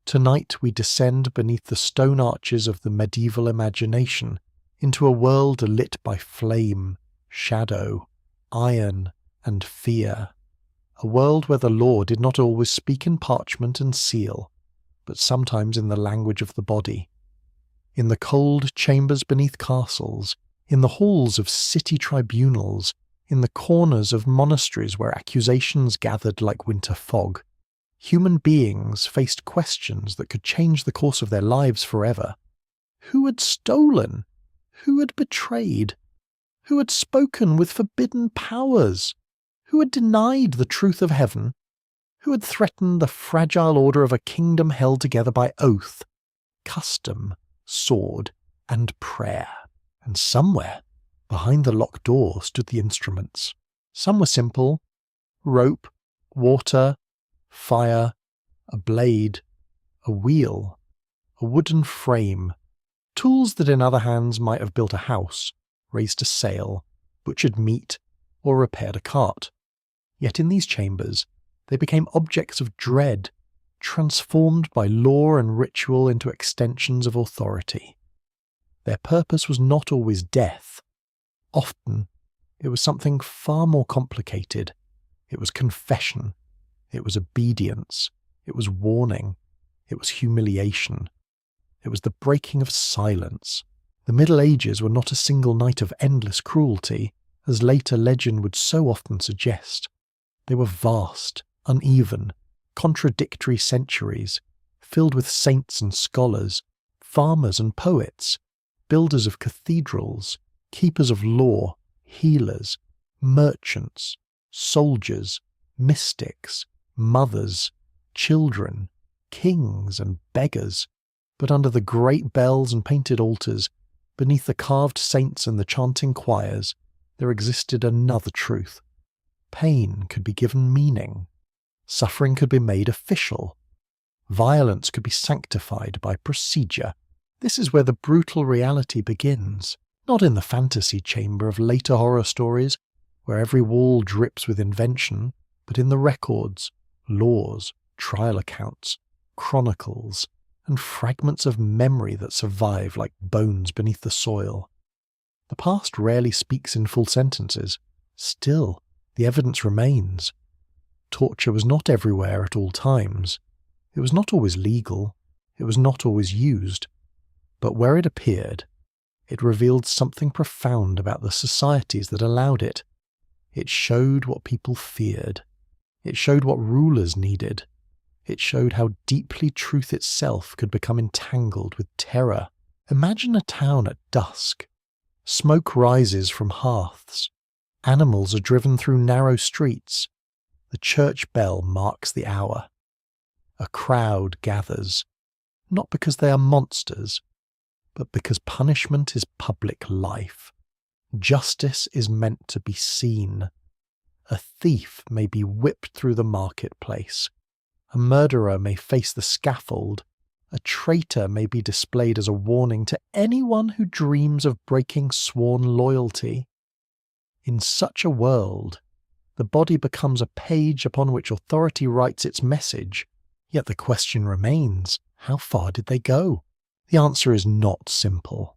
Tonight we descend beneath the stone arches of the medieval imagination into a world lit by flame, shadow, iron, and fear. A world where the law did not always speak in parchment and seal, but sometimes in the language of the body. In the cold chambers beneath castles, in the halls of city tribunals, in the corners of monasteries where accusations gathered like winter fog, human beings faced questions that could change the course of their lives forever. Who had stolen? Who had betrayed? Who had spoken with forbidden powers? Who had denied the truth of heaven? Who had threatened the fragile order of a kingdom held together by oath, custom, sword, and prayer? And somewhere, behind the locked door, stood the instruments. Some were simple: rope, water, fire, a blade, a wheel, a wooden frame, tools that in other hands might have built a house, raised a sail, butchered meat, or repaired a cart. Yet in these chambers they became objects of dread, transformed by law and ritual into extensions of authority. Their purpose was not always death. Often it was something far more complicated. It was confession. It was obedience. It was warning. It was humiliation. It was the breaking of silence. The Middle Ages were not a single night of endless cruelty, as later legend would so often suggest. They were vast, uneven, contradictory centuries, filled with saints and scholars, farmers and poets, builders of cathedrals, keepers of law, healers, merchants, soldiers, mystics, mothers, children, kings and beggars. But under the great bells and painted altars, beneath the carved saints and the chanting choirs, there existed another truth. Pain could be given meaning. Suffering could be made official. Violence could be sanctified by procedure. This is where the brutal reality begins, not in the fantasy chamber of later horror stories, where every wall drips with invention, but in the records, laws, trial accounts, chronicles, and fragments of memory that survive like bones beneath the soil. The past rarely speaks in full sentences. Still, the evidence remains. Torture was not everywhere at all times. It was not always legal. It was not always used. But where it appeared, it revealed something profound about the societies that allowed it. It showed what people feared. It showed what rulers needed. It showed how deeply truth itself could become entangled with terror. Imagine a town at dusk. Smoke rises from hearths. Animals are driven through narrow streets. The church bell marks the hour. A crowd gathers, not because they are monsters, but because punishment is public life. Justice is meant to be seen. A thief may be whipped through the marketplace. A murderer may face the scaffold. A traitor may be displayed as a warning to anyone who dreams of breaking sworn loyalty. In such a world, the body becomes a page upon which authority writes its message. Yet the question remains, how far did they go? The answer is not simple.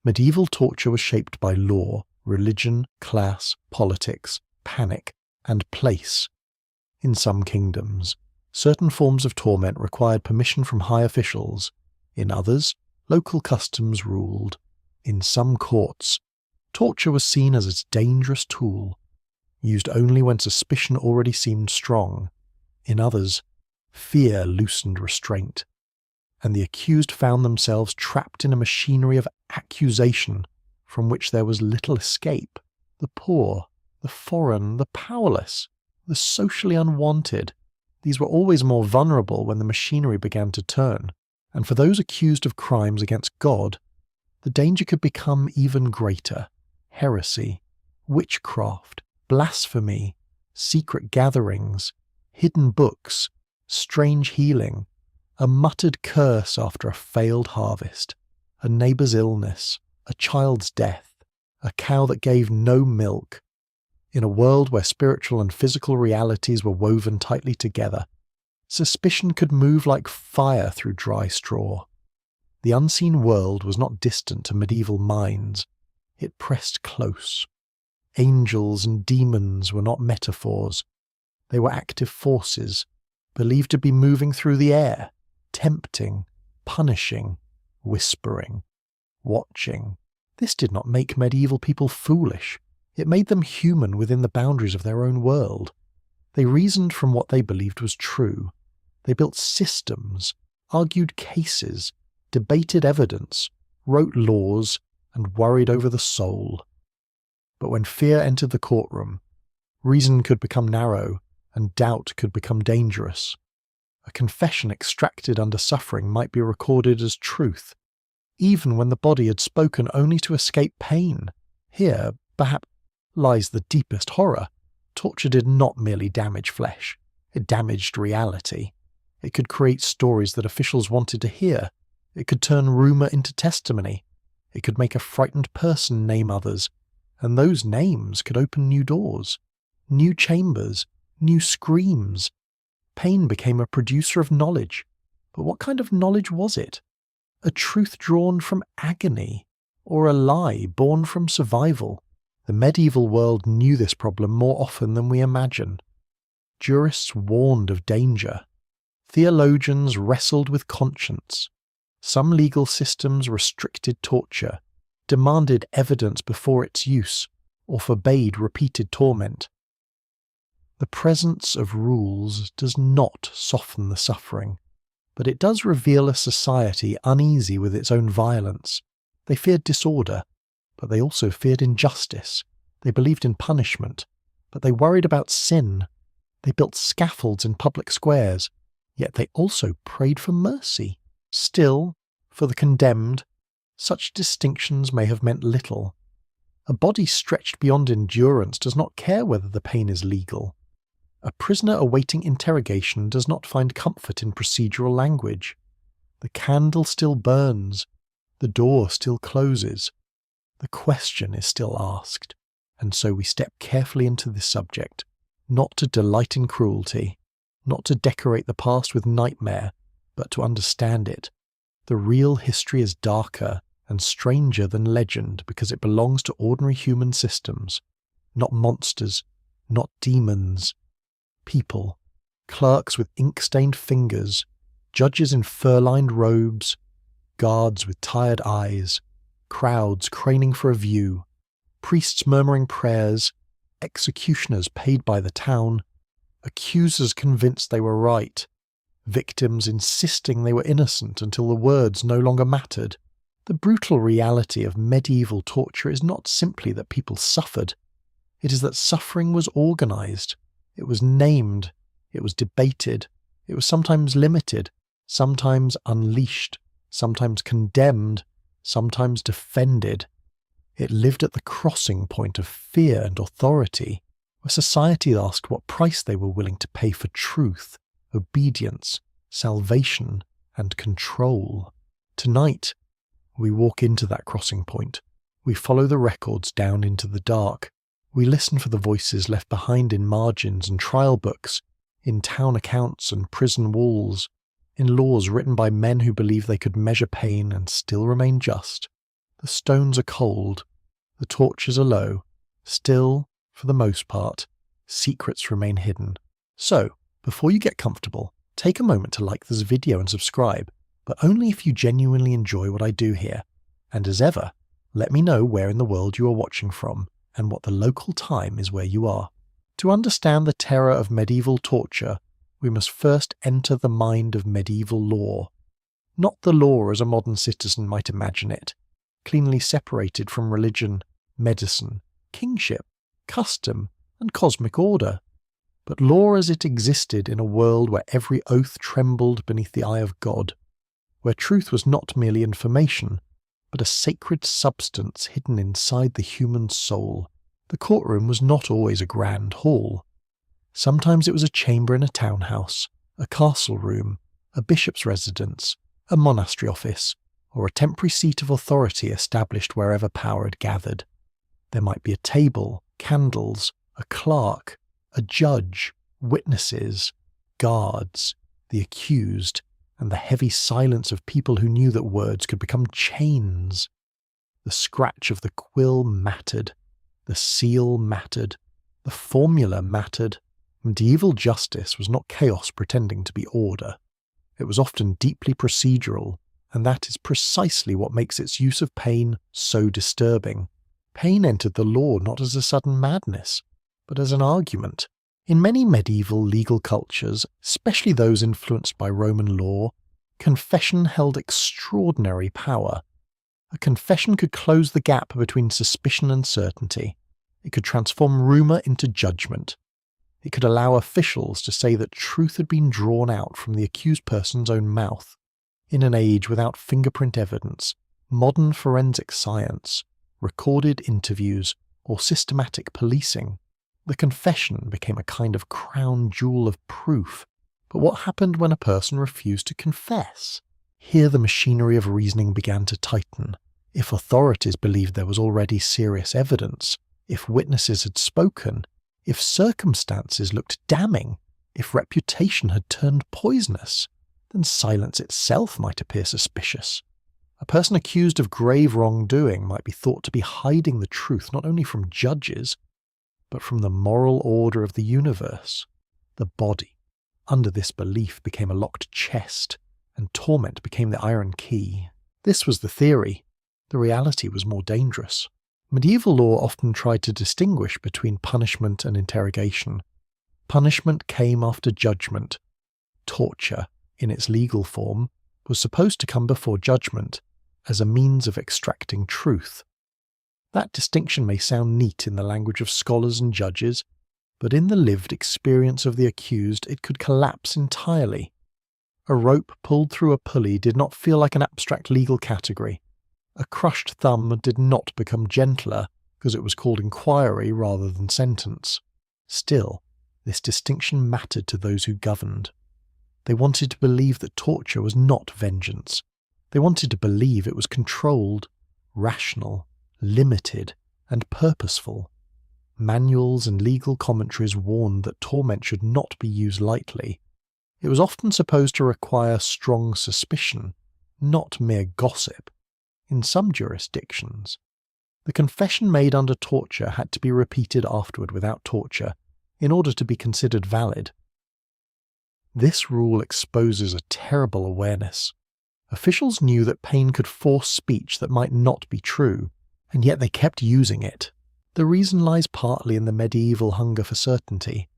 Medieval torture was shaped by law, religion, class, politics, panic, and place. In some kingdoms, certain forms of torment required permission from high officials. In others, local customs ruled. In some courts, torture was seen as a dangerous tool, used only when suspicion already seemed strong. In others, fear loosened restraint, and the accused found themselves trapped in a machinery of accusation from which there was little escape. The poor, the foreign, the powerless, the socially unwanted, these were always more vulnerable when the machinery began to turn, and for those accused of crimes against God, the danger could become even greater. Heresy, witchcraft, blasphemy, secret gatherings, hidden books, strange healing, a muttered curse after a failed harvest, a neighbour's illness, a child's death, a cow that gave no milk. In a world where spiritual and physical realities were woven tightly together, Suspicion could move like fire through dry straw. The unseen world was not distant to medieval minds. It pressed close. Angels and demons were not metaphors. They were active forces, believed to be moving through the air, tempting, punishing, whispering, watching. This did not make medieval people foolish. It made them human within the boundaries of their own world. They reasoned from what they believed was true. They built systems, argued cases, debated evidence, wrote laws, and worried over the soul. But when fear entered the courtroom, reason could become narrow, and doubt could become dangerous. A confession extracted under suffering might be recorded as truth, even when the body had spoken only to escape pain. Here, perhaps, lies the deepest horror. Torture did not merely damage flesh, it damaged reality. It could create stories that officials wanted to hear. It could turn rumour into testimony. It could make a frightened person name others, and those names could open new doors, new chambers, new screams. Pain became a producer of knowledge. But what kind of knowledge was it? A truth drawn from agony, or a lie born from survival? The medieval world knew this problem more often than we imagine. Jurists warned of danger. Theologians wrestled with conscience. Some legal systems restricted torture, demanded evidence before its use, or forbade repeated torment. The presence of rules does not soften the suffering, but it does reveal a society uneasy with its own violence. They feared disorder, but they also feared injustice. They believed in punishment, but they worried about sin. They built scaffolds in public squares, yet they also prayed for mercy. Still, for the condemned, such distinctions may have meant little. A body stretched beyond endurance does not care whether the pain is legal. A prisoner awaiting interrogation does not find comfort in procedural language. The candle still burns, the door still closes, the question is still asked, and so we step carefully into this subject, not to delight in cruelty, not to decorate the past with nightmare, but to understand it. The real history is darker and stranger than legend because it belongs to ordinary human systems, not monsters, not demons. People, clerks with ink-stained fingers, judges in fur-lined robes, guards with tired eyes, crowds craning for a view, priests murmuring prayers, executioners paid by the town, accusers convinced they were right, victims insisting they were innocent until the words no longer mattered. The brutal reality of medieval torture is not simply that people suffered. It is that suffering was organised. It was named, it was debated, it was sometimes limited, sometimes unleashed, sometimes condemned, sometimes defended. It lived at the crossing point of fear and authority, where society asked what price they were willing to pay for truth, obedience, salvation, and control. Tonight, we walk into that crossing point. We follow the records down into the dark. We listen for the voices left behind in margins and trial books, in town accounts and prison walls, in laws written by men who believed they could measure pain and still remain just. The stones are cold, the torches are low. Still, for the most part, secrets remain hidden. So, before you get comfortable, take a moment to like this video and subscribe, but only if you genuinely enjoy what I do here. And as ever, let me know where in the world you are watching from, and what the local time is where you are. To understand the terror of medieval torture, we must first enter the mind of medieval law. Not the law as a modern citizen might imagine it, cleanly separated from religion, medicine, kingship, custom, and cosmic order, but law as it existed in a world where every oath trembled beneath the eye of God, where truth was not merely information, but a sacred substance hidden inside the human soul. The courtroom was not always a grand hall. Sometimes it was a chamber in a townhouse, a castle room, a bishop's residence, a monastery office, or a temporary seat of authority established wherever power had gathered. There might be a table, candles, a clerk, a judge, witnesses, guards, the accused, and the heavy silence of people who knew that words could become chains. The scratch of the quill mattered, the seal mattered, the formula mattered. Medieval justice was not chaos pretending to be order. It was often deeply procedural, and that is precisely what makes its use of pain so disturbing. Pain entered the law not as a sudden madness, but as an argument. In many medieval legal cultures, especially those influenced by Roman law, confession held extraordinary power. A confession could close the gap between suspicion and certainty. It could transform rumour into judgment. It could allow officials to say that truth had been drawn out from the accused person's own mouth. In an age without fingerprint evidence, modern forensic science, recorded interviews, or systematic policing, the confession became a kind of crown jewel of proof. But what happened when a person refused to confess? Here the machinery of reasoning began to tighten. If authorities believed there was already serious evidence, if witnesses had spoken, if circumstances looked damning, if reputation had turned poisonous, then silence itself might appear suspicious. A person accused of grave wrongdoing might be thought to be hiding the truth not only from judges, but from the moral order of the universe. The body, under this belief, became a locked chest, and torment became the iron key. This was the theory. The reality was more dangerous. Medieval law often tried to distinguish between punishment and interrogation. Punishment came after judgment. Torture, in its legal form, was supposed to come before judgment, as a means of extracting truth. That distinction may sound neat in the language of scholars and judges, but in the lived experience of the accused it could collapse entirely. A rope pulled through a pulley did not feel like an abstract legal category. A crushed thumb did not become gentler because it was called inquiry rather than sentence. Still, this distinction mattered to those who governed. They wanted to believe that torture was not vengeance. They wanted to believe it was controlled, rational, limited, and purposeful. Manuals and legal commentaries warned that torment should not be used lightly. It was often supposed to require strong suspicion, not mere gossip. In some jurisdictions, the confession made under torture had to be repeated afterward without torture in order to be considered valid. This rule exposes a terrible awareness. Officials knew that pain could force speech that might not be true, and yet they kept using it. The reason lies partly in the medieval hunger for certainty.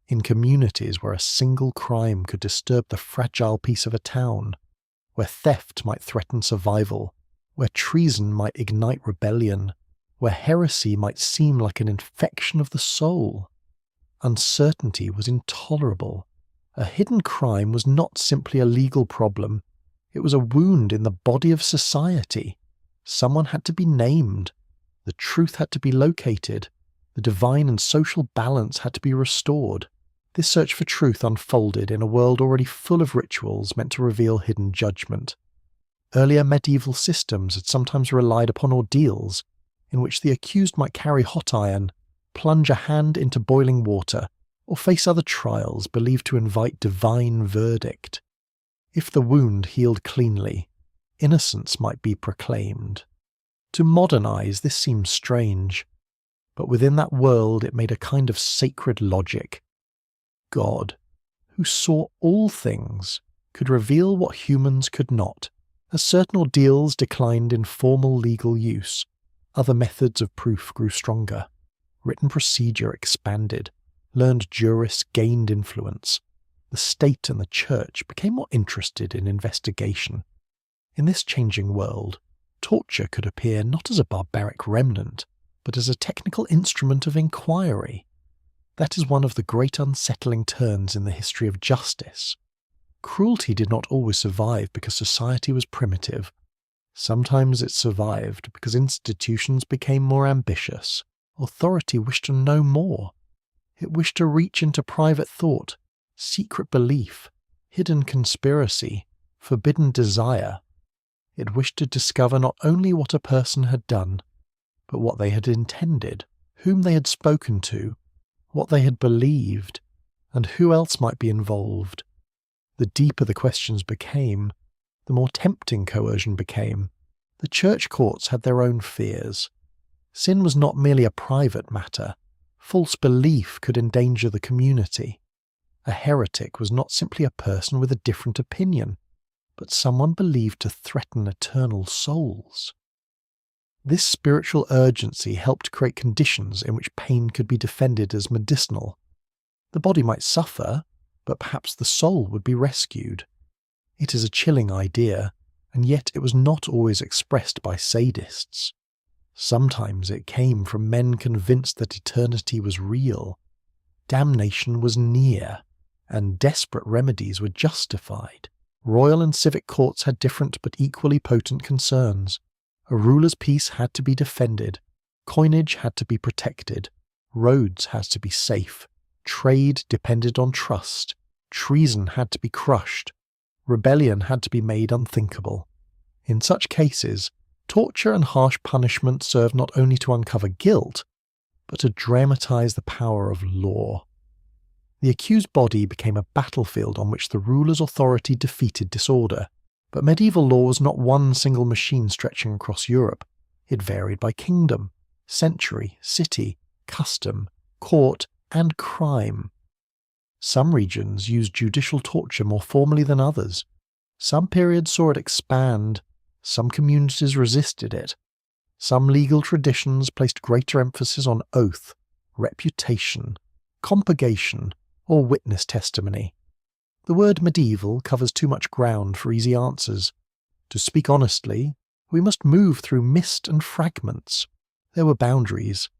In communities where a single crime could disturb the fragile peace of a town, where theft might threaten survival, where treason might ignite rebellion, where heresy might seem like an infection of the soul, uncertainty was intolerable. A hidden crime was not simply a legal problem. It was a wound in the body of society. Someone had to be named. The truth had to be located. The divine and social balance had to be restored. This search for truth unfolded in a world already full of rituals meant to reveal hidden judgment. Earlier medieval systems had sometimes relied upon ordeals, in which the accused might carry hot iron, plunge a hand into boiling water, or face other trials believed to invite divine verdict. If the wound healed cleanly, innocence might be proclaimed. To modernize, this seems strange, but within that world it made a kind of sacred logic. God, who saw all things, could reveal what humans could not. As certain ordeals declined in formal legal use, other methods of proof grew stronger. Written procedure expanded. Learned jurists gained influence. The state and the church became more interested in investigation. In this changing world, torture could appear not as a barbaric remnant, but as a technical instrument of inquiry. That is one of the great unsettling turns in the history of justice. Cruelty did not always survive because society was primitive. Sometimes it survived because institutions became more ambitious. Authority wished to know more. It wished to reach into private thought, secret belief, hidden conspiracy, forbidden desire. It wished to discover not only what a person had done, but what they had intended, whom they had spoken to, what they had believed, and who else might be involved. The deeper the questions became, the more tempting coercion became. The church courts had their own fears. Sin was not merely a private matter. False belief could endanger the community. A heretic was not simply a person with a different opinion, but someone believed to threaten eternal souls. This spiritual urgency helped create conditions in which pain could be defended as medicinal. The body might suffer, but perhaps the soul would be rescued. It is a chilling idea, and yet it was not always expressed by sadists. Sometimes it came from men convinced that eternity was real. Damnation was near, and desperate remedies were justified. Royal and civic courts had different but equally potent concerns. A ruler's peace had to be defended, coinage had to be protected, roads had to be safe, trade depended on trust, treason had to be crushed, rebellion had to be made unthinkable. In such cases, torture and harsh punishment served not only to uncover guilt, but to dramatize the power of law. The accused body became a battlefield on which the ruler's authority defeated disorder. But medieval law was not one single machine stretching across Europe. It varied by kingdom, century, city, custom, court, and crime. Some regions used judicial torture more formally than others. Some periods saw it expand. Some communities resisted it. Some legal traditions placed greater emphasis on oath, reputation, compurgation, or witness testimony. The word medieval covers too much ground for easy answers. To speak honestly, we must move through mist and fragments. There were boundaries,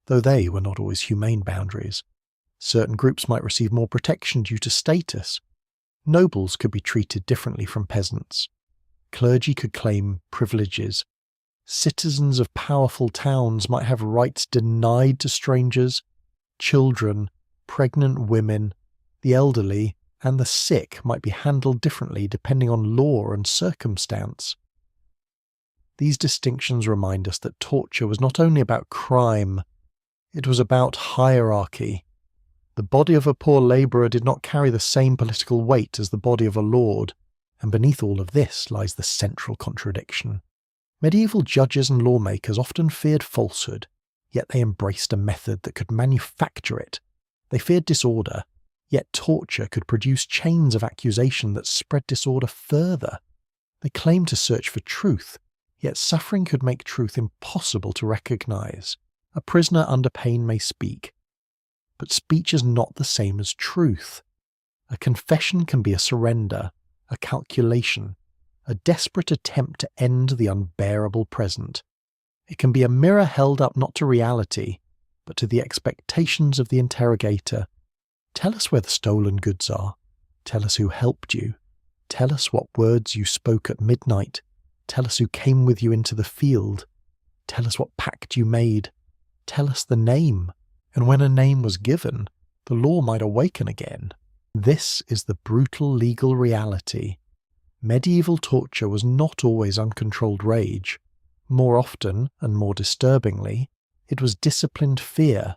though they were not always humane boundaries. Certain groups might receive more protection due to status. Nobles could be treated differently from peasants. Clergy could claim privileges. Citizens of powerful towns might have rights denied to strangers. Children, pregnant women, the elderly, and the sick might be handled differently depending on law and circumstance. These distinctions remind us that torture was not only about crime, it was about hierarchy. The body of a poor labourer did not carry the same political weight as the body of a lord, and beneath all of this lies the central contradiction. Medieval judges and lawmakers often feared falsehood, yet they embraced a method that could manufacture it. They feared disorder, yet torture could produce chains of accusation that spread disorder further. They claimed to search for truth, yet suffering could make truth impossible to recognize. A prisoner under pain may speak, but speech is not the same as truth. A confession can be a surrender, a calculation, a desperate attempt to end the unbearable present. It can be a mirror held up not to reality, but to the expectations of the interrogator. Tell us where the stolen goods are. Tell us who helped you. Tell us what words you spoke at midnight. Tell us who came with you into the field. Tell us what pact you made. Tell us the name. And when a name was given, the law might awaken again. This is the brutal legal reality. Medieval torture was not always uncontrolled rage. More often, and more disturbingly, it was disciplined fear.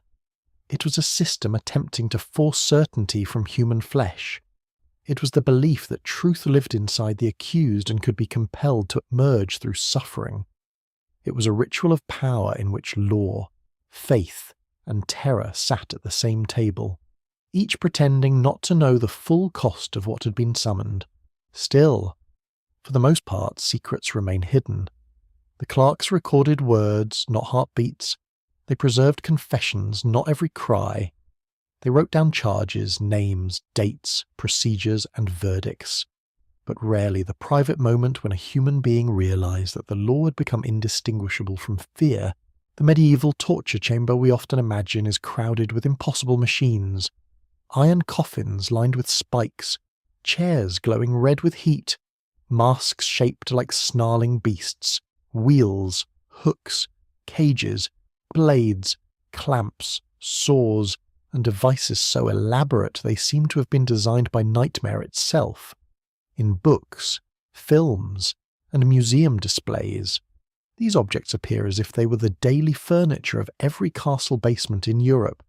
It was a system attempting to force certainty from human flesh. It was the belief that truth lived inside the accused and could be compelled to emerge through suffering. It was a ritual of power in which law, faith, and terror sat at the same table, each pretending not to know the full cost of what had been summoned. Still, for the most part, secrets remain hidden. The clerks recorded words, not heartbeats. They preserved confessions, not every cry. They wrote down charges, names, dates, procedures, and verdicts. But rarely the private moment when a human being realized that the law had become indistinguishable from fear. The medieval torture chamber we often imagine is crowded with impossible machines. Iron coffins lined with spikes, chairs glowing red with heat, masks shaped like snarling beasts, wheels, hooks, cages, blades, clamps, saws, and devices so elaborate they seem to have been designed by nightmare itself. In books, films, and museum displays, these objects appear as if they were the daily furniture of every castle basement in Europe.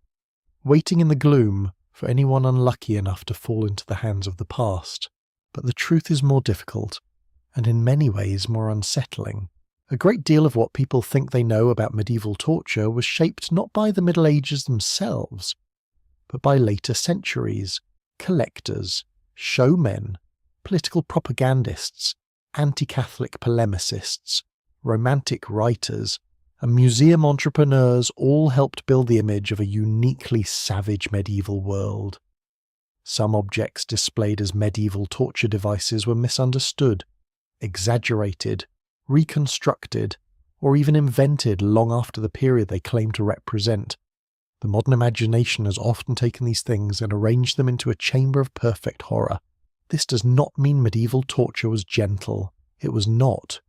Waiting in the gloom, for anyone unlucky enough to fall into the hands of the past. But the truth is more difficult, and in many ways more unsettling. A great deal of what people think they know about medieval torture was shaped not by the Middle Ages themselves, but by later centuries, collectors, showmen, political propagandists, anti-Catholic polemicists, romantic writers, and museum entrepreneurs all helped build the image of a uniquely savage medieval world. Some objects displayed as medieval torture devices were misunderstood, exaggerated, reconstructed, or even invented long after the period they claim to represent. The modern imagination has often taken these things and arranged them into a chamber of perfect horror. This does not mean medieval torture was gentle. It was not.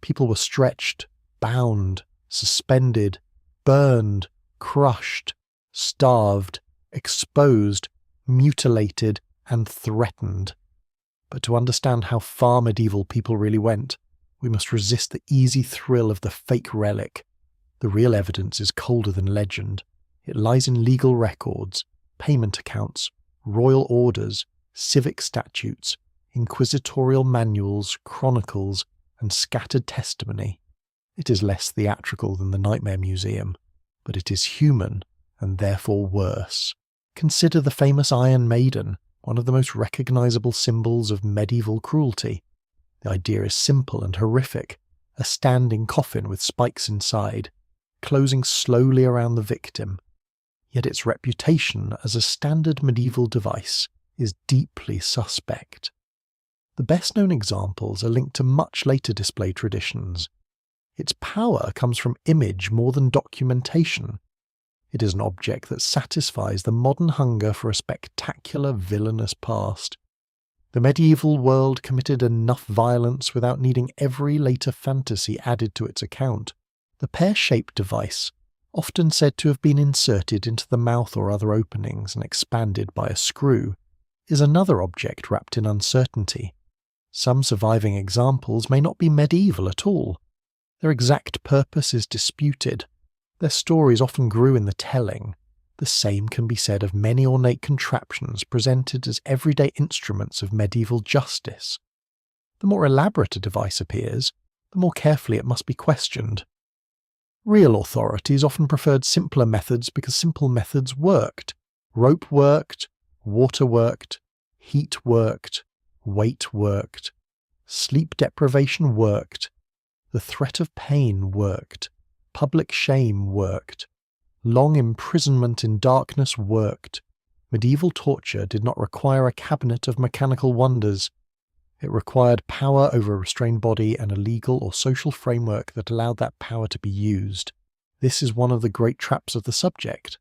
People were stretched, bound, suspended, burned, crushed, starved, exposed, mutilated, and threatened. But to understand how far medieval people really went, we must resist the easy thrill of the fake relic. The real evidence is colder than legend. It lies in legal records, payment accounts, royal orders, civic statutes, inquisitorial manuals, chronicles, and scattered testimony. It is less theatrical than the Nightmare Museum, but it is human, and therefore worse. Consider the famous Iron Maiden, one of the most recognizable symbols of medieval cruelty. The idea is simple and horrific: a standing coffin with spikes inside, closing slowly around the victim. Yet its reputation as a standard medieval device is deeply suspect. The best-known examples are linked to much later display traditions. Its power comes from image more than documentation. It is an object that satisfies the modern hunger for a spectacular, villainous past. The medieval world committed enough violence without needing every later fantasy added to its account. The pear-shaped device, often said to have been inserted into the mouth or other openings and expanded by a screw, is another object wrapped in uncertainty. Some surviving examples may not be medieval at all. Their exact purpose is disputed. Their stories often grew in the telling. The same can be said of many ornate contraptions presented as everyday instruments of medieval justice. The more elaborate a device appears, the more carefully it must be questioned. Real authorities often preferred simpler methods because simple methods worked. Rope worked, water worked, heat worked, weight worked, sleep deprivation worked, the threat of pain worked, public shame worked, long imprisonment in darkness worked. Medieval torture did not require a cabinet of mechanical wonders. It required power over a restrained body and a legal or social framework that allowed that power to be used. This is one of the great traps of the subject.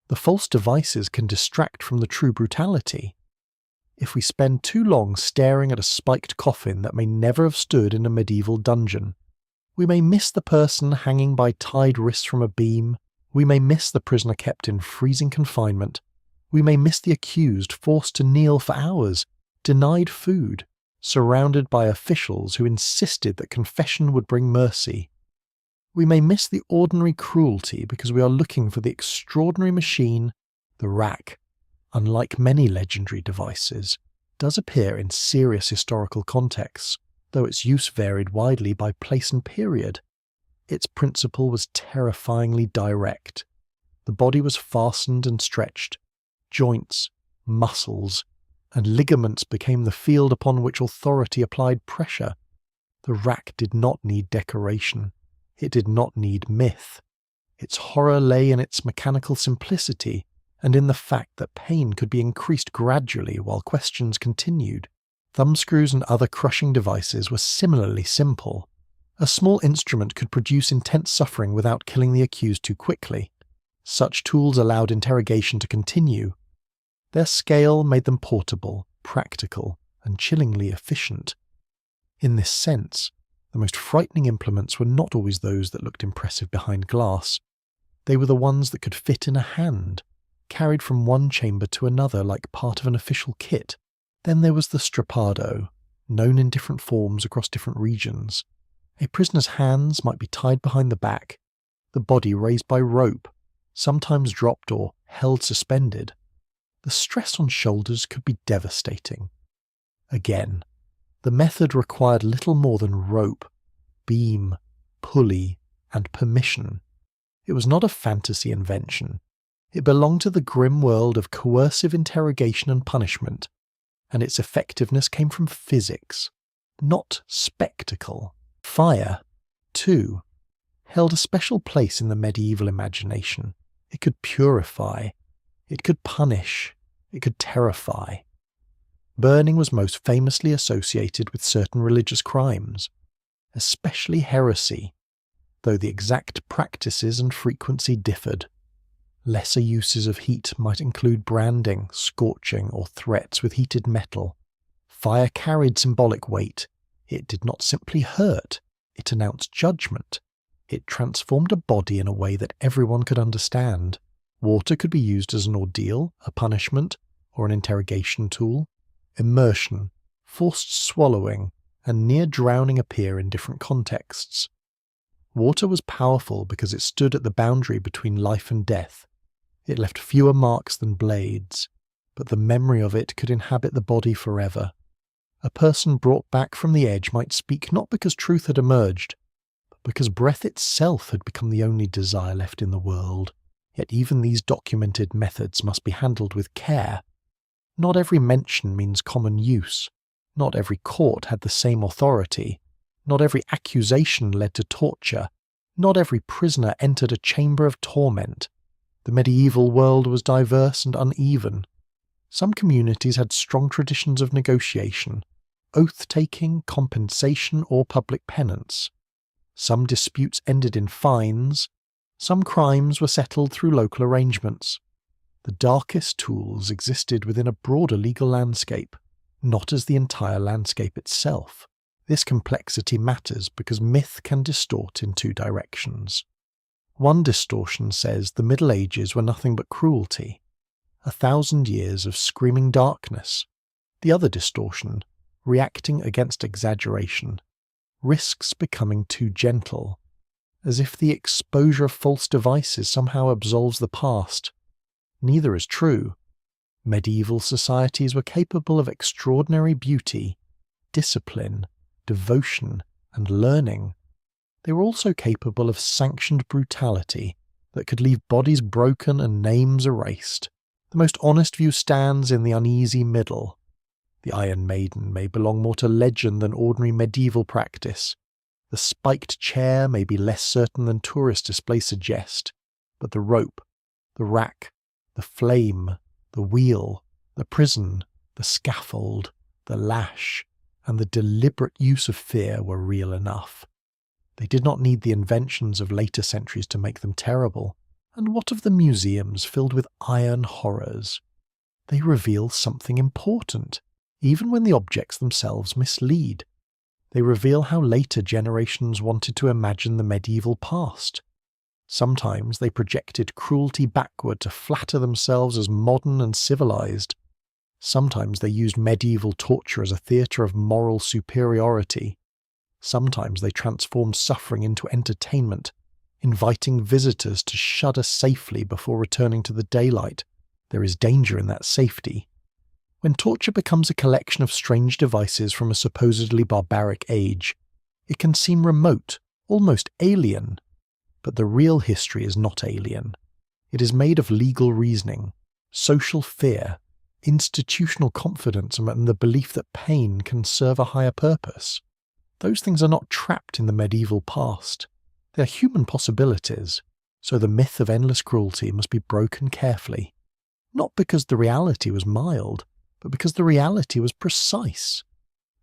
The false devices can distract from the true brutality. If we spend too long staring at a spiked coffin that may never have stood in a medieval dungeon, we may miss the person hanging by tied wrists from a beam. We may miss the prisoner kept in freezing confinement. We may miss the accused forced to kneel for hours, denied food, surrounded by officials who insisted that confession would bring mercy. We may miss the ordinary cruelty because we are looking for the extraordinary machine. The rack, unlike many legendary devices, does appear in serious historical contexts, though its use varied widely by place and period. Its principle was terrifyingly direct. The body was fastened and stretched. Joints, muscles, and ligaments became the field upon which authority applied pressure. The rack did not need decoration. It did not need myth. Its horror lay in its mechanical simplicity and in the fact that pain could be increased gradually while questions continued. Thumbscrews and other crushing devices were similarly simple. A small instrument could produce intense suffering without killing the accused too quickly. Such tools allowed interrogation to continue. Their scale made them portable, practical, and chillingly efficient. In this sense, the most frightening implements were not always those that looked impressive behind glass. They were the ones that could fit in a hand, carried from one chamber to another like part of an official kit. Then there was the strappado, known in different forms across different regions. A prisoner's hands might be tied behind the back, the body raised by rope, sometimes dropped or held suspended. the stress on shoulders could be devastating. Again, the method required little more than rope, beam, pulley, and permission. It was not a fantasy invention. It belonged to the grim world of coercive interrogation and punishment, and its effectiveness came from physics, not spectacle. Fire, too, held a special place in the medieval imagination. It could purify, it could punish, it could terrify. Burning was most famously associated with certain religious crimes, especially heresy, though the exact practices and frequency differed. Lesser uses of heat might include branding, scorching, or threats with heated metal. Fire carried symbolic weight. It did not simply hurt, it announced judgment. It transformed a body in a way that everyone could understand. Water could be used as an ordeal, a punishment, or an interrogation tool. Immersion, forced swallowing, and near drowning appear in different contexts. Water was powerful because it stood at the boundary between life and death. It left fewer marks than blades, but the memory of it could inhabit the body forever. A person brought back from the edge might speak not because truth had emerged, but because breath itself had become the only desire left in the world. Yet even these documented methods must be handled with care. Not every mention means common use. Not every court had the same authority. Not every accusation led to torture. Not every prisoner entered a chamber of torment. The medieval world was diverse and uneven. Some communities had strong traditions of negotiation, oath-taking, compensation, or public penance. Some disputes ended in fines. Some crimes were settled through local arrangements. The darkest tools existed within a broader legal landscape, not as the entire landscape itself. This complexity matters because myth can distort in two directions. One distortion says the Middle Ages were nothing but cruelty, 1,000 years of screaming darkness. The other distortion, reacting against exaggeration, risks becoming too gentle, as if the exposure of false devices somehow absolves the past. Neither is true. Medieval societies were capable of extraordinary beauty, discipline, devotion, and learning. They were also capable of sanctioned brutality that could leave bodies broken and names erased. The most honest view stands in the uneasy middle. The Iron Maiden may belong more to legend than ordinary medieval practice. The spiked chair may be less certain than tourist displays suggest, but the rope, the rack, the flame, the wheel, the prison, the scaffold, the lash, and the deliberate use of fear were real enough. They did not need the inventions of later centuries to make them terrible. And what of the museums filled with iron horrors? They reveal something important, even when the objects themselves mislead. They reveal how later generations wanted to imagine the medieval past. Sometimes they projected cruelty backward to flatter themselves as modern and civilized. Sometimes they used medieval torture as a theatre of moral superiority. Sometimes they transformed suffering into entertainment, inviting visitors to shudder safely before returning to the daylight. There is danger in that safety. When torture becomes a collection of strange devices from a supposedly barbaric age, it can seem remote, almost alien. But the real history is not alien. It is made of legal reasoning, social fear, institutional confidence, and the belief that pain can serve a higher purpose. Those things are not trapped in the medieval past. They are human possibilities, so the myth of endless cruelty must be broken carefully. Not because the reality was mild, but because the reality was precise.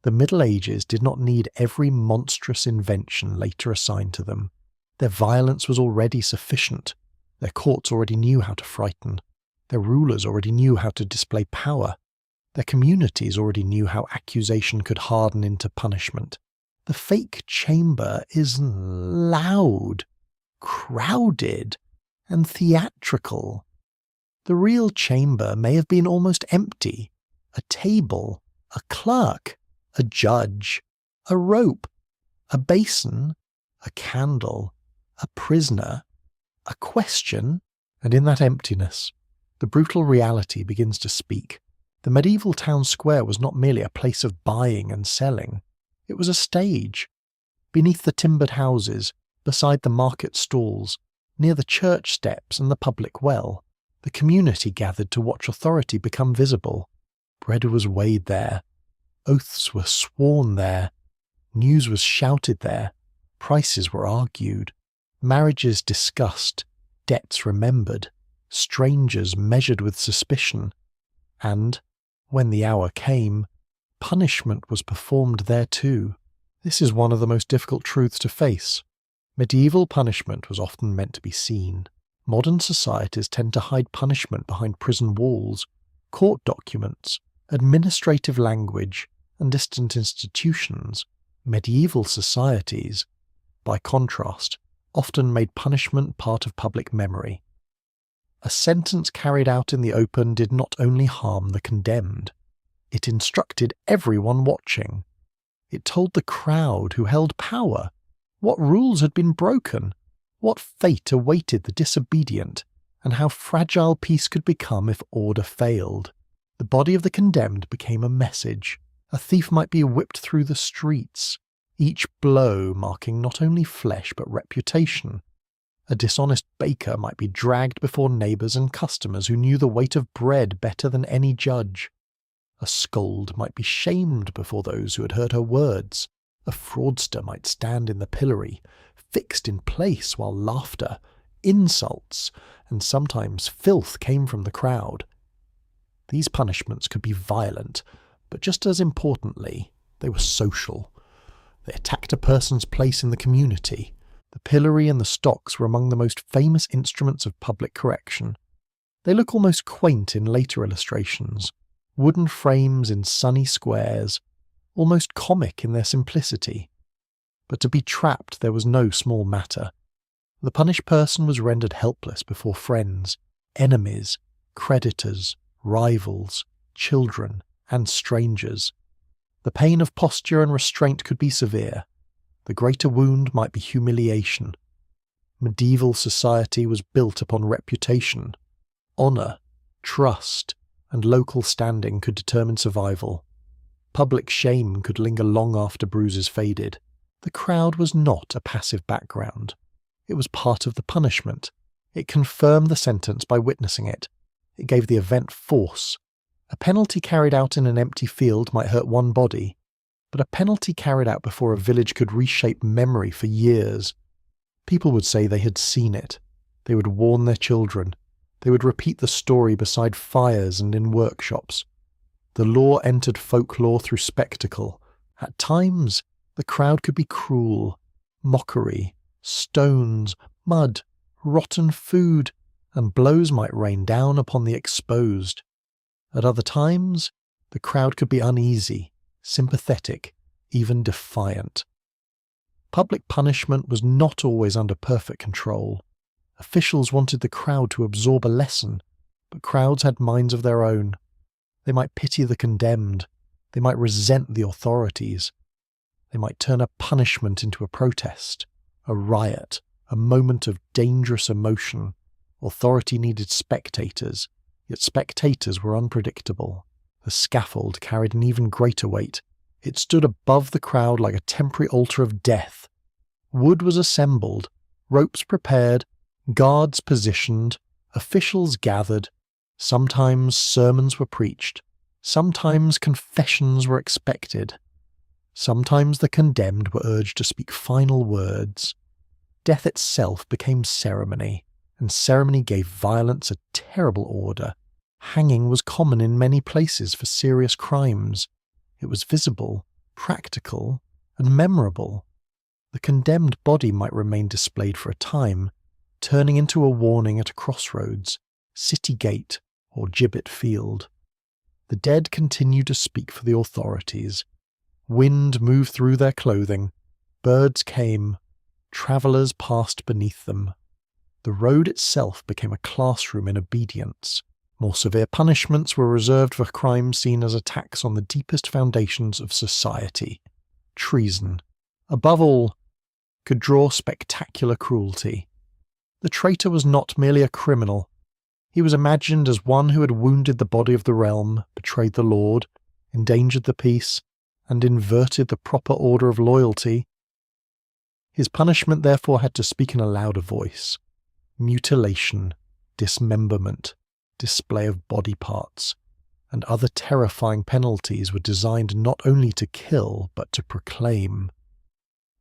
The Middle Ages did not need every monstrous invention later assigned to them. Their violence was already sufficient. Their courts already knew how to frighten. Their rulers already knew how to display power. Their communities already knew how accusation could harden into punishment. The fake chamber is loud, crowded, and theatrical. The real chamber may have been almost empty. A table, a clerk, a judge, a rope, a basin, a candle, a prisoner, a question, and in that emptiness, The brutal reality begins to speak. The medieval town square was not merely a place of buying and selling. It was a stage. Beneath the timbered houses, beside the market stalls, near the church steps and the public well, the community gathered to watch authority become visible. Bread was weighed there. Oaths were sworn there. News was shouted there. Prices were argued. Marriages discussed. Debts remembered. Strangers measured with suspicion. And, when the hour came, punishment was performed there too. This is one of the most difficult truths to face. Medieval punishment was often meant to be seen. Modern societies tend to hide punishment behind prison walls, court documents, administrative language, and distant institutions. Medieval societies, by contrast, often made punishment part of public memory. A sentence carried out in the open did not only harm the condemned, it instructed everyone watching. It told the crowd who held power what rules had been broken, what fate awaited the disobedient, and how fragile peace could become if order failed. The body of the condemned became a message. A thief might be whipped through the streets, each blow marking not only flesh but reputation. A dishonest baker might be dragged before neighbours and customers who knew the weight of bread better than any judge. A scold might be shamed before those who had heard her words. A fraudster might stand in the pillory, fixed in place while laughter, insults, and sometimes filth came from the crowd. These punishments could be violent, but just as importantly, they were social. They attacked a person's place in the community. The pillory and the stocks were among the most famous instruments of public correction. They look almost quaint in later illustrations, wooden frames in sunny squares, almost comic in their simplicity. But to be trapped there was no small matter. The punished person was rendered helpless before friends, enemies, creditors, rivals, children, and strangers. The pain of posture and restraint could be severe. The greater wound might be humiliation. Medieval society was built upon reputation. Honour, trust, and local standing could determine survival. Public shame could linger long after bruises faded. The crowd was not a passive background. It was part of the punishment. It confirmed the sentence by witnessing it. It gave the event force. A penalty carried out in an empty field might hurt one body, but a penalty carried out before a village could reshape memory for years. People would say they had seen it. They would warn their children. They would repeat the story beside fires and in workshops. The law entered folklore through spectacle. At times, the crowd could be cruel. Mockery, stones, mud, rotten food, and blows might rain down upon the exposed. At other times, the crowd could be uneasy, sympathetic, even defiant. Public punishment was not always under perfect control. Officials wanted the crowd to absorb a lesson, but crowds had minds of their own. They might pity the condemned. They might resent the authorities. They might turn a punishment into a protest, a riot, a moment of dangerous emotion. Authority needed spectators, yet spectators were unpredictable. The scaffold carried an even greater weight. It stood above the crowd like a temporary altar of death. Wood was assembled, ropes prepared, guards positioned, officials gathered. Sometimes sermons were preached. Sometimes confessions were expected. Sometimes the condemned were urged to speak final words. Death itself became ceremony, and ceremony gave violence a terrible order. Hanging was common in many places for serious crimes. It was visible, practical, and memorable. The condemned body might remain displayed for a time, turning into a warning at a crossroads, city gate, or gibbet field. The dead continued to speak for the authorities. Wind moved through their clothing. Birds came. Travellers passed beneath them. The road itself became a classroom in obedience. More severe punishments were reserved for crimes seen as attacks on the deepest foundations of society. Treason, above all, could draw spectacular cruelty. The traitor was not merely a criminal. He was imagined as one who had wounded the body of the realm, betrayed the Lord, endangered the peace, and inverted the proper order of loyalty. His punishment therefore had to speak in a louder voice. Mutilation, dismemberment, display of body parts, and other terrifying penalties were designed not only to kill but to proclaim.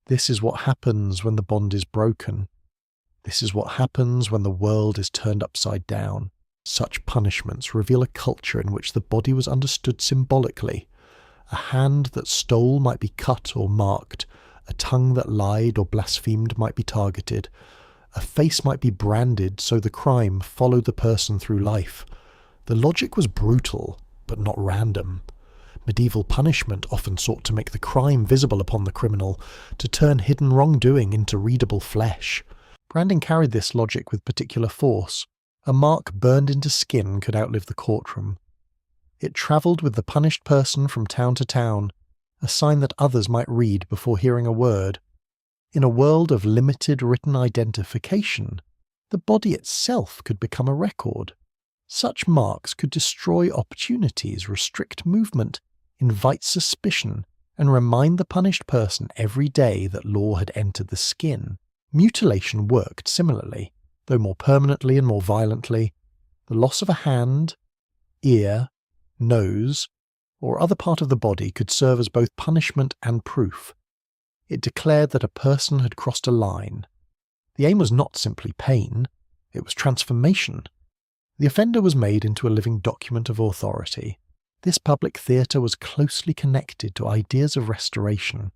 This is what happens when the bond is broken. This is what happens when the world is turned upside down. Such punishments reveal a culture in which the body was understood symbolically. A hand that stole might be cut or marked. A tongue that lied or blasphemed might be targeted. A face might be branded so the crime followed the person through life. The logic was brutal, but not random. Medieval punishment often sought to make the crime visible upon the criminal, to turn hidden wrongdoing into readable flesh. Branding carried this logic with particular force. A mark burned into skin could outlive the courtroom. It travelled with the punished person from town to town, a sign that others might read before hearing a word. In a world of limited written identification, the body itself could become a record. Such marks could destroy opportunities, restrict movement, invite suspicion, and remind the punished person every day that law had entered the skin. Mutilation worked similarly, though more permanently and more violently. The loss of a hand, ear, nose, or other part of the body could serve as both punishment and proof. It declared that a person had crossed a line. The aim was not simply pain, it was transformation. The offender was made into a living document of authority. This public theatre was closely connected to ideas of restoration.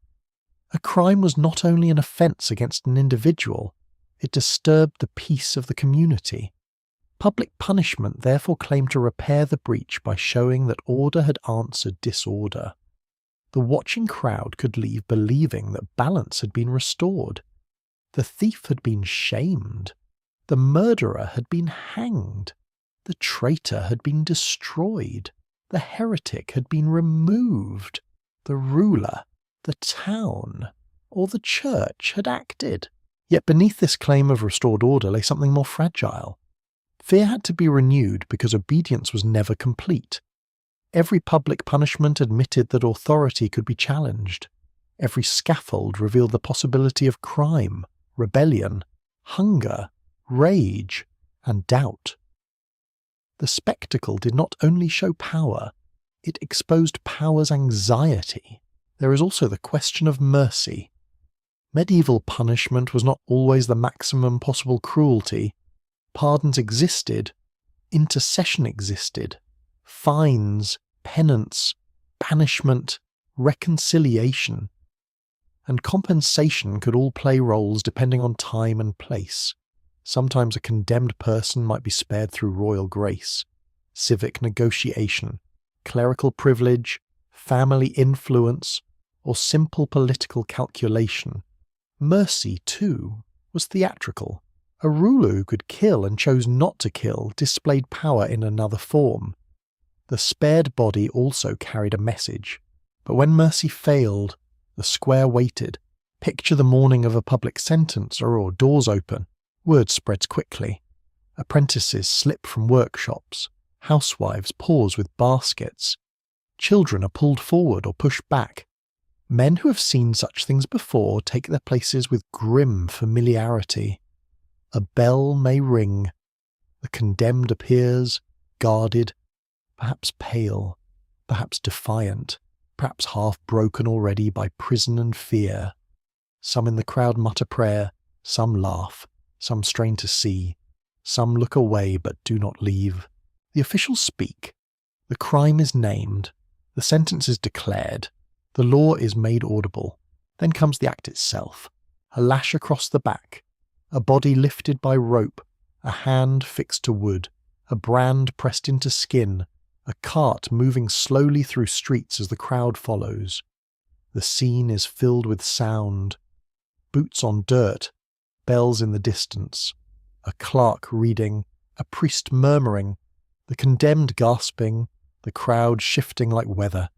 A crime was not only an offence against an individual, it disturbed the peace of the community. Public punishment therefore claimed to repair the breach by showing that order had answered disorder. The watching crowd could leave believing that balance had been restored. The thief had been shamed. The murderer had been hanged. The traitor had been destroyed. The heretic had been removed. The ruler, the town, or the church had acted. Yet beneath this claim of restored order lay something more fragile. Fear had to be renewed because obedience was never complete. Every public punishment admitted that authority could be challenged. Every scaffold revealed the possibility of crime, rebellion, hunger, rage, and doubt. The spectacle did not only show power, it exposed power's anxiety. There is also the question of mercy. Medieval punishment was not always the maximum possible cruelty. Pardons existed, intercession existed, fines, penance, banishment, reconciliation, and compensation could all play roles depending on time and place. Sometimes a condemned person might be spared through royal grace, civic negotiation, clerical privilege, family influence, or simple political calculation. Mercy, too, was theatrical. A ruler who could kill and chose not to kill displayed power in another form. The spared body also carried a message, but when mercy failed, the square waited. Picture the morning of a public sentence or doors open. Word spreads quickly. Apprentices slip from workshops. Housewives pause with baskets. Children are pulled forward or pushed back. Men who have seen such things before take their places with grim familiarity. A bell may ring. The condemned appears, guarded, perhaps pale, perhaps defiant, perhaps half broken already by prison and fear. Some in the crowd mutter prayer, some laugh, some strain to see, some look away but do not leave. The officials speak. The crime is named. The sentence is declared. The law is made audible. Then comes the act itself. A lash across the back. A body lifted by rope. A hand fixed to wood. A brand pressed into skin. A cart moving slowly through streets as the crowd follows. The scene is filled with sound. Boots on dirt. Bells in the distance. A clerk reading. A priest murmuring. The condemned gasping. The crowd shifting like weather.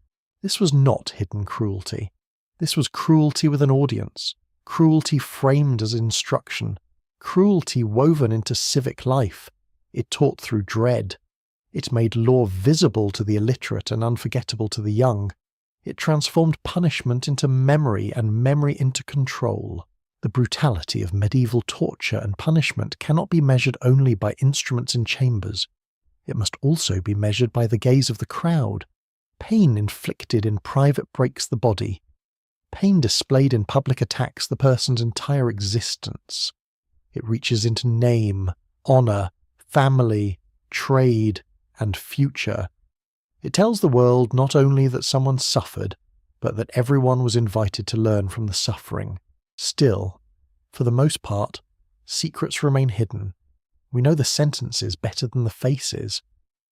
This was not hidden cruelty. This was cruelty with an audience. Cruelty framed as instruction. Cruelty woven into civic life. It taught through dread. It made law visible to the illiterate and unforgettable to the young. It transformed punishment into memory and memory into control. The brutality of medieval torture and punishment cannot be measured only by instruments in chambers. It must also be measured by the gaze of the crowd. Pain inflicted in private breaks the body. Pain displayed in public attacks the person's entire existence. It reaches into name, honour, family, trade, and future. It tells the world not only that someone suffered, but that everyone was invited to learn from the suffering. Still, for the most part, secrets remain hidden. We know the sentences better than the faces.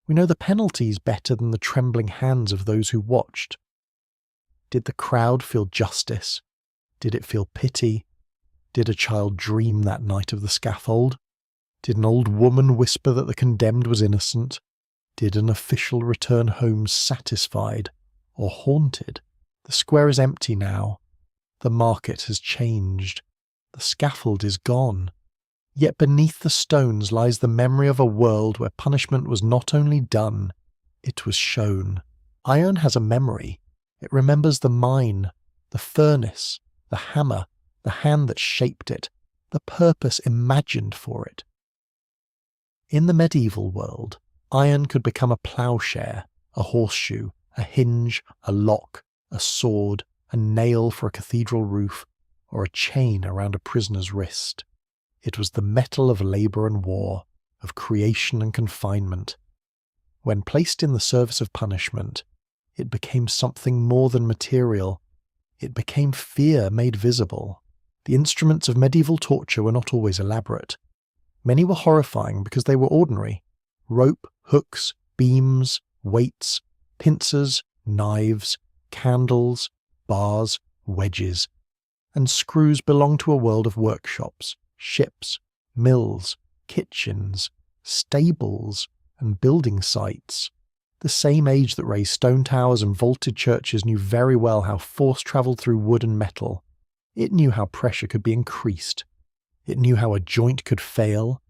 We know the penalties better than the trembling hands of those who watched. Did the crowd feel justice? Did it feel pity? Did a child dream that night of the scaffold? Did an old woman whisper that the condemned was innocent? Did an official return home satisfied or haunted? The square is empty now. The market has changed. The scaffold is gone. Yet beneath the stones lies the memory of a world where punishment was not only done, it was shown. Iron has a memory. It remembers the mine, the furnace, the hammer, the hand that shaped it, the purpose imagined for it. In the medieval world, iron could become a ploughshare, a horseshoe, a hinge, a lock, a sword, a nail for a cathedral roof, or a chain around a prisoner's wrist. It was the metal of labour and war, of creation and confinement. When placed in the service of punishment, it became something more than material. It became fear made visible. The instruments of medieval torture were not always elaborate. Many were horrifying because they were ordinary. Rope, hooks, beams, weights, pincers, knives, candles, bars, wedges. And screws belonged to a world of workshops, ships, mills, kitchens, stables, and building sites. The same age that raised stone towers and vaulted churches knew very well how force travelled through wood and metal. It knew how pressure could be increased. It knew how a joint could fail.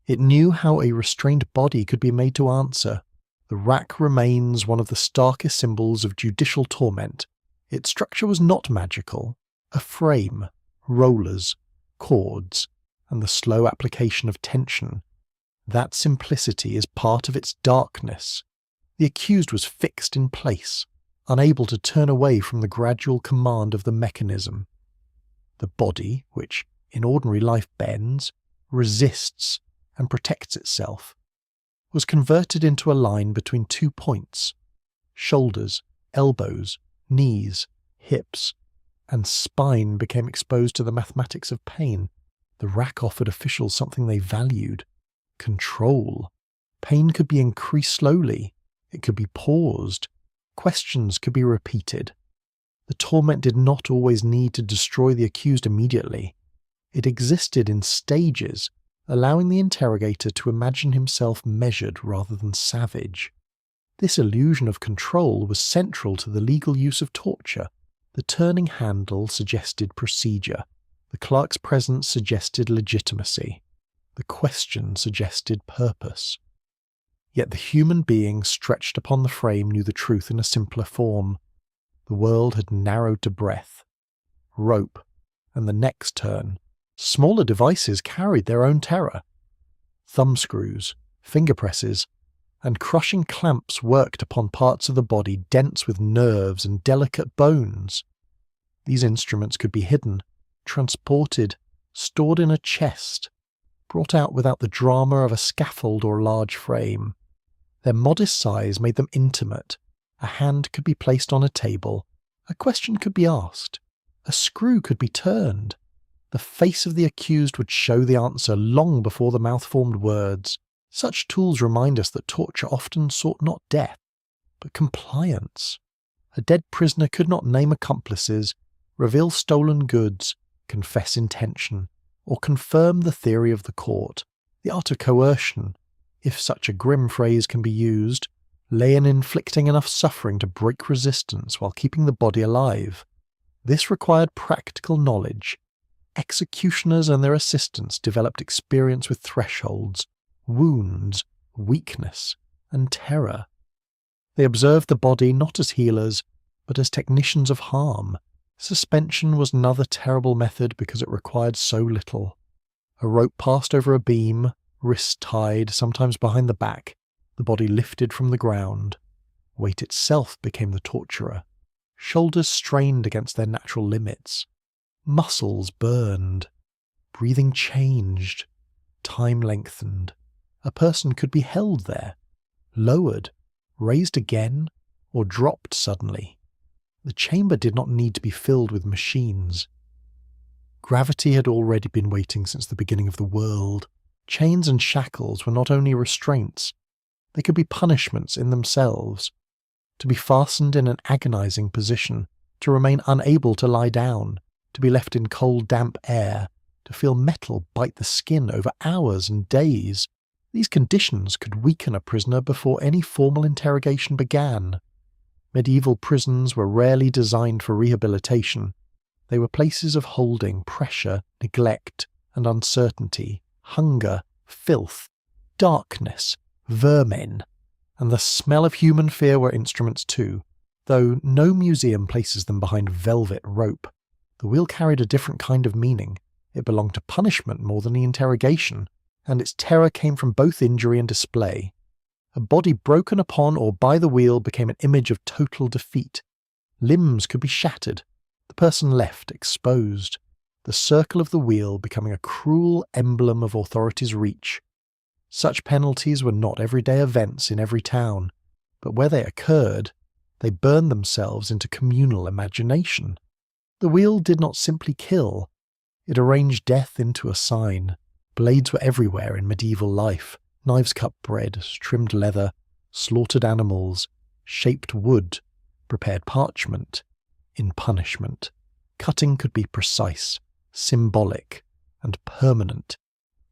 It knew how a restrained body could be made to answer. The rack remains one of the starkest symbols of judicial torment. Its structure was not magical. A frame, rollers, cords, and the slow application of tension. That simplicity is part of its darkness. The accused was fixed in place, unable to turn away from the gradual command of the mechanism. The body, which in ordinary life bends, resists, and protects itself, was converted into a line between 2 points. Shoulders, elbows, knees, hips, and spine became exposed to the mathematics of pain. The rack offered officials something they valued: control. Pain could be increased slowly. It could be paused. Questions could be repeated. The torment did not always need to destroy the accused immediately. It existed in stages, allowing the interrogator to imagine himself measured rather than savage. This illusion of control was central to the legal use of torture. The turning handle suggested procedure. The clerk's presence suggested legitimacy. The question suggested purpose. Yet the human being stretched upon the frame knew the truth in a simpler form. The world had narrowed to breath. Rope, and the next turn. Smaller devices carried their own terror. Thumbscrews, finger presses, and crushing clamps worked upon parts of the body dense with nerves and delicate bones. These instruments could be hidden, transported, stored in a chest, brought out without the drama of a scaffold or large frame. Their modest size made them intimate. A hand could be placed on a table. A question could be asked. A screw could be turned. The face of the accused would show the answer long before the mouth formed words. Such tools remind us that torture often sought not death, but compliance. A dead prisoner could not name accomplices, reveal stolen goods, confess intention, or confirm the theory of the court. The art of coercion, if such a grim phrase can be used, lay in inflicting enough suffering to break resistance while keeping the body alive. This required practical knowledge. Executioners and their assistants developed experience with thresholds, wounds, weakness, and terror. They observed the body not as healers, but as technicians of harm. Suspension was another terrible method because it required so little. A rope passed over a beam, wrists tied, sometimes behind the back, the body lifted from the ground. Weight itself became the torturer. Shoulders strained against their natural limits. Muscles burned. Breathing changed. Time lengthened. A person could be held there, lowered, raised again, or dropped suddenly. The chamber did not need to be filled with machines. Gravity had already been waiting since the beginning of the world. Chains and shackles were not only restraints, they could be punishments in themselves. To be fastened in an agonizing position, to remain unable to lie down, to be left in cold, damp air, to feel metal bite the skin over hours and days. These conditions could weaken a prisoner before any formal interrogation began. Medieval prisons were rarely designed for rehabilitation. They were places of holding pressure, neglect, and uncertainty, hunger, filth, darkness, vermin, and the smell of human fear were instruments too, though no museum places them behind velvet rope. The wheel carried a different kind of meaning. It belonged to punishment more than the interrogation, and its terror came from both injury and display. A body broken upon or by the wheel became an image of total defeat. Limbs could be shattered, the person left exposed, the circle of the wheel becoming a cruel emblem of authority's reach. Such penalties were not everyday events in every town, but where they occurred, they burned themselves into communal imagination. The wheel did not simply kill, it arranged death into a sign. Blades were everywhere in medieval life. Knives cut bread, trimmed leather, slaughtered animals, shaped wood, prepared parchment. In punishment, cutting could be precise, symbolic, and permanent.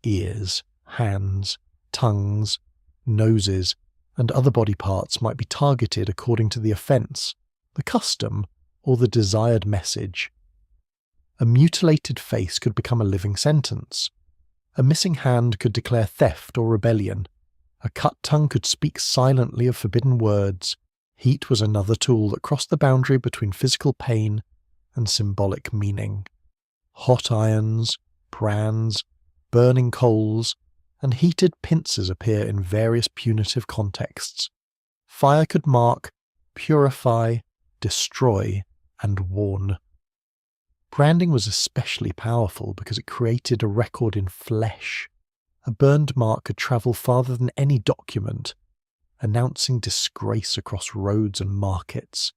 Ears, hands, tongues, noses, and other body parts might be targeted according to the offence, the custom, or the desired message. A mutilated face could become a living sentence. A missing hand could declare theft or rebellion. A cut tongue could speak silently of forbidden words. Heat was another tool that crossed the boundary between physical pain and symbolic meaning. Hot irons, brands, burning coals, and heated pincers appear in various punitive contexts. Fire could mark, purify, destroy, and warn. Branding was especially powerful because it created a record in flesh. A burned mark could travel farther than any document, announcing disgrace across roads and markets.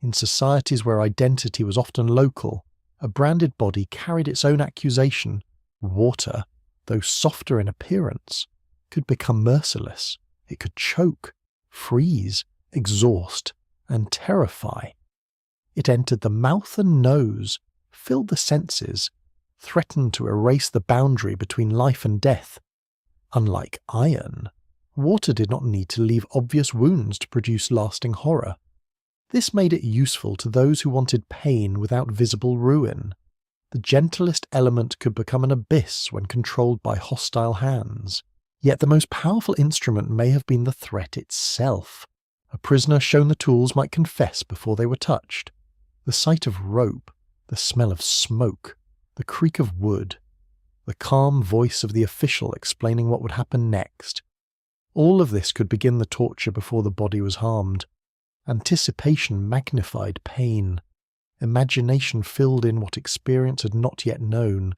In societies where identity was often local, a branded body carried its own accusation. Water, though softer in appearance, could become merciless. It could choke, freeze, exhaust, and terrify. It entered the mouth and nose, filled the senses, threatened to erase the boundary between life and death. Unlike iron, water did not need to leave obvious wounds to produce lasting horror. This made it useful to those who wanted pain without visible ruin. The gentlest element could become an abyss when controlled by hostile hands. Yet the most powerful instrument may have been the threat itself. A prisoner shown the tools might confess before they were touched. The sight of rope, the smell of smoke, the creak of wood, the calm voice of the official explaining what would happen next. All of this could begin the torture before the body was harmed. Anticipation magnified pain. Imagination filled in what experience had not yet known.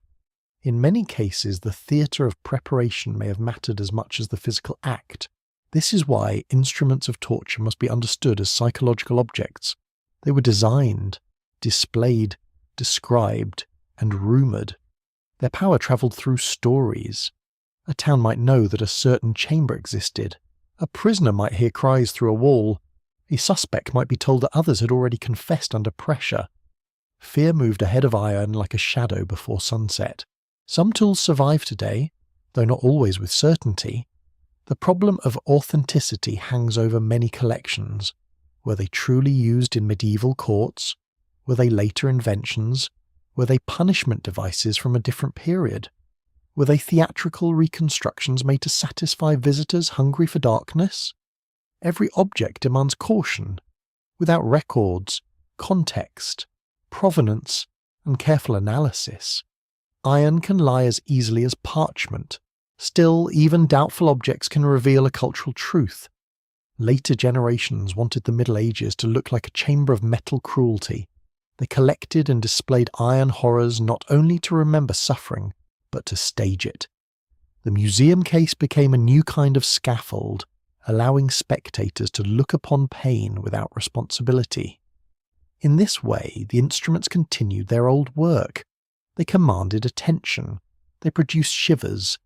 In many cases, the theatre of preparation may have mattered as much as the physical act. This is why instruments of torture must be understood as psychological objects. They were designed, displayed, described, and rumoured. Their power travelled through stories. A town might know that a certain chamber existed. A prisoner might hear cries through a wall. A suspect might be told that others had already confessed under pressure. Fear moved ahead of iron like a shadow before sunset. Some tools survive today, though not always with certainty. The problem of authenticity hangs over many collections. Were they truly used in medieval courts? Were they later inventions? Were they punishment devices from a different period? Were they theatrical reconstructions made to satisfy visitors hungry for darkness? Every object demands caution. Without records, context, provenance, and careful analysis, iron can lie as easily as parchment. Still, even doubtful objects can reveal a cultural truth. Later generations wanted the Middle Ages to look like a chamber of metal cruelty. They collected and displayed iron horrors not only to remember suffering, but to stage it. The museum case became a new kind of scaffold, allowing spectators to look upon pain without responsibility. In this way, the instruments continued their old work. They commanded attention. They produced shivers.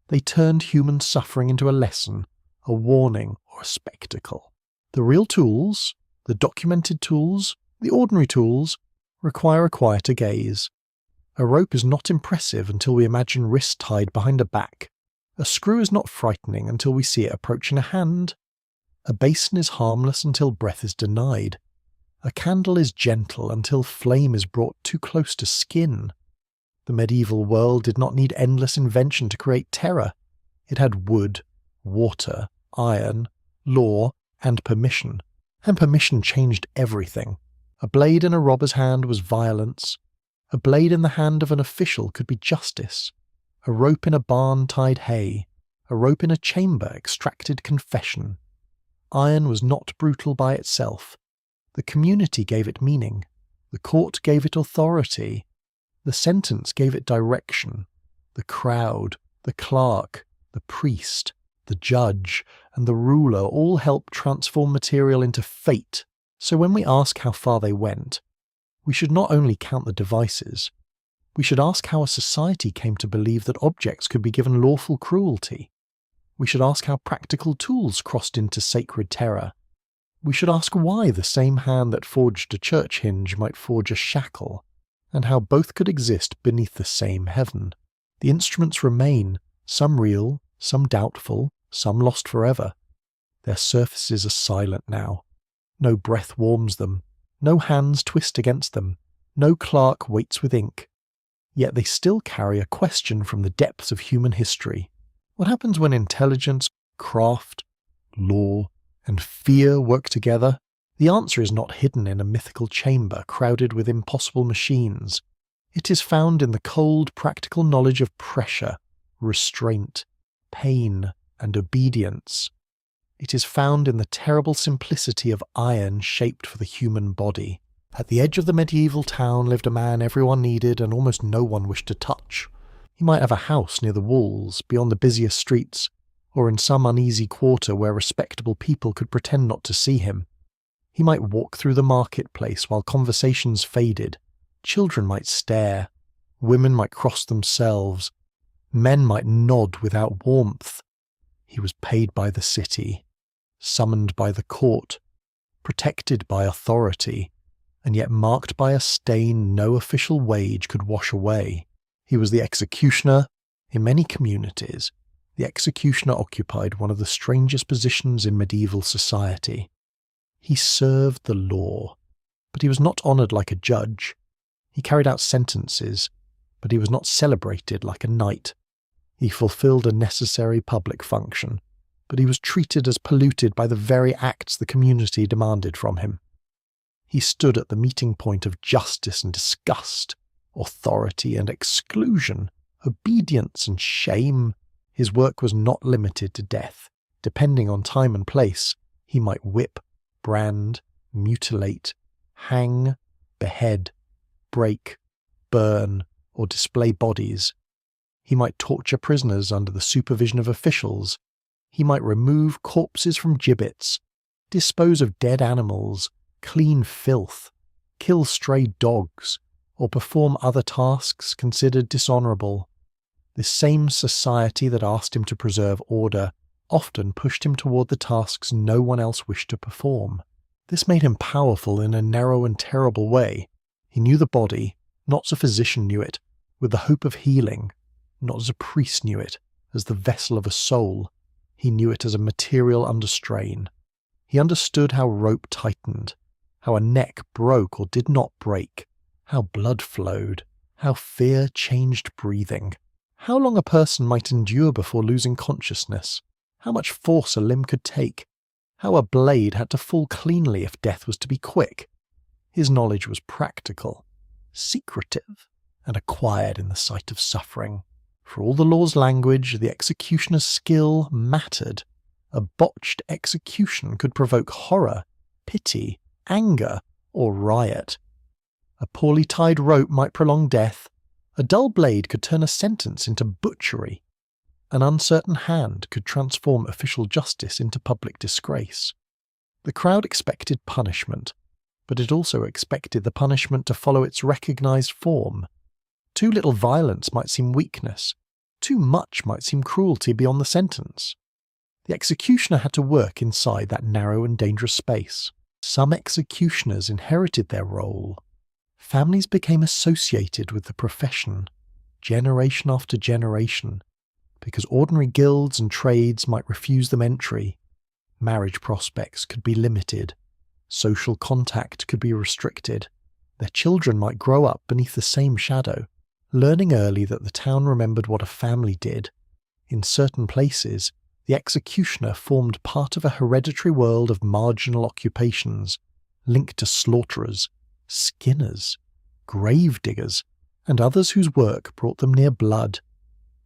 They turned human suffering into a lesson, a warning, or a spectacle. The real tools, the documented tools, the ordinary tools, require a quieter gaze. A rope is not impressive until we imagine wrists tied behind a back. A screw is not frightening until we see it approaching a hand. A basin is harmless until breath is denied. A candle is gentle until flame is brought too close to skin. The medieval world did not need endless invention to create terror. It had wood, water, iron, law, and permission. And permission changed everything. A blade in a robber's hand was violence. A blade in the hand of an official could be justice. A rope in a barn tied hay. A rope in a chamber extracted confession. Iron was not brutal by itself. The community gave it meaning. The court gave it authority. The sentence gave it direction. The crowd, the clerk, the priest, the judge, and the ruler all helped transform material into fate. So when we ask how far they went, we should not only count the devices, we should ask how a society came to believe that objects could be given lawful cruelty. We should ask how practical tools crossed into sacred terror. We should ask why the same hand that forged a church hinge might forge a shackle, and how both could exist beneath the same heaven. The instruments remain, some real, some doubtful, some lost forever. Their surfaces are silent now. No breath warms them. No hands twist against them. No clerk waits with ink. Yet they still carry a question from the depths of human history. What happens when intelligence, craft, law, and fear work together? The answer is not hidden in a mythical chamber crowded with impossible machines. It is found in the cold, practical knowledge of pressure, restraint, pain, and obedience. It is found in the terrible simplicity of iron shaped for the human body. At the edge of the medieval town lived a man everyone needed and almost no one wished to touch. He might have a house near the walls, beyond the busiest streets, or in some uneasy quarter where respectable people could pretend not to see him. He might walk through the marketplace while conversations faded. Children might stare. Women might cross themselves. Men might nod without warmth. He was paid by the city, summoned by the court, protected by authority, and yet marked by a stain no official wage could wash away. He was the executioner. In many communities, the executioner occupied one of the strangest positions in medieval society. He served the law, but he was not honoured like a judge. He carried out sentences, but he was not celebrated like a knight. He fulfilled a necessary public function, but he was treated as polluted by the very acts the community demanded from him. He stood at the meeting point of justice and disgust, authority and exclusion, obedience and shame. His work was not limited to death. Depending on time and place, he might whip, brand, mutilate, hang, behead, break, burn, or display bodies. He might torture prisoners under the supervision of officials. He might remove corpses from gibbets, dispose of dead animals, clean filth, kill stray dogs, or perform other tasks considered dishonourable. This same society that asked him to preserve order often pushed him toward the tasks no one else wished to perform. This made him powerful in a narrow and terrible way. He knew the body, not as a physician knew it, with the hope of healing, not as a priest knew it, as the vessel of a soul. He knew it as a material under strain. He understood how rope tightened, how a neck broke or did not break, how blood flowed, how fear changed breathing, How long a person might endure before losing consciousness, how much force a limb could take, how a blade had to fall cleanly if death was to be quick. His knowledge was practical, secretive, and acquired in the sight of suffering. For all the law's language, the executioner's skill mattered. A botched execution could provoke horror, pity, anger, or riot. A poorly tied rope might prolong death. A dull blade could turn a sentence into butchery. An uncertain hand could transform official justice into public disgrace. The crowd expected punishment, but it also expected the punishment to follow its recognized form. Too little violence might seem weakness. Too much might seem cruelty beyond the sentence. The executioner had to work inside that narrow and dangerous space. Some executioners inherited their role. Families became associated with the profession, generation after generation, because ordinary guilds and trades might refuse them entry. Marriage prospects could be limited. Social contact could be restricted. Their children might grow up beneath the same shadow, learning early that the town remembered what a family did. In certain places, the executioner formed part of a hereditary world of marginal occupations, linked to slaughterers, skinners, grave diggers, and others whose work brought them near blood,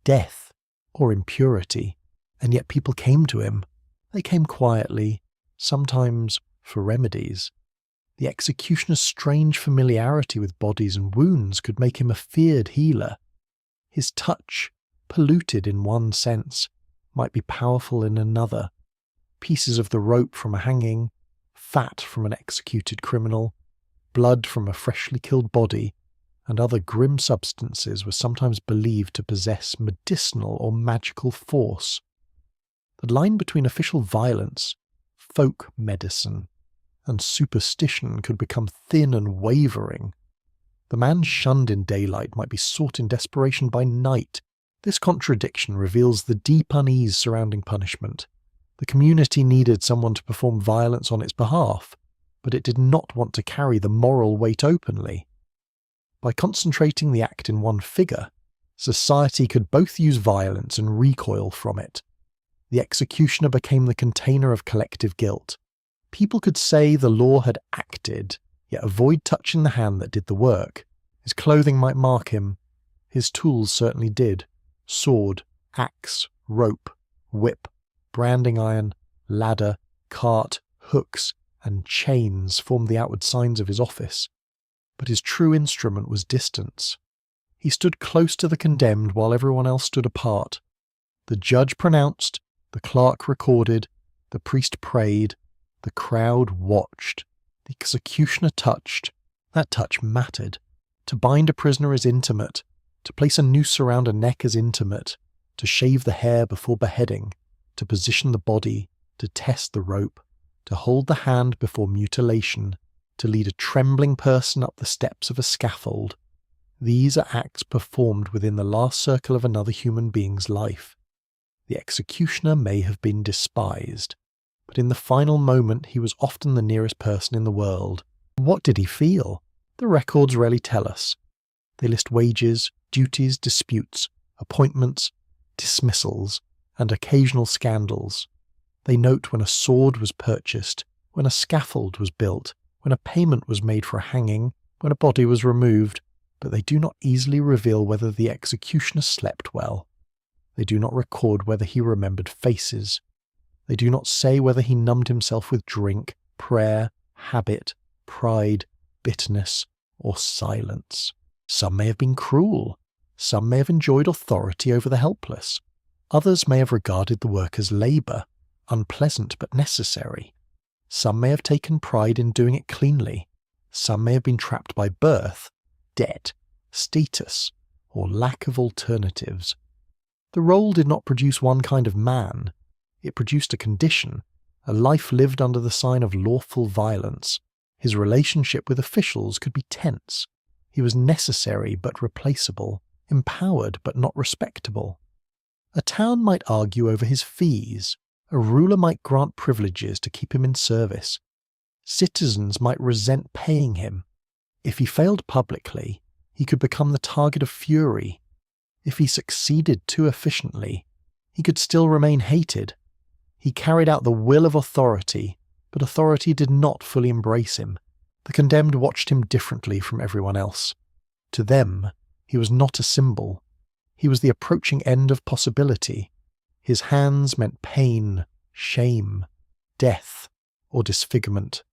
death, or impurity. And yet people came to him. They came quietly, sometimes for remedies. The executioner's strange familiarity with bodies and wounds could make him a feared healer. His touch, polluted in one sense, might be powerful in another. Pieces of the rope from a hanging, fat from an executed criminal, blood from a freshly killed body, and other grim substances were sometimes believed to possess medicinal or magical force. The line between official violence, folk medicine, and superstition could become thin and wavering. The man shunned in daylight might be sought in desperation by night. This contradiction reveals the deep unease surrounding punishment. The community needed someone to perform violence on its behalf, but it did not want to carry the moral weight openly. By concentrating the act in one figure, society could both use violence and recoil from it. The executioner became the container of collective guilt. People could say the law had acted, yet avoid touching the hand that did the work. His clothing might mark him. His tools certainly did. Sword, axe, rope, whip, branding iron, ladder, cart, hooks, and chains formed the outward signs of his office. But his true instrument was distance. He stood close to the condemned while everyone else stood apart. The judge pronounced, the clerk recorded, the priest prayed, the crowd watched, the executioner touched. That touch mattered. To bind a prisoner is intimate. To place a noose around a neck is intimate. To shave the hair before beheading. To position the body. To test the rope. To hold the hand before mutilation. To lead a trembling person up the steps of a scaffold. These are acts performed within the last circle of another human being's life. The executioner may have been despised, but in the final moment he was often the nearest person in the world. What did he feel? The records rarely tell us. They list wages, duties, disputes, appointments, dismissals, and occasional scandals. They note when a sword was purchased, when a scaffold was built, when a payment was made for a hanging, when a body was removed, but they do not easily reveal whether the executioner slept well. They do not record whether he remembered faces. They do not say whether he numbed himself with drink, prayer, habit, pride, bitterness, or silence. Some may have been cruel. Some may have enjoyed authority over the helpless. Others may have regarded the work as labour, unpleasant but necessary. Some may have taken pride in doing it cleanly. Some may have been trapped by birth, debt, status, or lack of alternatives. The role did not produce one kind of man. It produced a condition, a life lived under the sign of lawful violence. His relationship with officials could be tense. He was necessary but replaceable, empowered but not respectable. A town might argue over his fees. A ruler might grant privileges to keep him in service. Citizens might resent paying him. If he failed publicly, he could become the target of fury. If he succeeded too efficiently, he could still remain hated. He carried out the will of authority, but authority did not fully embrace him. The condemned watched him differently from everyone else. To them, he was not a symbol. He was the approaching end of possibility. His hands meant pain, shame, death, or disfigurement.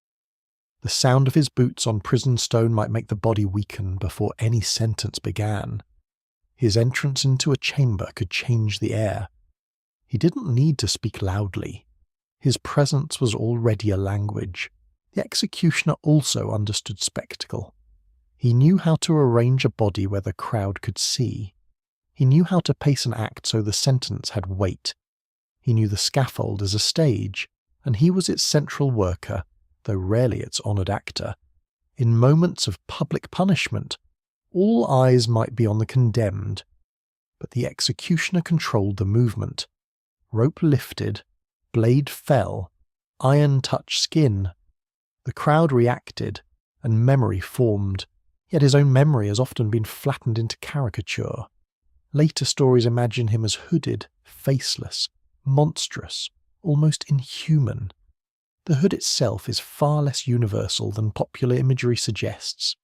The sound of his boots on prison stone might make the body weaken before any sentence began. His entrance into a chamber could change the air. He didn't need to speak loudly. His presence was already a language. The executioner also understood spectacle. He knew how to arrange a body where the crowd could see. He knew how to pace an act so the sentence had weight. He knew the scaffold as a stage, and he was its central worker, though rarely its honoured actor. In moments of public punishment, all eyes might be on the condemned, but the executioner controlled the movement. Rope lifted, blade fell, iron touched skin. The crowd reacted, and memory formed, yet his own memory has often been flattened into caricature. Later stories imagine him as hooded, faceless, monstrous, almost inhuman. The hood itself is far less universal than popular imagery suggests.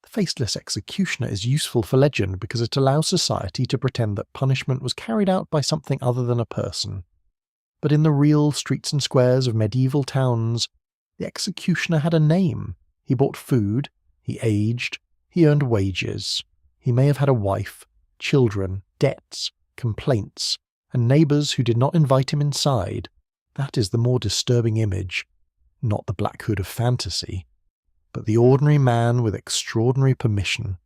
The faceless executioner is useful for legend because it allows society to pretend that punishment was carried out by something other than a person. But in the real streets and squares of medieval towns, the executioner had a name. He bought food, he aged, he earned wages. He may have had a wife, children, debts, complaints, and neighbours who did not invite him inside. That is the more disturbing image, not the black hood of fantasy, but the ordinary man with extraordinary permission.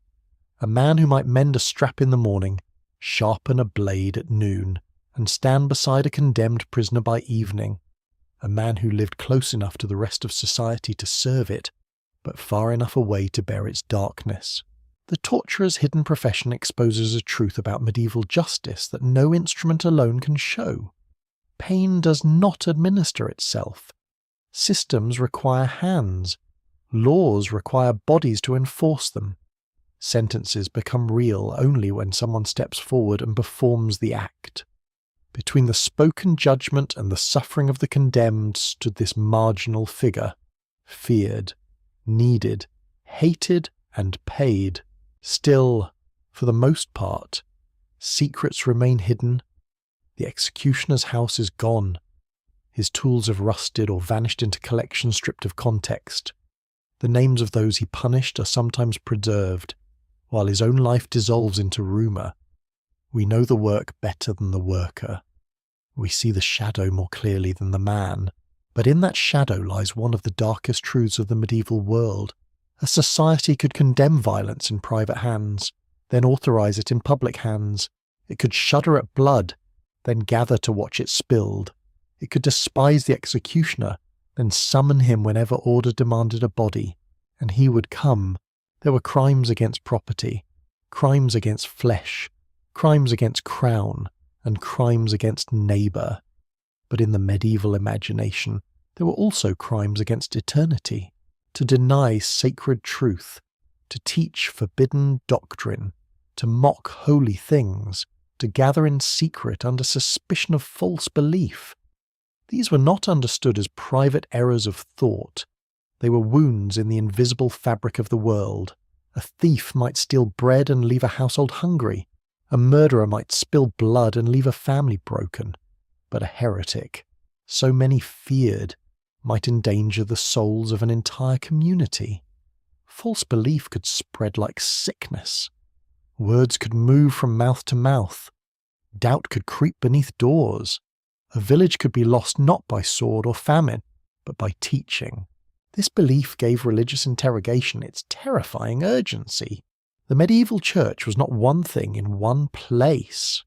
A man who might mend a strap in the morning, sharpen a blade at noon, and stand beside a condemned prisoner by evening. A man who lived close enough to the rest of society to serve it, but far enough away to bear its darkness. The torturer's hidden profession exposes a truth about medieval justice that no instrument alone can show. Pain does not administer itself. Systems require hands. Laws require bodies to enforce them. Sentences become real only when someone steps forward and performs the act. Between the spoken judgment and the suffering of the condemned stood this marginal figure, feared, needed, hated, and paid. Still, for the most part, secrets remain hidden. The executioner's house is gone. His tools have rusted or vanished into collections stripped of context. The names of those he punished are sometimes preserved, while his own life dissolves into rumour. We know the work better than the worker. We see the shadow more clearly than the man, but in that shadow lies one of the darkest truths of the medieval world. A society could condemn violence in private hands, then authorise it in public hands. It could shudder at blood, then gather to watch it spilled. It could despise the executioner, then summon him whenever order demanded a body, and he would come. There were crimes against property, crimes against flesh, crimes against crown, and crimes against neighbour. But in the medieval imagination, there were also crimes against eternity. To deny sacred truth, to teach forbidden doctrine, to mock holy things, to gather in secret under suspicion of false belief. These were not understood as private errors of thought. They were wounds in the invisible fabric of the world. A thief might steal bread and leave a household hungry. A murderer might spill blood and leave a family broken. But a heretic, so many feared, might endanger the souls of an entire community. False belief could spread like sickness. Words could move from mouth to mouth. Doubt could creep beneath doors. A village could be lost not by sword or famine, but by teaching. This belief gave religious interrogation its terrifying urgency. The medieval church was not one thing in one place.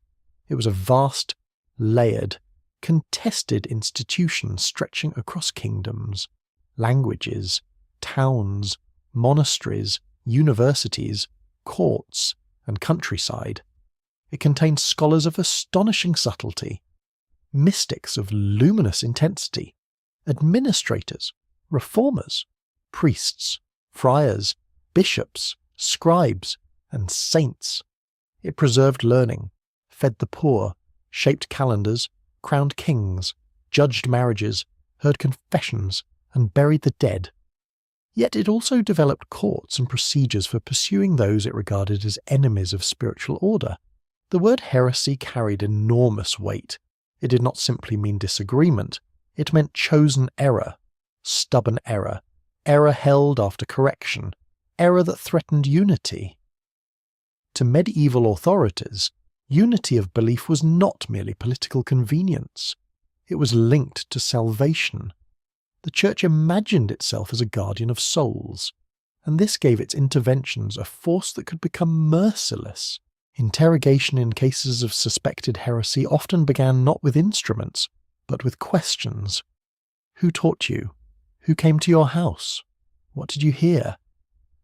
It was a vast, layered, contested institution stretching across kingdoms, languages, towns, monasteries, universities, courts, and countryside. It contained scholars of astonishing subtlety, mystics of luminous intensity, administrators, reformers, priests, friars, bishops, scribes, and saints. It preserved learning, fed the poor, shaped calendars, crowned kings, judged marriages, heard confessions, and buried the dead. Yet it also developed courts and procedures for pursuing those it regarded as enemies of spiritual order. The word heresy carried enormous weight. It did not simply mean disagreement, it meant chosen error, stubborn error, error held after correction, error that threatened unity. To medieval authorities, unity of belief was not merely political convenience. It was linked to salvation. The Church imagined itself as a guardian of souls, and this gave its interventions a force that could become merciless. Interrogation in cases of suspected heresy often began not with instruments, but with questions. Who taught you? Who came to your house? What did you hear?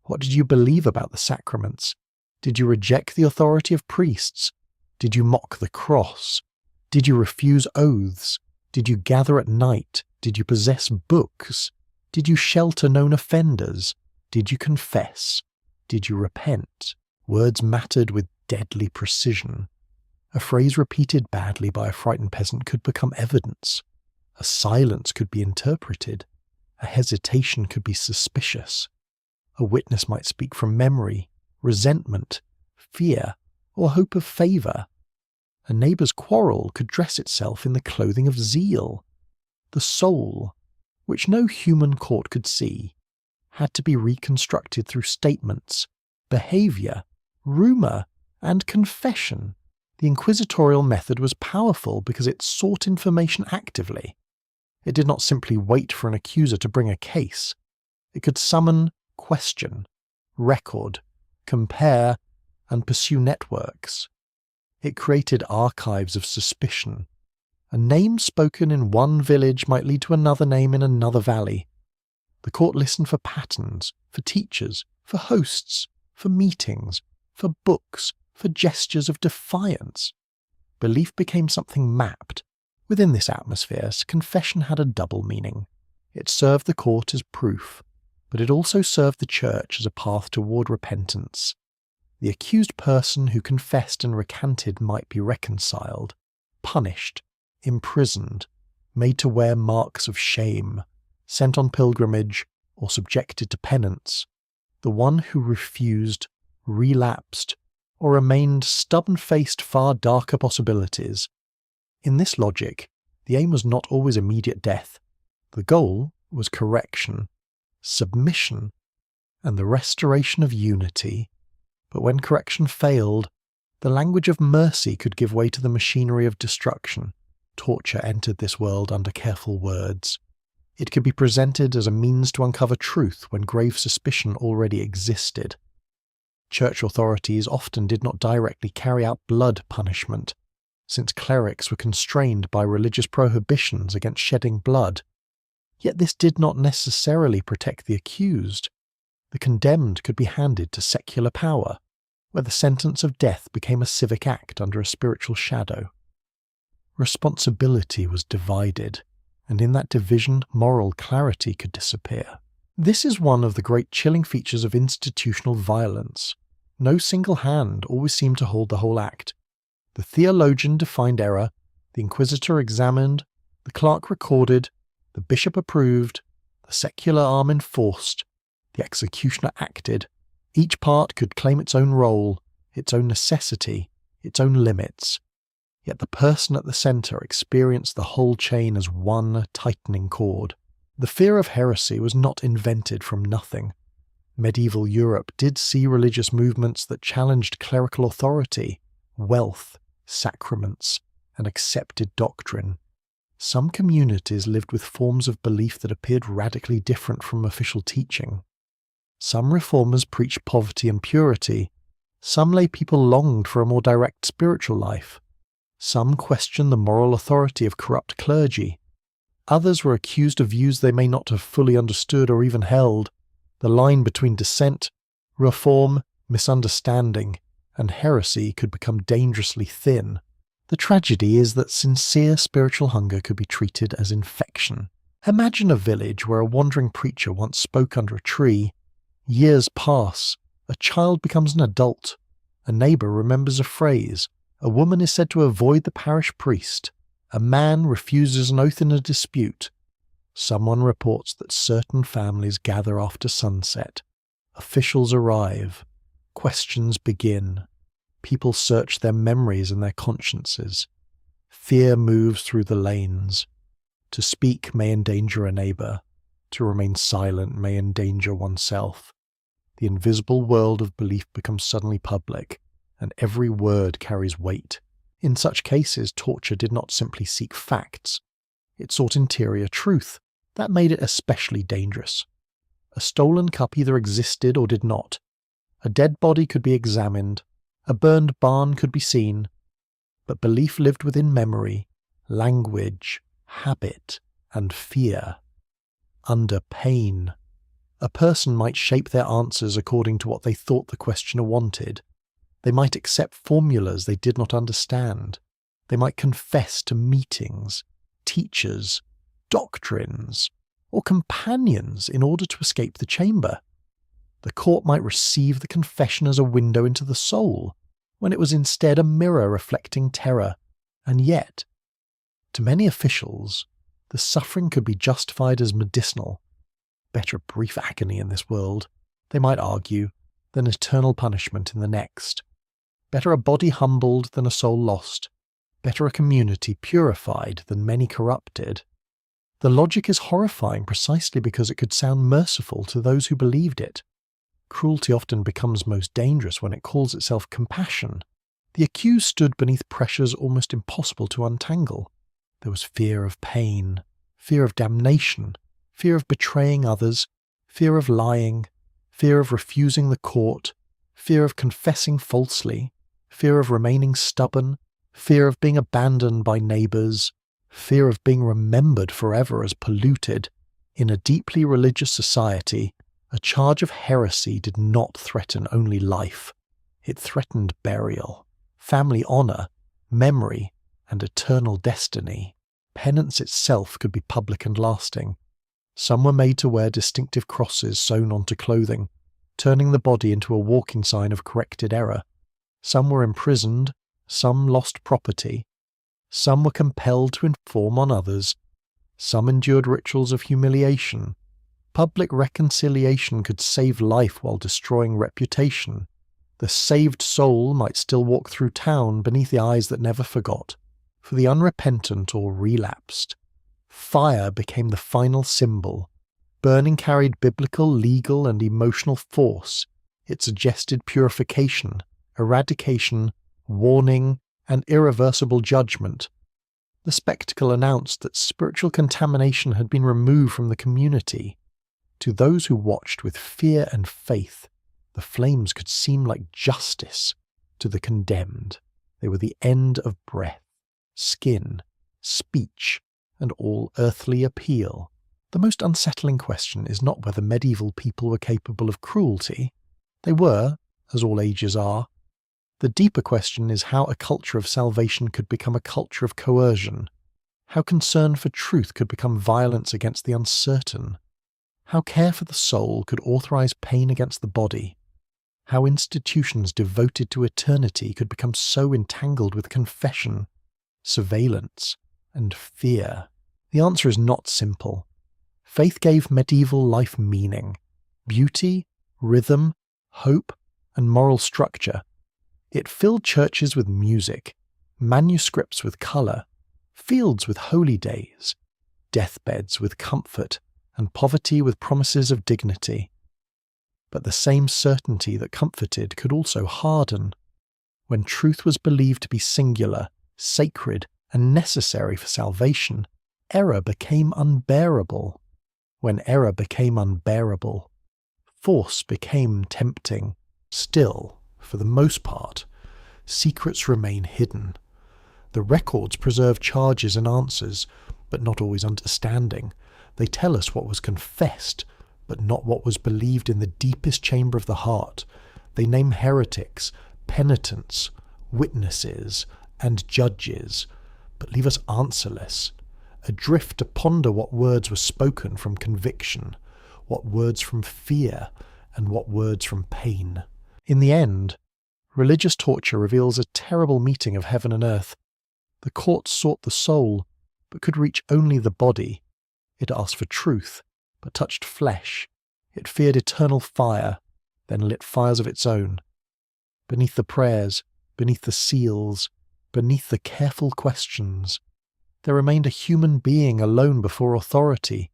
What did you believe about the sacraments? Did you reject the authority of priests? Did you mock the cross? Did you refuse oaths? Did you gather at night? Did you possess books? Did you shelter known offenders? Did you confess? Did you repent? Words mattered with deadly precision. A phrase repeated badly by a frightened peasant could become evidence. A silence could be interpreted. A hesitation could be suspicious. A witness might speak from memory, resentment, fear, or hope of favour. A neighbour's quarrel could dress itself in the clothing of zeal. The soul, which no human court could see, had to be reconstructed through statements, behaviour, rumour, and confession. The inquisitorial method was powerful because it sought information actively. It did not simply wait for an accuser to bring a case. It could summon, question, record, compare, and pursue networks. It created archives of suspicion. A name spoken in one village might lead to another name in another valley. The court listened for patterns, for teachers, for hosts, for meetings, for books, for gestures of defiance. Belief became something mapped. Within this atmosphere, confession had a double meaning. It served the court as proof, but it also served the Church as a path toward repentance. The accused person who confessed and recanted might be reconciled, punished, imprisoned, made to wear marks of shame, sent on pilgrimage, or subjected to penance. The one who refused, relapsed, or remained stubborn-faced far darker possibilities. In this logic, the aim was not always immediate death. The goal was correction, submission, and the restoration of unity. But when correction failed, the language of mercy could give way to the machinery of destruction. Torture entered this world under careful words. It could be presented as a means to uncover truth when grave suspicion already existed. Church authorities often did not directly carry out blood punishment, since clerics were constrained by religious prohibitions against shedding blood. Yet this did not necessarily protect the accused. The condemned could be handed to secular power, where the sentence of death became a civic act under a spiritual shadow. Responsibility was divided, and in that division moral clarity could disappear. This is one of the great chilling features of institutional violence. No single hand always seemed to hold the whole act. The theologian defined error, the inquisitor examined, the clerk recorded, the bishop approved, the secular arm enforced, the executioner acted. Each part could claim its own role, its own necessity, its own limits. Yet the person at the centre experienced the whole chain as one tightening cord. The fear of heresy was not invented from nothing. Medieval Europe did see religious movements that challenged clerical authority, wealth, sacraments, and accepted doctrine. Some communities lived with forms of belief that appeared radically different from official teaching. Some reformers preached poverty and purity. Some lay people longed for a more direct spiritual life. Some questioned the moral authority of corrupt clergy. Others were accused of views they may not have fully understood or even held. The line between dissent, reform, misunderstanding, and heresy could become dangerously thin. The tragedy is that sincere spiritual hunger could be treated as infection. Imagine a village where a wandering preacher once spoke under a tree. Years pass, a child becomes an adult, A neighbour remembers a phrase. A woman is said to avoid the parish priest. A man refuses an oath in a dispute. Someone reports that certain families gather after sunset. Officials arrive. Questions begin. People search their memories and their consciences. Fear moves through the lanes. To speak may endanger a neighbour. To remain silent may endanger oneself. The invisible world of belief becomes suddenly public, and every word carries weight. In such cases, torture did not simply seek facts. It sought interior truth. That made it especially dangerous. A stolen cup either existed or did not. A dead body could be examined. A burned barn could be seen. But belief lived within memory, language, habit, and fear. Under pain. A person might shape their answers according to what they thought the questioner wanted. They might accept formulas they did not understand. They might confess to meetings, teachers, doctrines, or companions in order to escape the chamber. The court might receive the confession as a window into the soul, when it was instead a mirror reflecting terror. And yet, to many officials, the suffering could be justified as medicinal. Better a brief agony in this world, they might argue, than eternal punishment in the next. Better a body humbled than a soul lost. Better a community purified than many corrupted. The logic is horrifying precisely because it could sound merciful to those who believed it. Cruelty often becomes most dangerous when it calls itself compassion. The accused stood beneath pressures almost impossible to untangle. There was fear of pain, fear of damnation, fear of betraying others, fear of lying, fear of refusing the court, fear of confessing falsely, fear of remaining stubborn, fear of being abandoned by neighbours, fear of being remembered forever as polluted. In a deeply religious society, a charge of heresy did not threaten only life. It threatened burial, family honour, memory, and eternal destiny. Penance itself could be public and lasting. Some were made to wear distinctive crosses sewn onto clothing, turning the body into a walking sign of corrected error. Some were imprisoned, some lost property. Some were compelled to inform on others. Some endured rituals of humiliation. Public reconciliation could save life while destroying reputation. The saved soul might still walk through town beneath the eyes that never forgot. For the unrepentant or relapsed, fire became the final symbol. Burning carried biblical, legal, and emotional force. It suggested purification, eradication, warning, and irreversible judgment. The spectacle announced that spiritual contamination had been removed from the community. To those who watched with fear and faith, the flames could seem like justice. To the condemned, they were the end of breath, skin, speech, and all earthly appeal. The most unsettling question is not whether medieval people were capable of cruelty. They were, as all ages are. The deeper question is how a culture of salvation could become a culture of coercion. How concern for truth could become violence against the uncertain. How care for the soul could authorize pain against the body. How institutions devoted to eternity could become so entangled with confession, surveillance, and fear. The answer is not simple. Faith gave medieval life meaning, beauty, rhythm, hope, and moral structure. It filled churches with music, manuscripts with colour, fields with holy days, deathbeds with comfort, and poverty with promises of dignity. But the same certainty that comforted could also harden. When truth was believed to be singular, sacred, and necessary for salvation, error became unbearable. When error became unbearable, force became tempting. Still, for the most part, secrets remain hidden. The records preserve charges and answers, but not always understanding. They tell us what was confessed, but not what was believed in the deepest chamber of the heart. They name heretics, penitents, witnesses, and judges, but leave us answerless, adrift to ponder what words were spoken from conviction, what words from fear, and what words from pain. In the end, Religious torture reveals a terrible meeting of heaven and earth. The court sought the soul, but could reach only the body. It asked for truth, but touched flesh. It feared eternal fire, then lit fires of its own. Beneath the prayers, beneath the seals, beneath the careful questions, there remained a human being alone before authority,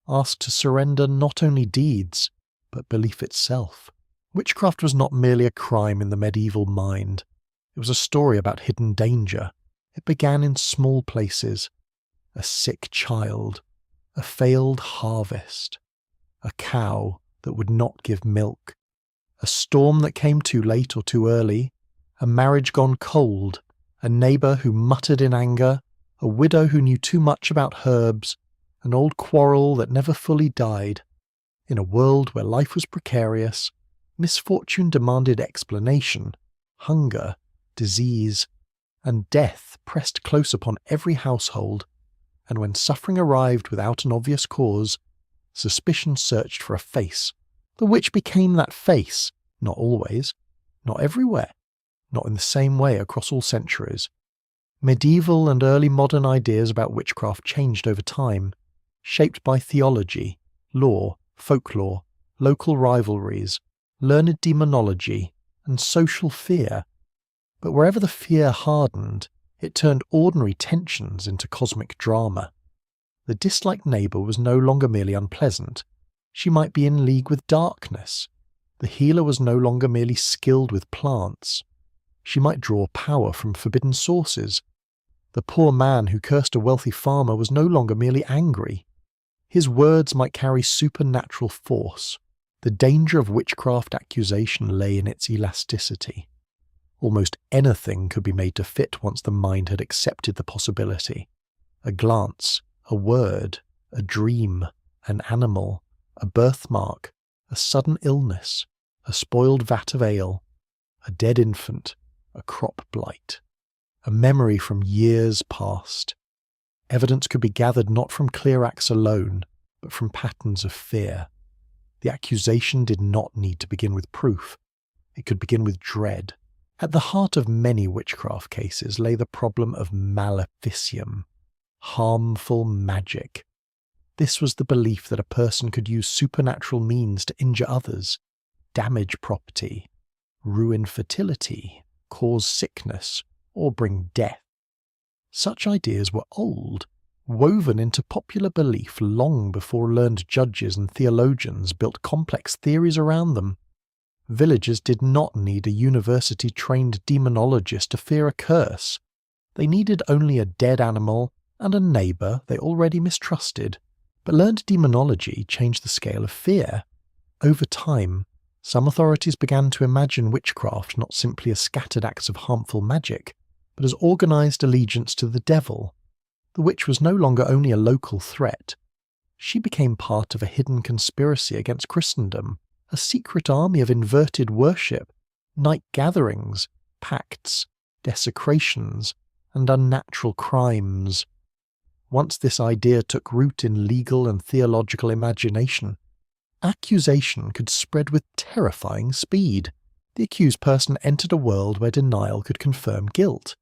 asked to surrender not only deeds, but belief itself. Witchcraft was not merely a crime in the medieval mind. It was a story about hidden danger. It began in small places. A sick child, a failed harvest, a cow that would not give milk, a storm that came too late or too early, a marriage gone cold, a neighbour who muttered in anger, a widow who knew too much about herbs, an old quarrel that never fully died. In a world where life was precarious, misfortune demanded explanation, hunger, disease, and death pressed close upon every household, and when suffering arrived without an obvious cause, suspicion searched for a face. The witch became that face, not always, not everywhere, not in the same way across all centuries. Medieval and early modern ideas about witchcraft changed over time, shaped by theology, law, folklore, local rivalries, learned demonology, and social fear. But wherever the fear hardened, it turned ordinary tensions into cosmic drama. The disliked neighbour was no longer merely unpleasant. She might be in league with darkness. The healer was no longer merely skilled with plants. She might draw power from forbidden sources. The poor man who cursed a wealthy farmer was no longer merely angry. His words might carry supernatural force. The danger of witchcraft accusation lay in its elasticity. Almost anything could be made to fit once the mind had accepted the possibility. A glance, a word, a dream, an animal, a birthmark, a sudden illness, a spoiled vat of ale, a dead infant, a crop blight, a memory from years past. Evidence could be gathered not from clear acts alone, but from patterns of fear. The accusation did not need to begin with proof. It could begin with dread. At the heart of many witchcraft cases lay the problem of maleficium, harmful magic. This was the belief that a person could use supernatural means to injure others, damage property, ruin fertility, cause sickness, or bring death. Such ideas were old, woven into popular belief long before learned judges and theologians built complex theories around them. Villagers did not need a university-trained demonologist to fear a curse. They needed only a dead animal and a neighbour they already mistrusted. But learned demonology changed the scale of fear. Over time, some authorities began to imagine witchcraft not simply as scattered acts of harmful magic, but as organised allegiance to the devil. The witch was no longer only a local threat. She became part of a hidden conspiracy against Christendom, a secret army of inverted worship, night gatherings, pacts, desecrations, and unnatural crimes. Once this idea took root in legal and theological imagination, accusation could spread with terrifying speed. The accused person entered a world where denial could confirm guilt.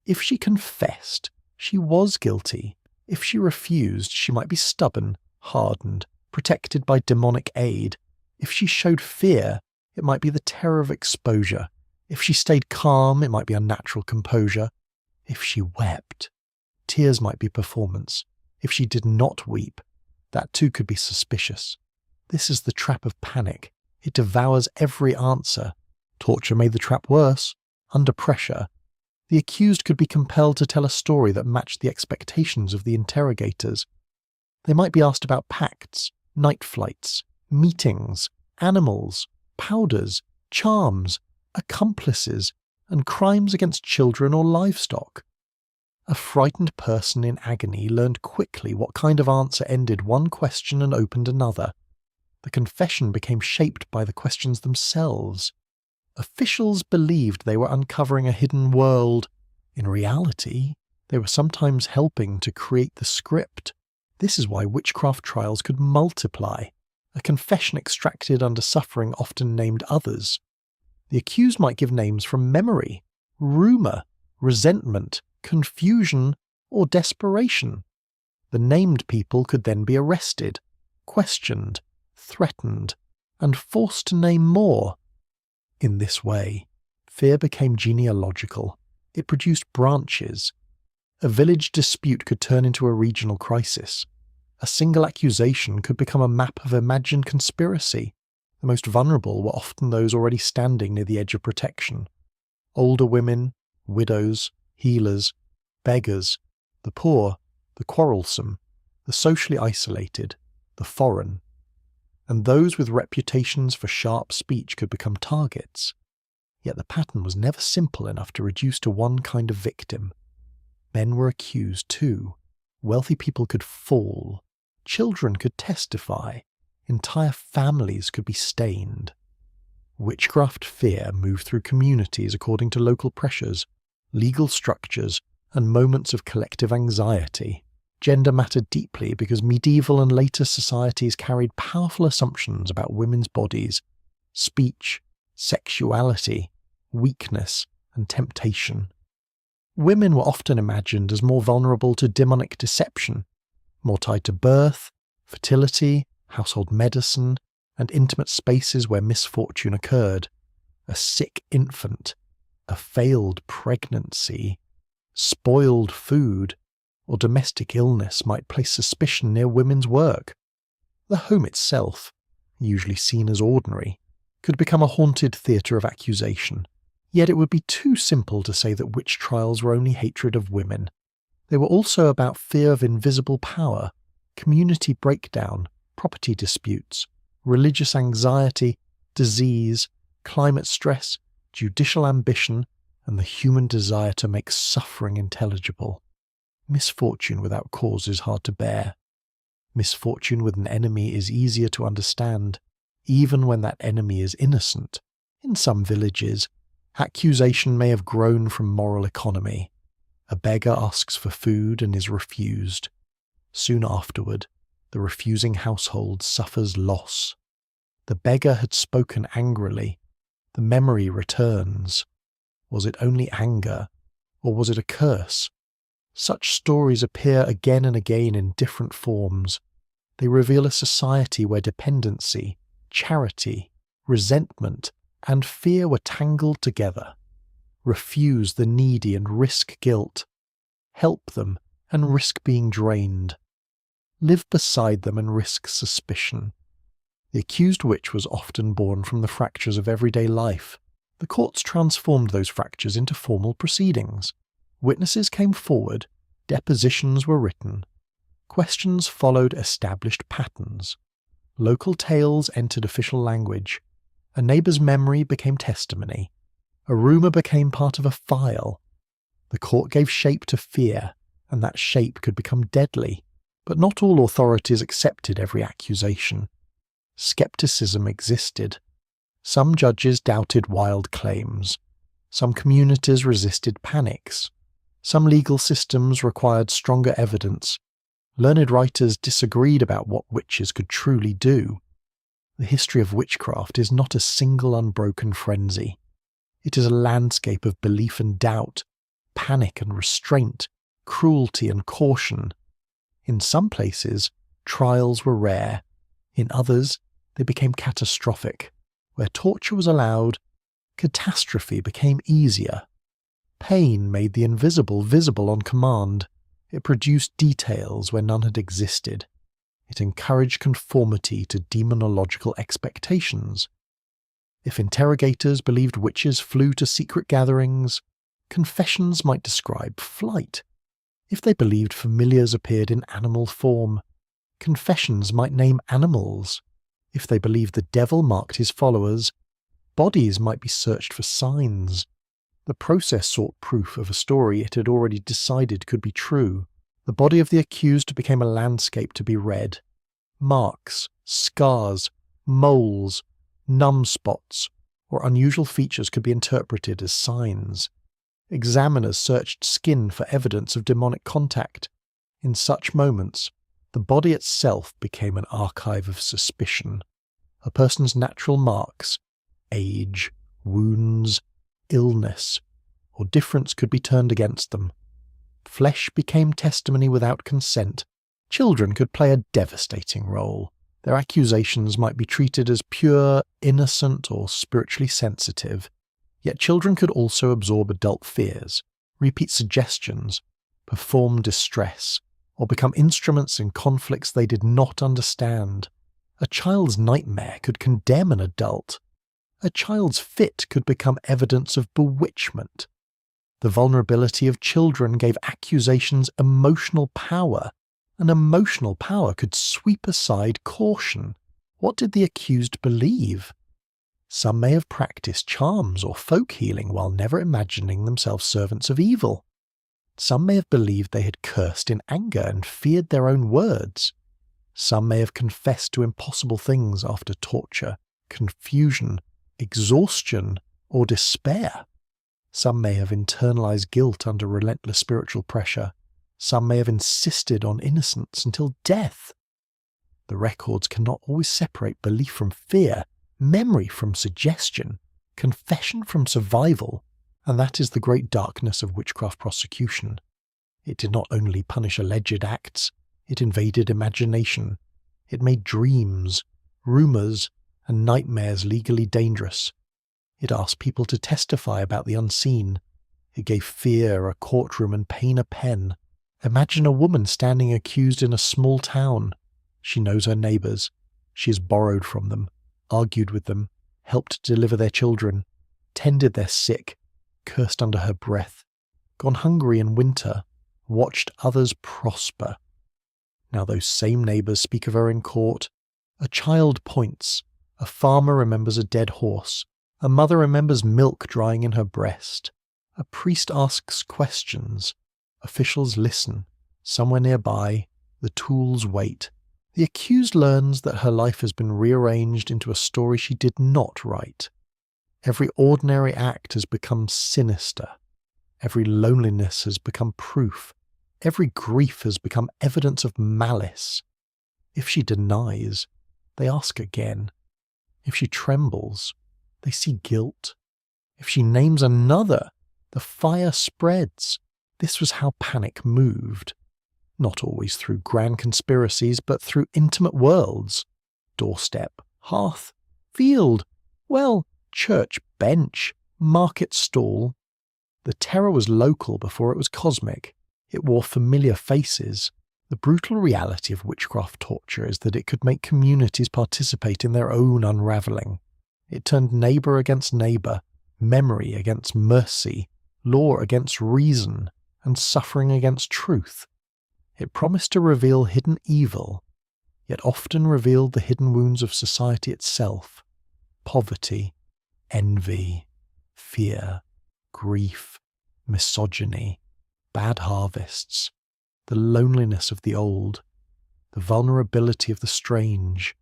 If she confessed, she was guilty. If she refused, she might be stubborn, hardened, protected by demonic aid. If she showed fear, it might be the terror of exposure. If she stayed calm, it might be unnatural composure. If she wept, tears might be performance. If she did not weep, that too could be suspicious. This is the trap of panic. It devours every answer. Torture made the trap worse. Under pressure, the accused could be compelled to tell a story that matched the expectations of the interrogators. They might be asked about pacts, night flights, meetings, animals, powders, charms, accomplices, and crimes against children or livestock. A frightened person in agony learned quickly what kind of answer ended one question and opened another. The confession became shaped by the questions themselves. Officials believed they were uncovering a hidden world. In reality, they were sometimes helping to create the script. This is why witchcraft trials could multiply. A confession extracted under suffering often named others. The accused might give names from memory, rumour, resentment, confusion, or desperation. The named people could then be arrested, questioned, threatened, and forced to name more. In this way, fear became genealogical. It produced branches. A village dispute could turn into a regional crisis. A single accusation could become a map of imagined conspiracy. The most vulnerable were often those already standing near the edge of protection. Older women, widows, healers, beggars, the poor, the quarrelsome, the socially isolated, the foreign. And those with reputations for sharp speech could become targets. Yet the pattern was never simple enough to reduce to one kind of victim. Men were accused too. Wealthy people could fall. Children could testify. Entire families could be stained. Witchcraft fear moved through communities according to local pressures, legal structures, and moments of collective anxiety. Gender mattered deeply because medieval and later societies carried powerful assumptions about women's bodies, speech, sexuality, weakness, and temptation. Women were often imagined as more vulnerable to demonic deception, more tied to birth, fertility, household medicine, and intimate spaces where misfortune occurred. A sick infant, a failed pregnancy, spoiled food, or domestic illness might place suspicion near women's work. The home itself, usually seen as ordinary, could become a haunted theatre of accusation. Yet it would be too simple to say that witch trials were only hatred of women. They were also about fear of invisible power, community breakdown, property disputes, religious anxiety, disease, climate stress, judicial ambition, and the human desire to make suffering intelligible. Misfortune without cause is hard to bear. Misfortune with an enemy is easier to understand, even when that enemy is innocent. In some villages, accusation may have grown from moral economy. A beggar asks for food and is refused. Soon afterward, the refusing household suffers loss. The beggar had spoken angrily. The memory returns. Was it only anger, or was it a curse? Such stories appear again and again in different forms. They reveal a society where dependency, charity, resentment, and fear were tangled together. Refuse the needy and risk guilt. Help them and risk being drained. Live beside them and risk suspicion. The accused witch was often born from the fractures of everyday life. The courts transformed those fractures into formal proceedings. Witnesses came forward, depositions were written. Questions followed established patterns. Local tales entered official language. A neighbour's memory became testimony. A rumour became part of a file. The court gave shape to fear, and that shape could become deadly. But not all authorities accepted every accusation. Skepticism existed. Some judges doubted wild claims. Some communities resisted panics. Some legal systems required stronger evidence. Learned writers disagreed about what witches could truly do. The history of witchcraft is not a single unbroken frenzy. It is a landscape of belief and doubt, panic and restraint, cruelty and caution. In some places, trials were rare. In others, they became catastrophic. Where torture was allowed, catastrophe became easier. Pain made the invisible visible on command. It produced details where none had existed. It encouraged conformity to demonological expectations. If interrogators believed witches flew to secret gatherings, confessions might describe flight. If they believed familiars appeared in animal form, confessions might name animals. If they believed the devil marked his followers, bodies might be searched for signs. The process sought proof of a story it had already decided could be true. The body of the accused became a landscape to be read. Marks, scars, moles, numb spots, or unusual features could be interpreted as signs. Examiners searched skin for evidence of demonic contact. In such moments, the body itself became an archive of suspicion. A person's natural marks, age, wounds, illness, or difference could be turned against them. Flesh became testimony without consent. Children could play a devastating role. Their accusations might be treated as pure, innocent, or spiritually sensitive. Yet children could also absorb adult fears, repeat suggestions, perform distress, or become instruments in conflicts they did not understand. A child's nightmare could condemn an adult. A child's fit could become evidence of bewitchment. The vulnerability of children gave accusations emotional power, and emotional power could sweep aside caution. What did the accused believe? Some may have practiced charms or folk healing while never imagining themselves servants of evil. Some may have believed they had cursed in anger and feared their own words. Some may have confessed to impossible things after torture, confusion, exhaustion, or despair. Some may have internalized guilt under relentless spiritual pressure. Some may have insisted on innocence until death. The records cannot always separate belief from fear, memory from suggestion, confession from survival, and that is the great darkness of witchcraft prosecution. It did not only punish alleged acts, it invaded imagination. It made dreams, rumours, and nightmares legally dangerous. It asked people to testify about the unseen. It gave fear a courtroom and pain a pen. Imagine a woman standing accused in a small town. She knows her neighbours. She has borrowed from them, argued with them, helped deliver their children, tended their sick, cursed under her breath, gone hungry in winter, watched others prosper. Now those same neighbours speak of her in court. A child points. A farmer remembers a dead horse. A mother remembers milk drying in her breast. A priest asks questions. Officials listen. Somewhere nearby, the tools wait. The accused learns that her life has been rearranged into a story she did not write. Every ordinary act has become sinister. Every loneliness has become proof. Every grief has become evidence of malice. If she denies, they ask again. If she trembles, they see guilt. If she names another, the fire spreads. This was how panic moved. Not always through grand conspiracies, but through intimate worlds. Doorstep, hearth, field, well, church bench, market stall. The terror was local before it was cosmic. It wore familiar faces. The brutal reality of witchcraft torture is that it could make communities participate in their own unraveling. It turned neighbour against neighbour, memory against mercy, law against reason, and suffering against truth. It promised to reveal hidden evil, yet often revealed the hidden wounds of society itself: poverty, envy, fear, grief, misogyny, bad harvests, the loneliness of the old, the vulnerability of the strange,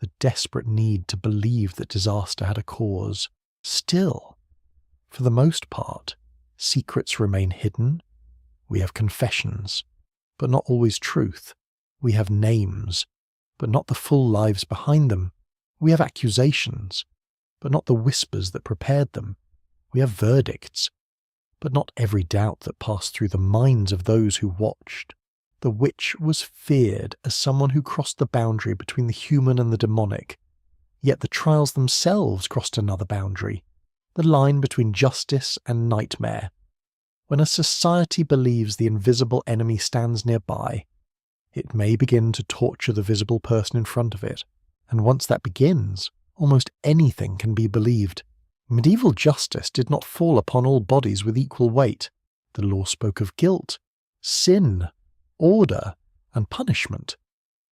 the desperate need to believe that disaster had a cause. Still, for the most part, secrets remain hidden. We have confessions, but not always truth. We have names, but not the full lives behind them. We have accusations, but not the whispers that prepared them. We have verdicts, but not every doubt that passed through the minds of those who watched. The witch was feared as someone who crossed the boundary between the human and the demonic, yet the trials themselves crossed another boundary, the line between justice and nightmare. When a society believes the invisible enemy stands nearby, it may begin to torture the visible person in front of it, and once that begins, almost anything can be believed. Medieval justice did not fall upon all bodies with equal weight. The law spoke of guilt, sin, order, and punishment.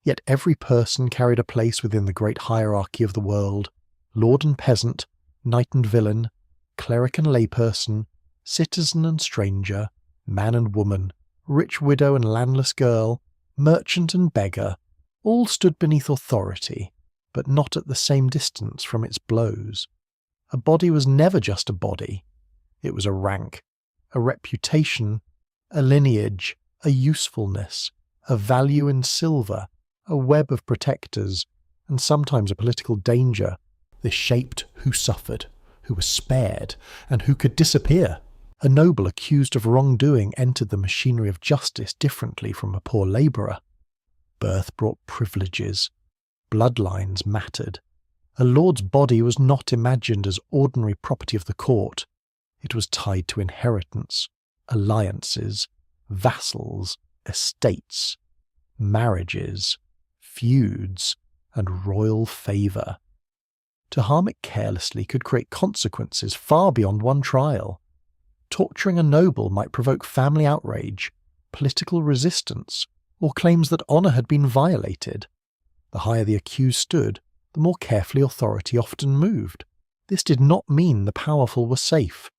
Yet every person carried a place within the great hierarchy of the world. Lord and peasant, knight and villain, cleric and layperson, citizen and stranger, man and woman, rich widow and landless girl, merchant and beggar, all stood beneath authority, but not at the same distance from its blows. A body was never just a body. It was a rank, a reputation, a lineage, a usefulness, a value in silver, a web of protectors, and sometimes a political danger. This shaped who suffered, who was spared, and who could disappear. A noble accused of wrongdoing entered the machinery of justice differently from a poor labourer. Birth brought privileges. Bloodlines mattered. A lord's body was not imagined as ordinary property of the court. It was tied to inheritance, alliances, vassals, estates, marriages, feuds, and royal favour. To harm it carelessly could create consequences far beyond one trial. Torturing a noble might provoke family outrage, political resistance, or claims that honour had been violated. The higher the accused stood, the more carefully authority often moved. This did not mean the powerful were safe.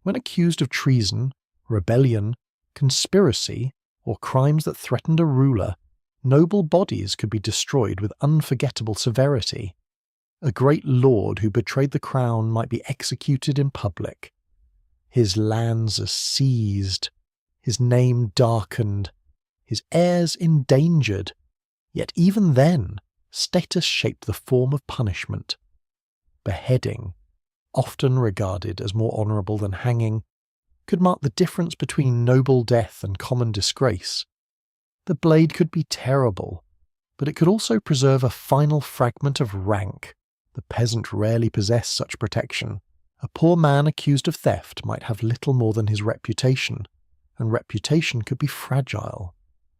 When accused of treason, rebellion, conspiracy, or crimes that threatened a ruler, noble bodies could be destroyed with unforgettable severity. A great lord who betrayed the crown might be executed in public. His lands are seized, his name darkened, his heirs endangered. Yet even then, status shaped the form of punishment. Beheading, often regarded as more honourable than hanging, could mark the difference between noble death and common disgrace. The blade could be terrible, but it could also preserve a final fragment of rank. The peasant rarely possessed such protection. A poor man accused of theft might have little more than his reputation, and reputation could be fragile.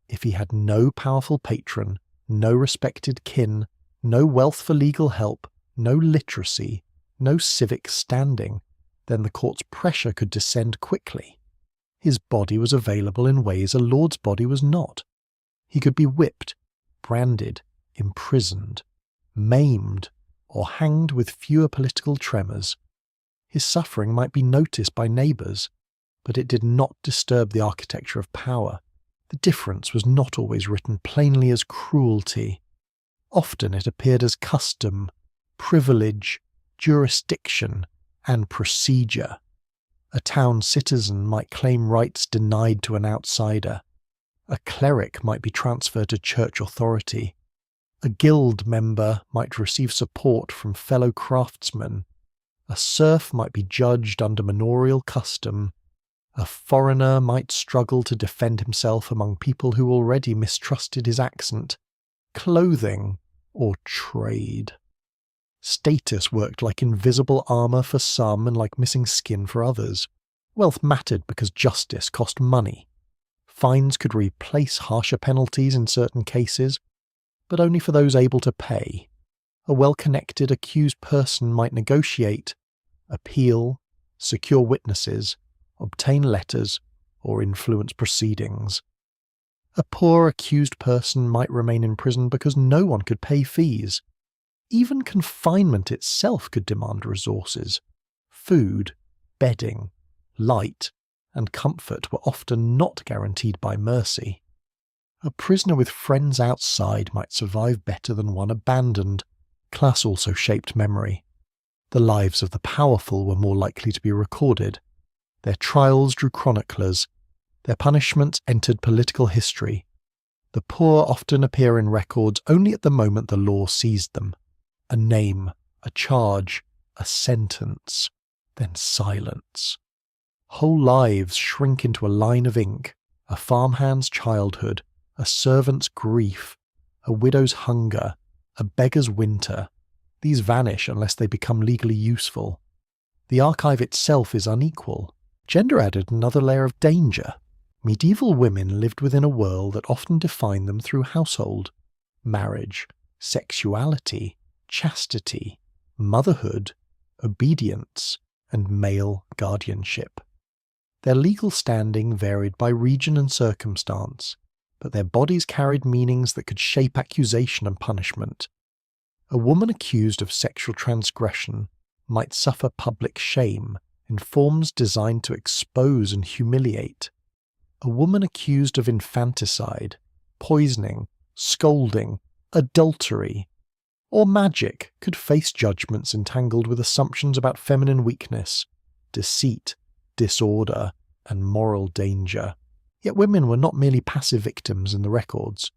If he had no powerful patron, no respected kin, no wealth for legal help, no literacy, no civic standing, then the court's pressure could descend quickly. His body was available in ways a lord's body was not. He could be whipped, branded, imprisoned, maimed, or hanged with fewer political tremors. His suffering might be noticed by neighbours, but it did not disturb the architecture of power. The difference was not always written plainly as cruelty. Often it appeared as custom, privilege, jurisdiction, and procedure. A town citizen might claim rights denied to an outsider. A cleric might be transferred to church authority. A guild member might receive support from fellow craftsmen. A serf might be judged under manorial custom. A foreigner might struggle to defend himself among people who already mistrusted his accent, clothing, or trade. Status worked like invisible armour for some and like missing skin for others. Wealth mattered because justice cost money. Fines could replace harsher penalties in certain cases, but only for those able to pay. A well-connected accused person might negotiate, appeal, secure witnesses, obtain letters, or influence proceedings. A poor accused person might remain in prison because no one could pay fees. Even confinement itself could demand resources. Food, bedding, light, and comfort were often not guaranteed by mercy. A prisoner with friends outside might survive better than one abandoned. Class also shaped memory. The lives of the powerful were more likely to be recorded. Their trials drew chroniclers. Their punishments entered political history. The poor often appear in records only at the moment the law seized them. A name, a charge, a sentence, then silence. Whole lives shrink into a line of ink, a farmhand's childhood, a servant's grief, a widow's hunger, a beggar's winter. These vanish unless they become legally useful. The archive itself is unequal. Gender added another layer of danger. Medieval women lived within a world that often defined them through household, marriage, sexuality, chastity, motherhood, obedience, and male guardianship. Their legal standing varied by region and circumstance, but their bodies carried meanings that could shape accusation and punishment. A woman accused of sexual transgression might suffer public shame in forms designed to expose and humiliate. A woman accused of infanticide, poisoning, scolding, adultery, or magic could face judgments entangled with assumptions about feminine weakness, deceit, disorder, and moral danger. Yet women were not merely passive victims in the records.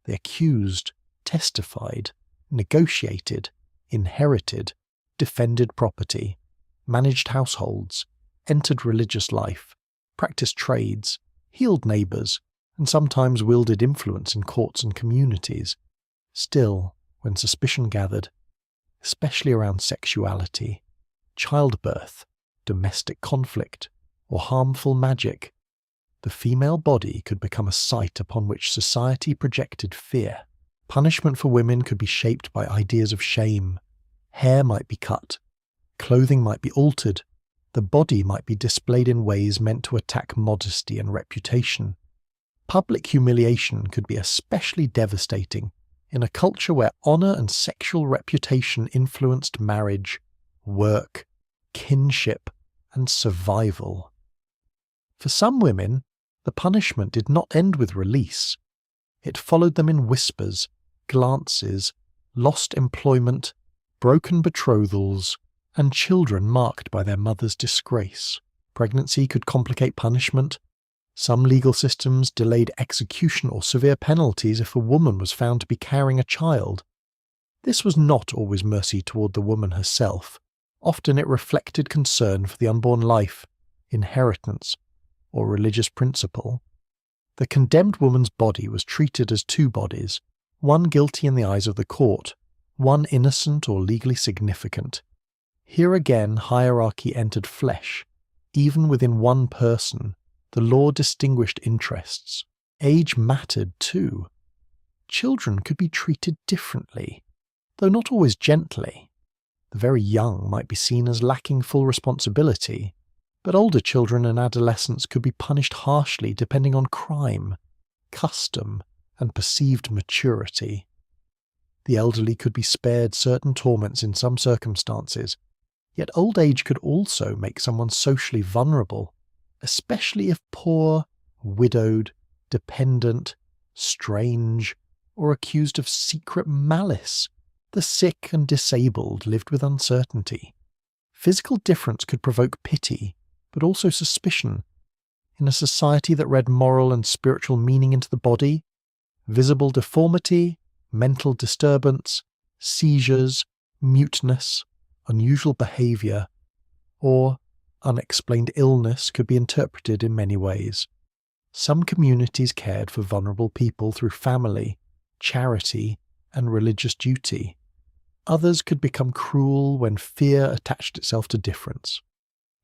They accused, testified, negotiated, inherited, defended property. managed households, entered religious life, practiced trades, healed neighbours, and sometimes wielded influence in courts and communities. Still, when suspicion gathered, especially around sexuality, childbirth, domestic conflict, or harmful magic, the female body could become a site upon which society projected fear. Punishment for women could be shaped by ideas of shame. Hair might be cut, clothing might be altered, the body might be displayed in ways meant to attack modesty and reputation. Public humiliation could be especially devastating in a culture where honour and sexual reputation influenced marriage, work, kinship, and survival. For some women, the punishment did not end with release. It followed them in whispers, glances, lost employment, broken betrothals, and children marked by their mother's disgrace. Pregnancy could complicate punishment. Some legal systems delayed execution or severe penalties if a woman was found to be carrying a child. This was not always mercy toward the woman herself. Often it reflected concern for the unborn life, inheritance, or religious principle. The condemned woman's body was treated as two bodies, one guilty in the eyes of the court, one innocent or legally significant. Here again hierarchy entered flesh. Even within one person, the law distinguished interests. Age mattered too. Children could be treated differently, though not always gently. The very young might be seen as lacking full responsibility, but older children and adolescents could be punished harshly depending on crime, custom, and perceived maturity. The elderly could be spared certain torments in some circumstances, yet old age could also make someone socially vulnerable, especially if poor, widowed, dependent, strange, or accused of secret malice. The sick and disabled lived with uncertainty. Physical difference could provoke pity, but also suspicion. In a society that read moral and spiritual meaning into the body, visible deformity, mental disturbance, seizures, muteness, unusual behaviour, or unexplained illness could be interpreted in many ways. Some communities cared for vulnerable people through family, charity, and religious duty. Others could become cruel when fear attached itself to difference.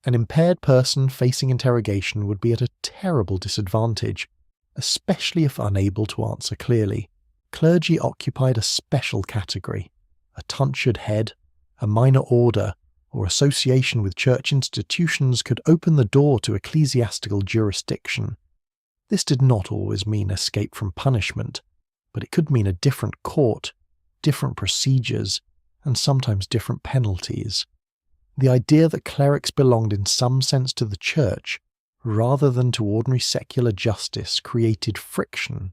An impaired person facing interrogation would be at a terrible disadvantage, especially if unable to answer clearly. Clergy occupied a special category. A tonsured head, a minor order, or association with church institutions could open the door to ecclesiastical jurisdiction. This did not always mean escape from punishment, but it could mean a different court, different procedures, and sometimes different penalties. The idea that clerics belonged in some sense to the church, rather than to ordinary secular justice, created friction.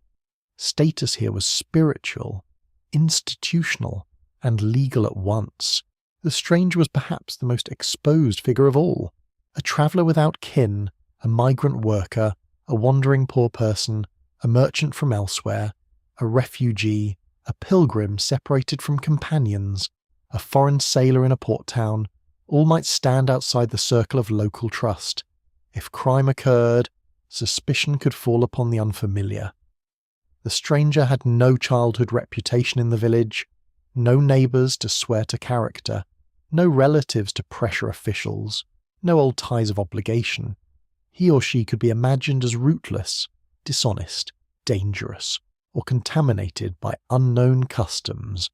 Status here was spiritual, institutional, and legal at once. The stranger was perhaps the most exposed figure of all. A traveller without kin, a migrant worker, a wandering poor person, a merchant from elsewhere, a refugee, a pilgrim separated from companions, a foreign sailor in a port town, all might stand outside the circle of local trust. If crime occurred, suspicion could fall upon the unfamiliar. The stranger had no childhood reputation in the village, no neighbours to swear to character, no relatives to pressure officials, no old ties of obligation. He or she could be imagined as rootless, dishonest, dangerous, or contaminated by unknown customs.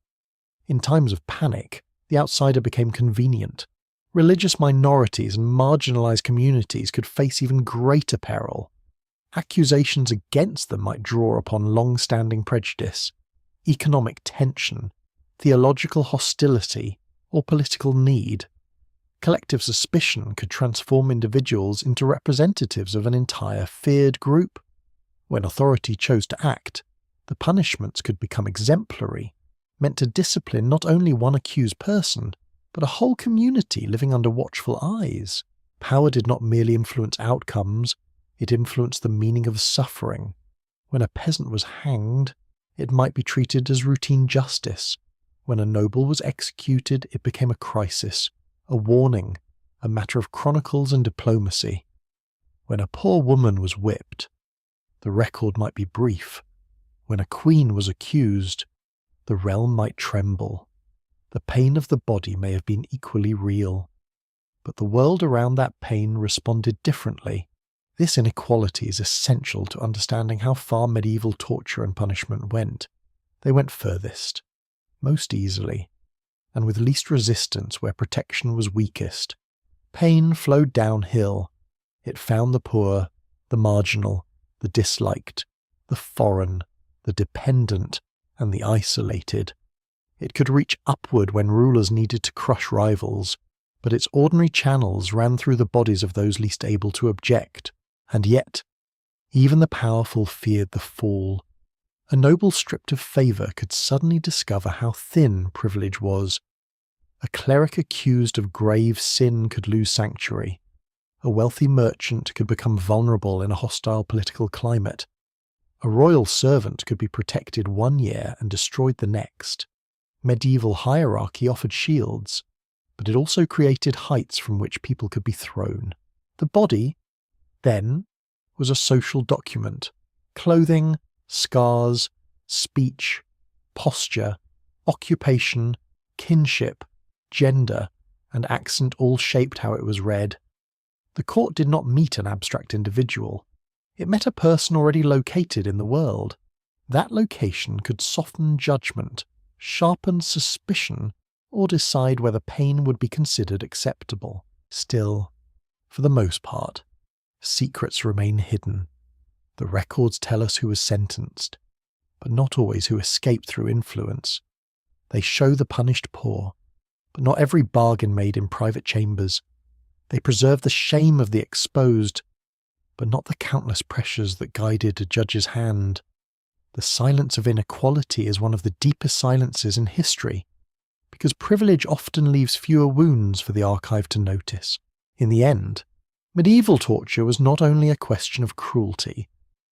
In times of panic, the outsider became convenient. Religious minorities and marginalised communities could face even greater peril. Accusations against them might draw upon long-standing prejudice, economic tension, theological hostility, or political need. Collective suspicion could transform individuals into representatives of an entire feared group. When authority chose to act, the punishments could become exemplary, meant to discipline not only one accused person, but a whole community living under watchful eyes. Power did not merely influence outcomes, it influenced the meaning of suffering. When a peasant was hanged, it might be treated as routine justice. When a noble was executed, it became a crisis, a warning, a matter of chronicles and diplomacy. When a poor woman was whipped, the record might be brief. When a queen was accused, the realm might tremble. The pain of the body may have been equally real, but the world around that pain responded differently. This inequality is essential to understanding how far medieval torture and punishment went. They went furthest, most easily, and with least resistance where protection was weakest. Pain flowed downhill. It found the poor, the marginal, the disliked, the foreign, the dependent, and the isolated. It could reach upward when rulers needed to crush rivals, but its ordinary channels ran through the bodies of those least able to object. And yet, even the powerful feared the fall. A noble stripped of favour could suddenly discover how thin privilege was. A cleric accused of grave sin could lose sanctuary. A wealthy merchant could become vulnerable in a hostile political climate. A royal servant could be protected 1 year and destroyed the next. Medieval hierarchy offered shields, but it also created heights from which people could be thrown. The body, then, was a social document. Clothing, scars, speech, posture, occupation, kinship, gender, and accent all shaped how it was read. The court did not meet an abstract individual. It met a person already located in the world. That location could soften judgment, sharpen suspicion, or decide whether pain would be considered acceptable. Still, for the most part, secrets remain hidden. The records tell us who was sentenced, but not always who escaped through influence. They show the punished poor, but not every bargain made in private chambers. They preserve the shame of the exposed, but not the countless pressures that guided a judge's hand. The silence of inequality is one of the deepest silences in history, because privilege often leaves fewer wounds for the archive to notice. In the end, medieval torture was not only a question of cruelty,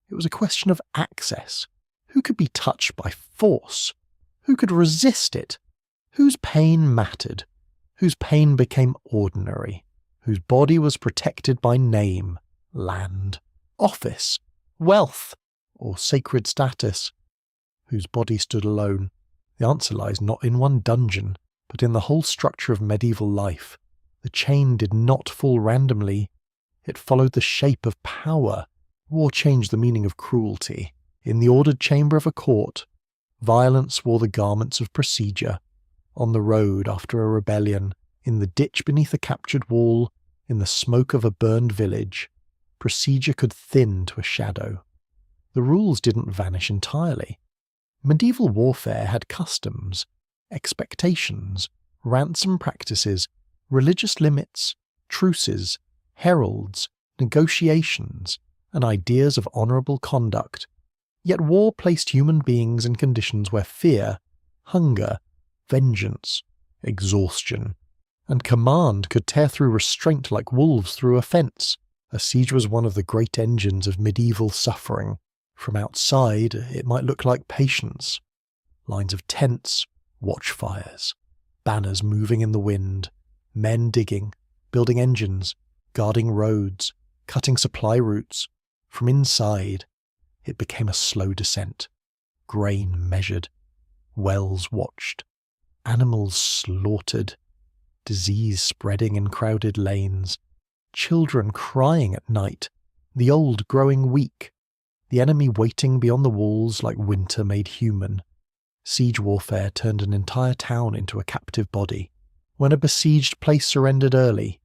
it was a question of access. Who could be touched by force? Who could resist it? Whose pain mattered? Whose pain became ordinary? Whose body was protected by name, land, office, wealth, or sacred status? Whose body stood alone? The answer lies not in one dungeon, but in the whole structure of medieval life. The chain did not fall randomly. It followed the shape of power. War changed the meaning of cruelty. In the ordered chamber of a court, violence wore the garments of procedure. On the road after a rebellion, in the ditch beneath a captured wall, in the smoke of a burned village, procedure could thin to a shadow. The rules didn't vanish entirely. Medieval warfare had customs, expectations, ransom practices, religious limits, truces, heralds, negotiations, and ideas of honourable conduct. Yet war placed human beings in conditions where fear, hunger, vengeance, exhaustion, and command could tear through restraint like wolves through a fence. A siege was one of the great engines of medieval suffering. From outside, it might look like patience. Lines of tents, watchfires, banners moving in the wind, men digging, building engines, guarding roads, cutting supply routes. From inside, it became a slow descent. Grain measured, wells watched, animals slaughtered, disease spreading in crowded lanes, children crying at night, the old growing weak, the enemy waiting beyond the walls like winter made human. Siege warfare turned an entire town into a captive body. When a besieged place surrendered early,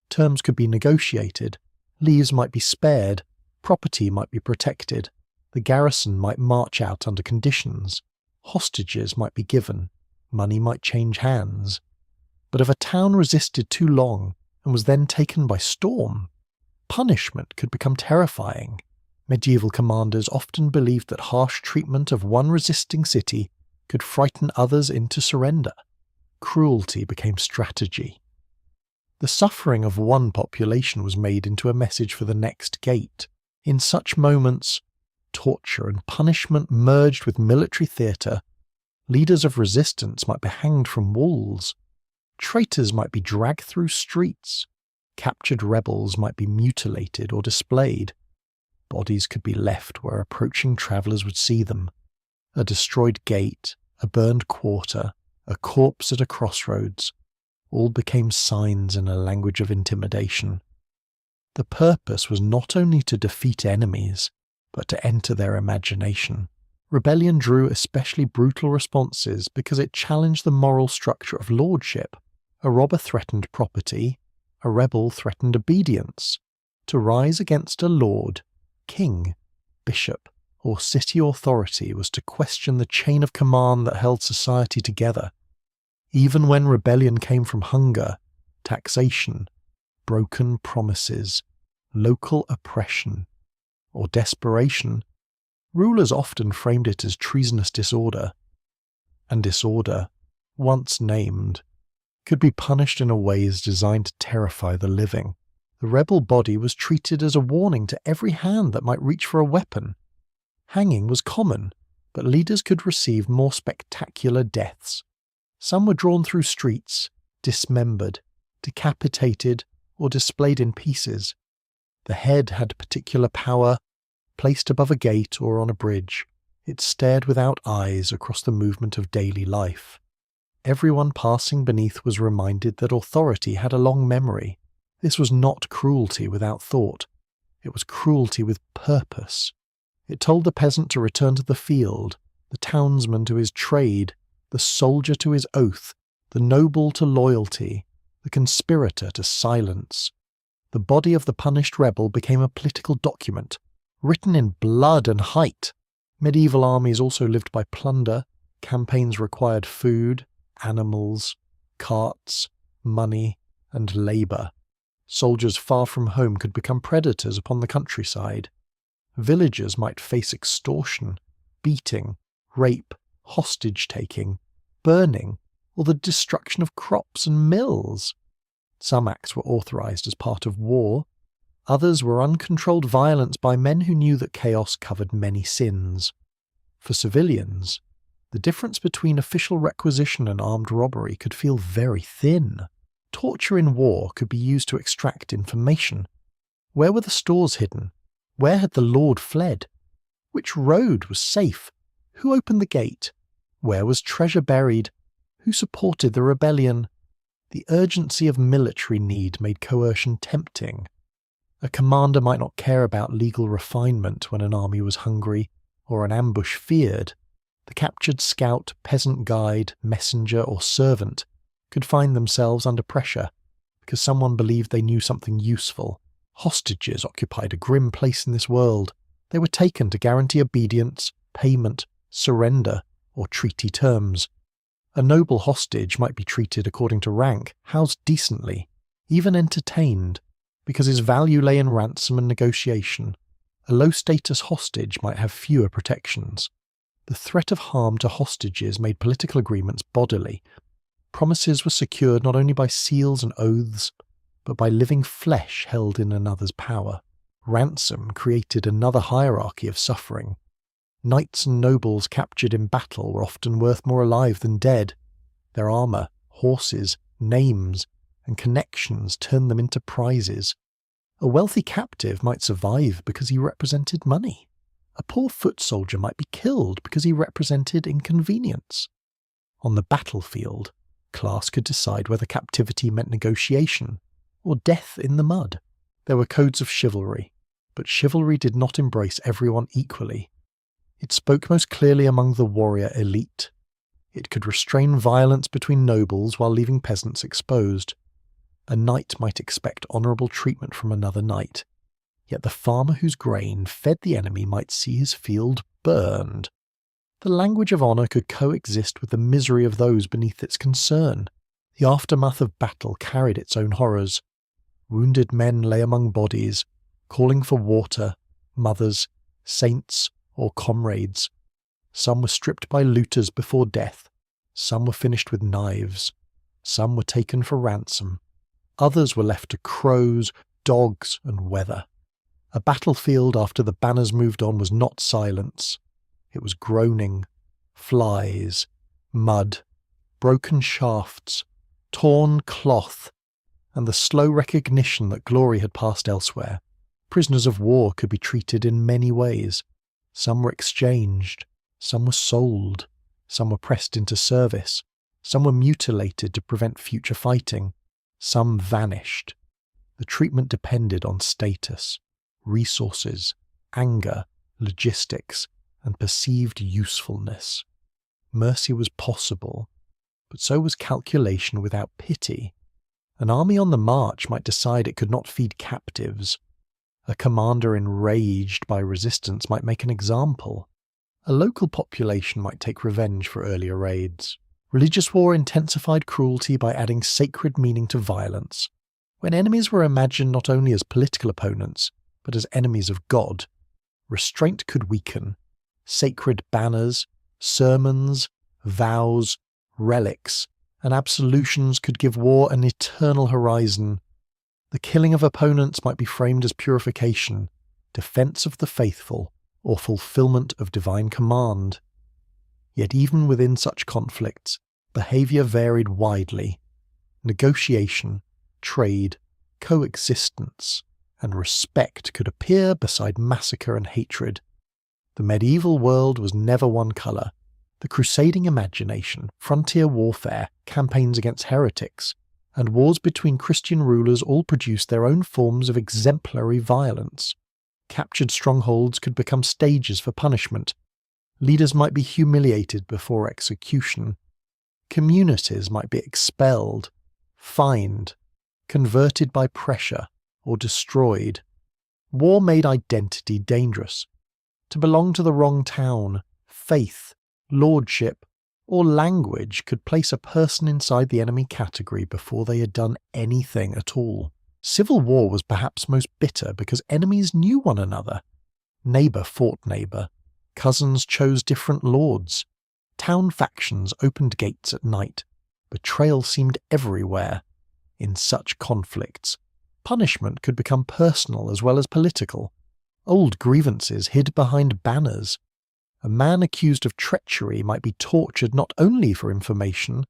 terms could be negotiated, leaves might be spared, property might be protected, the garrison might march out under conditions, hostages might be given, money might change hands. But if a town resisted too long and was then taken by storm, punishment could become terrifying. Medieval commanders often believed that harsh treatment of one resisting city could frighten others into surrender. Cruelty became strategy. The suffering of one population was made into a message for the next gate. In such moments, torture and punishment merged with military theatre. Leaders of resistance might be hanged from walls. Traitors might be dragged through streets. Captured rebels might be mutilated or displayed. Bodies could be left where approaching travellers would see them. A destroyed gate, a burned quarter, a corpse at a crossroads, all became signs in a language of intimidation. The purpose was not only to defeat enemies, but to enter their imagination. Rebellion drew especially brutal responses because it challenged the moral structure of lordship. A robber threatened property, a rebel threatened obedience. To rise against a lord, king, bishop, or city authority was to question the chain of command that held society together. Even when rebellion came from hunger, taxation, broken promises, local oppression, or desperation, rulers often framed it as treasonous disorder. And disorder, once named, could be punished in ways designed to terrify the living. The rebel body was treated as a warning to every hand that might reach for a weapon. Hanging was common, but leaders could receive more spectacular deaths. Some were drawn through streets, dismembered, decapitated, or displayed in pieces. The head had particular power. Placed above a gate or on a bridge, it stared without eyes across the movement of daily life. Everyone passing beneath was reminded that authority had a long memory. This was not cruelty without thought. It was cruelty with purpose. It told the peasant to return to the field, the townsman to his trade, the soldier to his oath, the noble to loyalty, the conspirator to silence. The body of the punished rebel became a political document, written in blood and height. Medieval armies also lived by plunder. Campaigns required food, animals, carts, money, and labour. Soldiers far from home could become predators upon the countryside. Villagers might face extortion, beating, rape, hostage-taking, burning, or the destruction of crops and mills. Some acts were authorised as part of war. Others were uncontrolled violence by men who knew that chaos covered many sins. For civilians, the difference between official requisition and armed robbery could feel very thin. Torture in war could be used to extract information. Where were the stores hidden? Where had the lord fled? Which road was safe? Who opened the gate? Where was treasure buried? Who supported the rebellion? The urgency of military need made coercion tempting. A commander might not care about legal refinement when an army was hungry, or an ambush feared. The captured scout, peasant guide, messenger, or servant could find themselves under pressure because someone believed they knew something useful. Hostages occupied a grim place in this world. They were taken to guarantee obedience, payment, surrender, or treaty terms. A noble hostage might be treated according to rank, housed decently, even entertained, because his value lay in ransom and negotiation. A low-status hostage might have fewer protections. The threat of harm to hostages made political agreements bodily. Promises were secured not only by seals and oaths, but by living flesh held in another's power. Ransom created another hierarchy of suffering. Knights and nobles captured in battle were often worth more alive than dead. Their armour, horses, names, and connections turned them into prizes. A wealthy captive might survive because he represented money. A poor foot soldier might be killed because he represented inconvenience. On the battlefield, class could decide whether captivity meant negotiation or death in the mud. There were codes of chivalry, but chivalry did not embrace everyone equally. It spoke most clearly among the warrior elite. It could restrain violence between nobles while leaving peasants exposed. A knight might expect honourable treatment from another knight, yet the farmer whose grain fed the enemy might see his field burned. The language of honour could coexist with the misery of those beneath its concern. The aftermath of battle carried its own horrors. Wounded men lay among bodies, calling for water, mothers, saints, or comrades. Some were stripped by looters before death. Some were finished with knives. Some were taken for ransom. Others were left to crows, dogs, and weather. A battlefield after the banners moved on was not silence. It was groaning, flies, mud, broken shafts, torn cloth, and the slow recognition that glory had passed elsewhere. Prisoners of war could be treated in many ways. Some were exchanged, some were sold, some were pressed into service, some were mutilated to prevent future fighting, some vanished. The treatment depended on status, resources, anger, logistics, and perceived usefulness. Mercy was possible, but so was calculation without pity. An army on the march might decide it could not feed captives. A commander enraged by resistance might make an example. A local population might take revenge for earlier raids. Religious war intensified cruelty by adding sacred meaning to violence. When enemies were imagined not only as political opponents, but as enemies of God, restraint could weaken. Sacred banners, sermons, vows, relics, and absolutions could give war an eternal horizon. The killing of opponents might be framed as purification, defense of the faithful, or fulfillment of divine command. Yet even within such conflicts, behavior varied widely. Negotiation, trade, coexistence, and respect could appear beside massacre and hatred. The medieval world was never one colour. The crusading imagination, frontier warfare, campaigns against heretics, and wars between Christian rulers all produced their own forms of exemplary violence. Captured strongholds could become stages for punishment. Leaders might be humiliated before execution. Communities might be expelled, fined, converted by pressure, or destroyed. War made identity dangerous. To belong to the wrong town, faith, lordship, or language could place a person inside the enemy category before they had done anything at all. Civil war was perhaps most bitter because enemies knew one another. Neighbour fought neighbour. Cousins chose different lords. Town factions opened gates at night. Betrayal seemed everywhere. In such conflicts, punishment could become personal as well as political. Old grievances hid behind banners. A man accused of treachery might be tortured not only for information,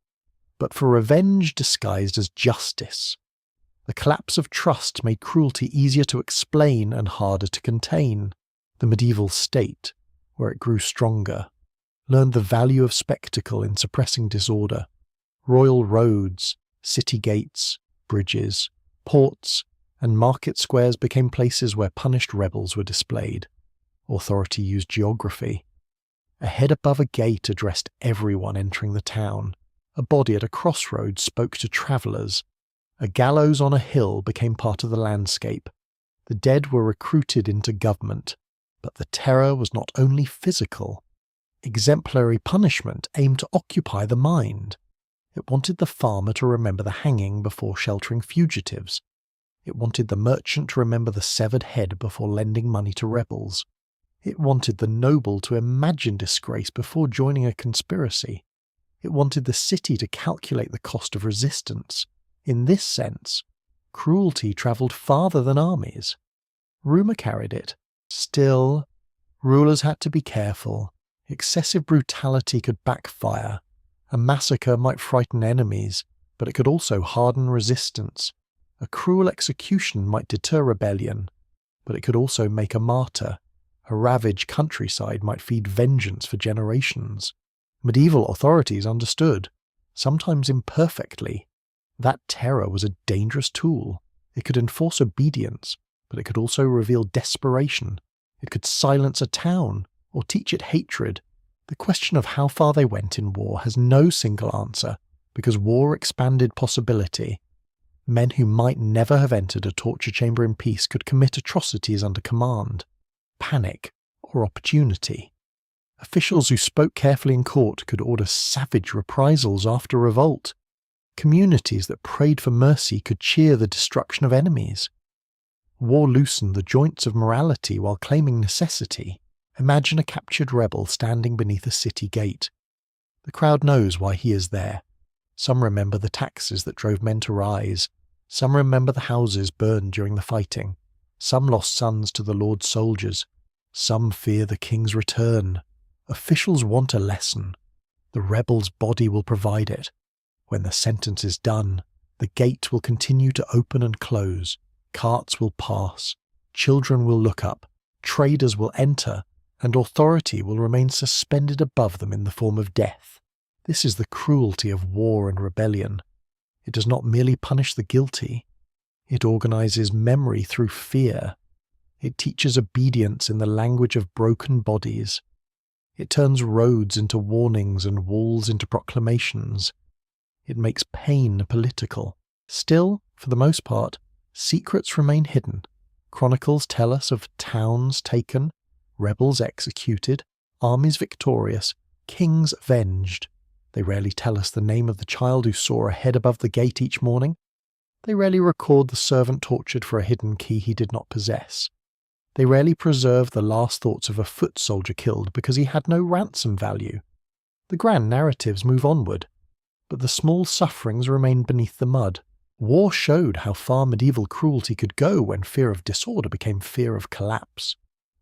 but for revenge disguised as justice. The collapse of trust made cruelty easier to explain and harder to contain. The medieval state, where it grew stronger, learned the value of spectacle in suppressing disorder. Royal roads, city gates, bridges, ports, and market squares became places where punished rebels were displayed. Authority used geography. A head above a gate addressed everyone entering the town. A body at a crossroads spoke to travellers. A gallows on a hill became part of the landscape. The dead were recruited into government, but the terror was not only physical. Exemplary punishment aimed to occupy the mind. It wanted the farmer to remember the hanging before sheltering fugitives. It wanted the merchant to remember the severed head before lending money to rebels. It wanted the noble to imagine disgrace before joining a conspiracy. It wanted the city to calculate the cost of resistance. In this sense, cruelty travelled farther than armies. Rumour carried it. Still, rulers had to be careful. Excessive brutality could backfire. A massacre might frighten enemies, but it could also harden resistance. A cruel execution might deter rebellion, but it could also make a martyr. A ravaged countryside might feed vengeance for generations. Medieval authorities understood, sometimes imperfectly, that terror was a dangerous tool. It could enforce obedience, but it could also reveal desperation. It could silence a town or teach it hatred. The question of how far they went in war has no single answer, because war expanded possibility. Men who might never have entered a torture chamber in peace could commit atrocities under command, panic, or opportunity. Officials who spoke carefully in court could order savage reprisals after revolt. Communities that prayed for mercy could cheer the destruction of enemies. War loosened the joints of morality while claiming necessity. Imagine a captured rebel standing beneath a city gate. The crowd knows why he is there. Some remember the taxes that drove men to rise. Some remember the houses burned during the fighting. Some lost sons to the Lord's soldiers. Some fear the king's return. Officials want a lesson. The rebel's body will provide it. When the sentence is done, The gate will continue to open and close, carts will pass, children will look up, traders will enter, and authority will remain suspended above them in the form of death. This is the cruelty of war and rebellion. It does not merely punish the guilty. It organizes memory through fear. It teaches obedience in the language of broken bodies. It turns roads into warnings and walls into proclamations. It makes pain political. Still, for the most part, secrets remain hidden. Chronicles tell us of towns taken, rebels executed, armies victorious, kings avenged. They rarely tell us the name of the child who saw a head above the gate each morning. They rarely record the servant tortured for a hidden key he did not possess. They rarely preserve the last thoughts of a foot soldier killed because he had no ransom value. The grand narratives move onward, but the small sufferings remain beneath the mud. War showed how far medieval cruelty could go when fear of disorder became fear of collapse.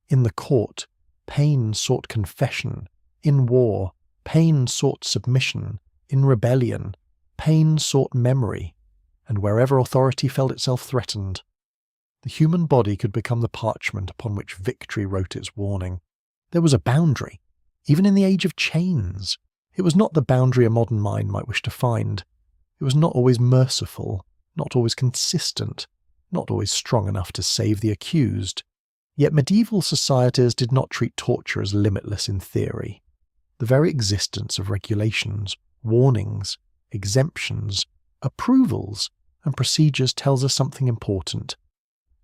In the court, pain sought confession. In war, pain sought submission. In rebellion, pain sought memory. And wherever authority felt itself threatened, the human body could become the parchment upon which victory wrote its warning. There was a boundary, even in the age of chains. It was not the boundary a modern mind might wish to find. It was not always merciful, not always consistent, not always strong enough to save the accused. Yet medieval societies did not treat torture as limitless in theory. The very existence of regulations, warnings, exemptions, approvals, and procedures tells us something important.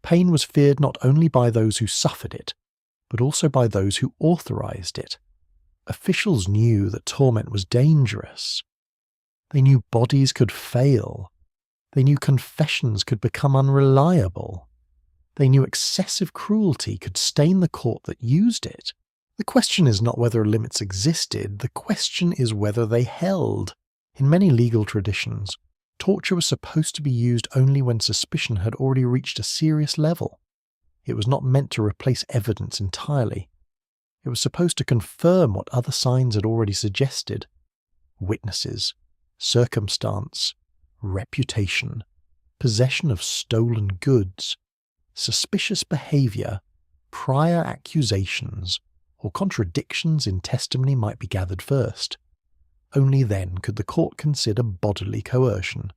Pain was feared not only by those who suffered it, but also by those who authorized it. Officials knew that torment was dangerous. They knew bodies could fail. They knew confessions could become unreliable. They knew excessive cruelty could stain the court that used it. The question is not whether limits existed, the question is whether they held. In many legal traditions, torture was supposed to be used only when suspicion had already reached a serious level. It was not meant to replace evidence entirely. It was supposed to confirm what other signs had already suggested. Witnesses, circumstance, reputation, possession of stolen goods, suspicious behavior, prior accusations, or contradictions in testimony might be gathered first. Only then could the court consider bodily coercion.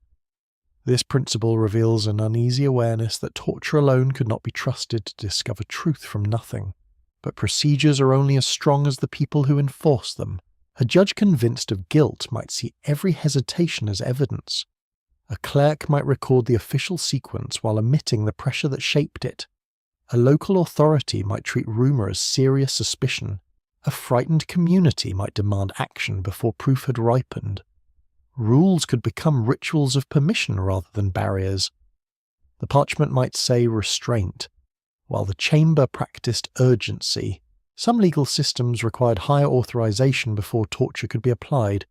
This principle reveals an uneasy awareness that torture alone could not be trusted to discover truth from nothing, but procedures are only as strong as the people who enforce them. A judge convinced of guilt might see every hesitation as evidence. A clerk might record the official sequence while omitting the pressure that shaped it. A local authority might treat rumour as serious suspicion. A frightened community might demand action before proof had ripened. Rules could become rituals of permission rather than barriers. The parchment might say restraint, while the chamber practiced urgency. Some legal systems required higher authorization before torture could be applied.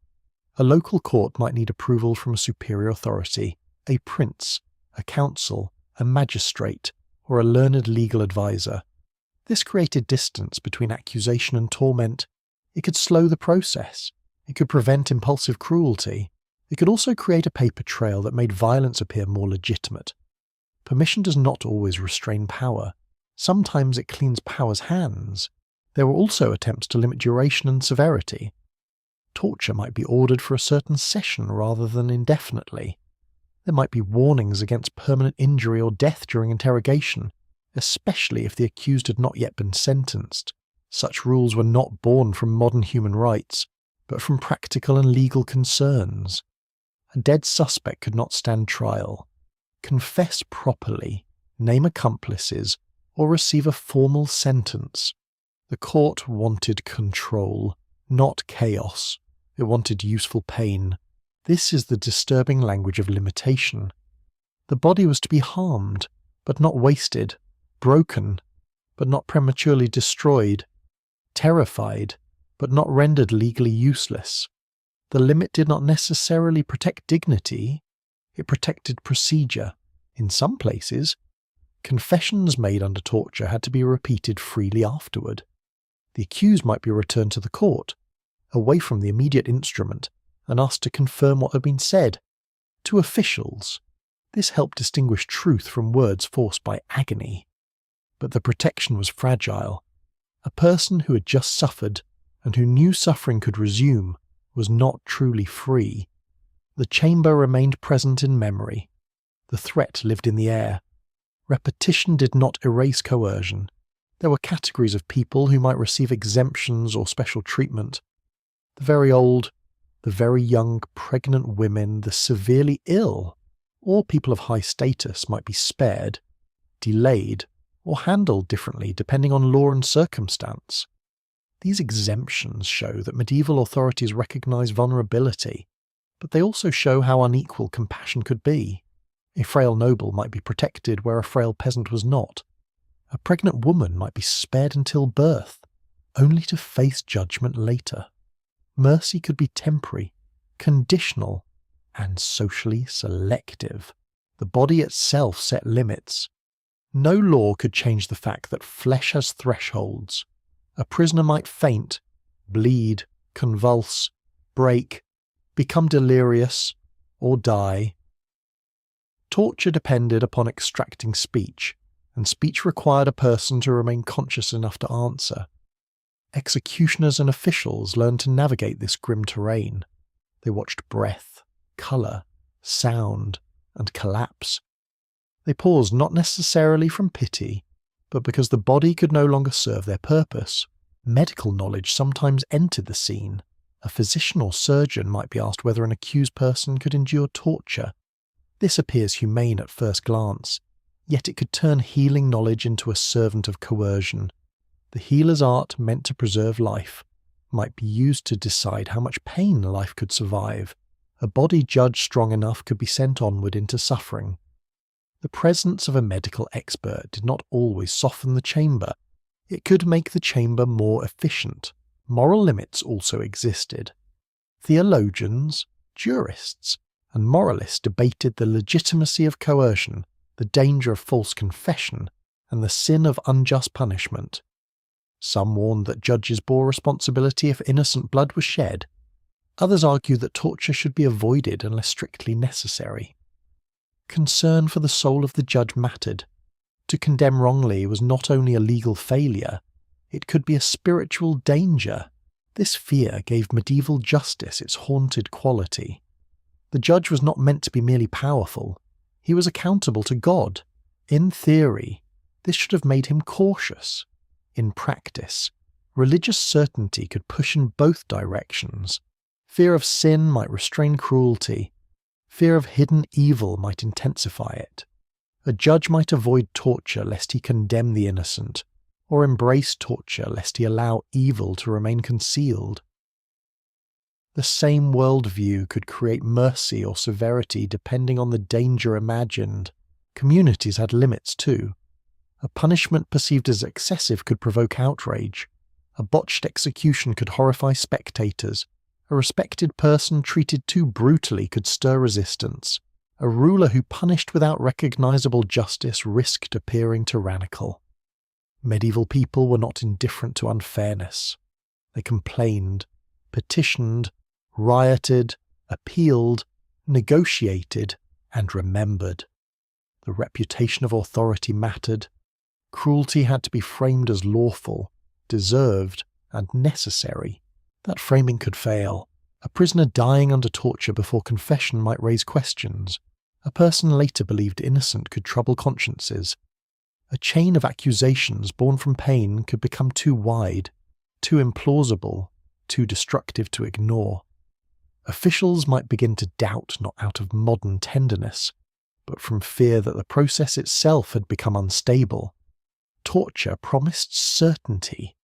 A local court might need approval from a superior authority, a prince, a council, a magistrate, or a learned legal advisor. This created distance between accusation and torment. It could slow the process. It could prevent impulsive cruelty. It could also create a paper trail that made violence appear more legitimate. Permission does not always restrain power. Sometimes it cleans power's hands. There were also attempts to limit duration and severity. Torture might be ordered for a certain session rather than indefinitely. There might be warnings against permanent injury or death during interrogation, especially if the accused had not yet been sentenced. Such rules were not born from modern human rights, but from practical and legal concerns. A dead suspect could not stand trial. Confess properly, name accomplices, or receive a formal sentence. The court wanted control, not chaos. It wanted useful pain. This is the disturbing language of limitation. The body was to be harmed, but not wasted, broken, but not prematurely destroyed, terrified, but not rendered legally useless. The limit did not necessarily protect dignity, it protected procedure. In some places, confessions made under torture had to be repeated freely afterward. The accused might be returned to the court, away from the immediate instrument, and asked to confirm what had been said. To officials, this helped distinguish truth from words forced by agony. But the protection was fragile. A person who had just suffered and who knew suffering could resume was not truly free. The chamber remained present in memory. The threat lived in the air. Repetition did not erase coercion. There were categories of people who might receive exemptions or special treatment. The very old, the very young, pregnant women, the severely ill, or people of high status might be spared, delayed, or handled differently depending on law and circumstance. These exemptions show that medieval authorities recognise vulnerability, but they also show how unequal compassion could be. A frail noble might be protected where a frail peasant was not. A pregnant woman might be spared until birth, only to face judgment later. Mercy could be temporary, conditional, and socially selective. The body itself set limits. No law could change the fact that flesh has thresholds. A prisoner might faint, bleed, convulse, break, become delirious, or die. Torture depended upon extracting speech, and speech required a person to remain conscious enough to answer. Executioners and officials learned to navigate this grim terrain. They watched breath, colour, sound, and collapse. They paused not necessarily from pity, but because the body could no longer serve their purpose. Medical knowledge sometimes entered the scene. A physician or surgeon might be asked whether an accused person could endure torture. This appears humane at first glance, yet it could turn healing knowledge into a servant of coercion. The healer's art, meant to preserve life, might be used to decide how much pain life could survive. A body judged strong enough could be sent onward into suffering. The presence of a medical expert did not always soften the chamber. It could make the chamber more efficient. Moral limits also existed. Theologians, jurists, and moralists debated the legitimacy of coercion, the danger of false confession, and the sin of unjust punishment. Some warned that judges bore responsibility if innocent blood was shed. Others argued that torture should be avoided unless strictly necessary. Concern for the soul of the judge mattered. To condemn wrongly was not only a legal failure, it could be a spiritual danger. This fear gave medieval justice its haunted quality. The judge was not meant to be merely powerful. He was accountable to God. In theory, this should have made him cautious. In practice, religious certainty could push in both directions. Fear of sin might restrain cruelty. Fear of hidden evil might intensify it. A judge might avoid torture lest he condemn the innocent, or embrace torture lest he allow evil to remain concealed. The same worldview could create mercy or severity depending on the danger imagined. Communities had limits too. A punishment perceived as excessive could provoke outrage. A botched execution could horrify spectators. A respected person treated too brutally could stir resistance. A ruler who punished without recognizable justice risked appearing tyrannical. Medieval people were not indifferent to unfairness. They complained, petitioned, rioted, appealed, negotiated, and remembered. The reputation of authority mattered. Cruelty had to be framed as lawful, deserved, and necessary. That framing could fail. A prisoner dying under torture before confession might raise questions. A person later believed innocent could trouble consciences. A chain of accusations born from pain could become too wide, too implausible, too destructive to ignore. Officials might begin to doubt not out of modern tenderness, but from fear that the process itself had become unstable. Torture promised certainty,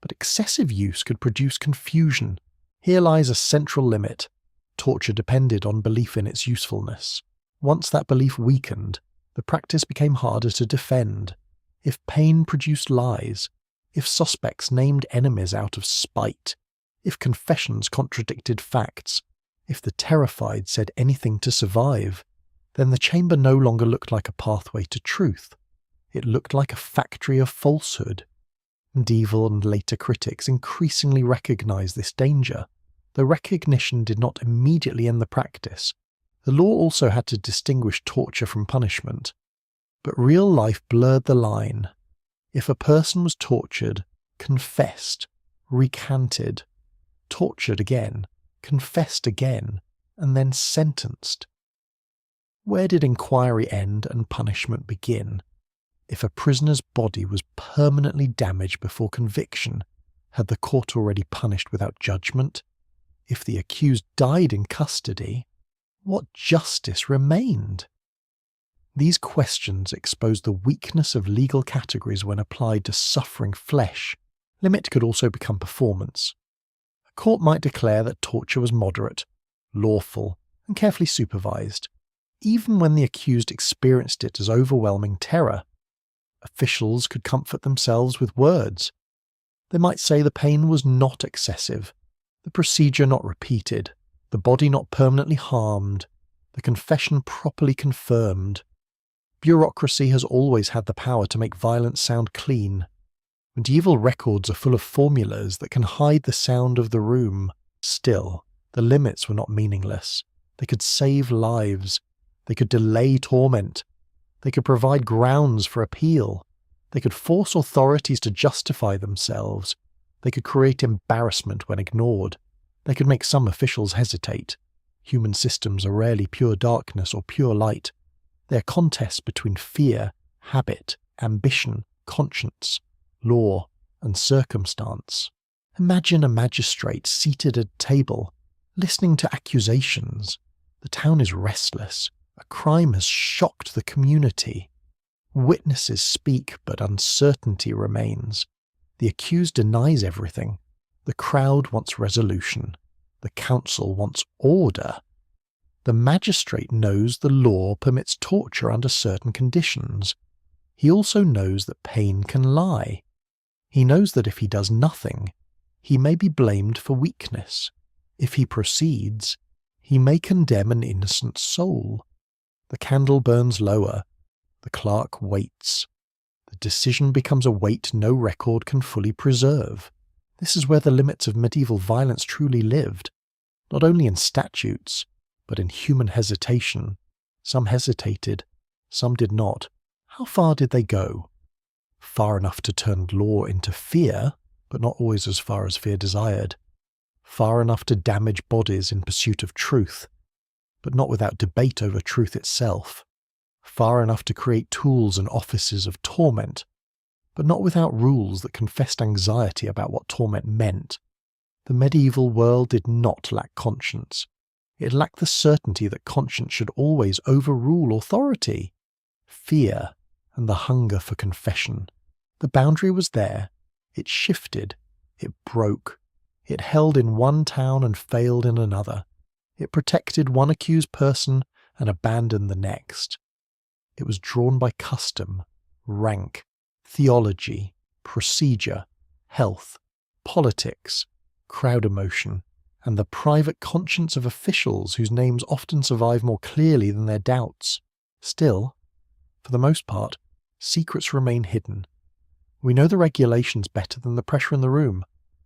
but excessive use could produce confusion. Here lies a central limit. Torture depended on belief in its usefulness. Once that belief weakened, the practice became harder to defend. If pain produced lies, if suspects named enemies out of spite, if confessions contradicted facts, if the terrified said anything to survive, then the chamber no longer looked like a pathway to truth. It looked like a factory of falsehood. Medieval and later critics increasingly recognized this danger. The recognition did not immediately end the practice, The law also had to distinguish torture from punishment, but real life blurred the line. If a person was tortured, confessed, recanted, tortured again, confessed again, and then sentenced, where did inquiry end and punishment begin? If a prisoner's body was permanently damaged before conviction, had the court already punished without judgment? If the accused died in custody, what justice remained? These questions expose the weakness of legal categories when applied to suffering flesh. Limit could also become performance. A court might declare that torture was moderate, lawful, and carefully supervised, even when the accused experienced it as overwhelming terror. Officials could comfort themselves with words. They might say the pain was not excessive, the procedure not repeated, the body not permanently harmed, the confession properly confirmed. Bureaucracy has always had the power to make violence sound clean. Medieval records are full of formulas that can hide the sound of the room. Still, the limits were not meaningless. They could save lives. They could delay torment. They could provide grounds for appeal. They could force authorities to justify themselves. They could create embarrassment when ignored. They could make some officials hesitate. Human systems are rarely pure darkness or pure light. They are contests between fear, habit, ambition, conscience, law, and circumstance. Imagine a magistrate seated at a table, listening to accusations. The town is restless. A crime has shocked the community. Witnesses speak, but uncertainty remains. The accused denies everything. The crowd wants resolution. The council wants order. The magistrate knows the law permits torture under certain conditions. He also knows that pain can lie. He knows that if he does nothing, he may be blamed for weakness. If he proceeds, he may condemn an innocent soul. The candle burns lower. The clerk waits. The decision becomes a weight no record can fully preserve. This is where the limits of medieval violence truly lived, not only in statutes, but in human hesitation. Some hesitated, some did not. How far did they go? Far enough to turn law into fear, but not always as far as fear desired. Far enough to damage bodies in pursuit of truth, but not without debate over truth itself. Far enough to create tools and offices of torment, but not without rules that confessed anxiety about what torment meant. The medieval world did not lack conscience. It lacked the certainty that conscience should always overrule authority. Fear and the hunger for confession. The boundary was there. It shifted. It broke. It held in one town and failed in another. It protected one accused person and abandoned the next. It was drawn by custom, rank, theology, procedure, health, politics, crowd emotion, and the private conscience of officials whose names often survive more clearly than their doubts. Still, for the most part, secrets remain hidden. We know the regulations better than the pressure in the room.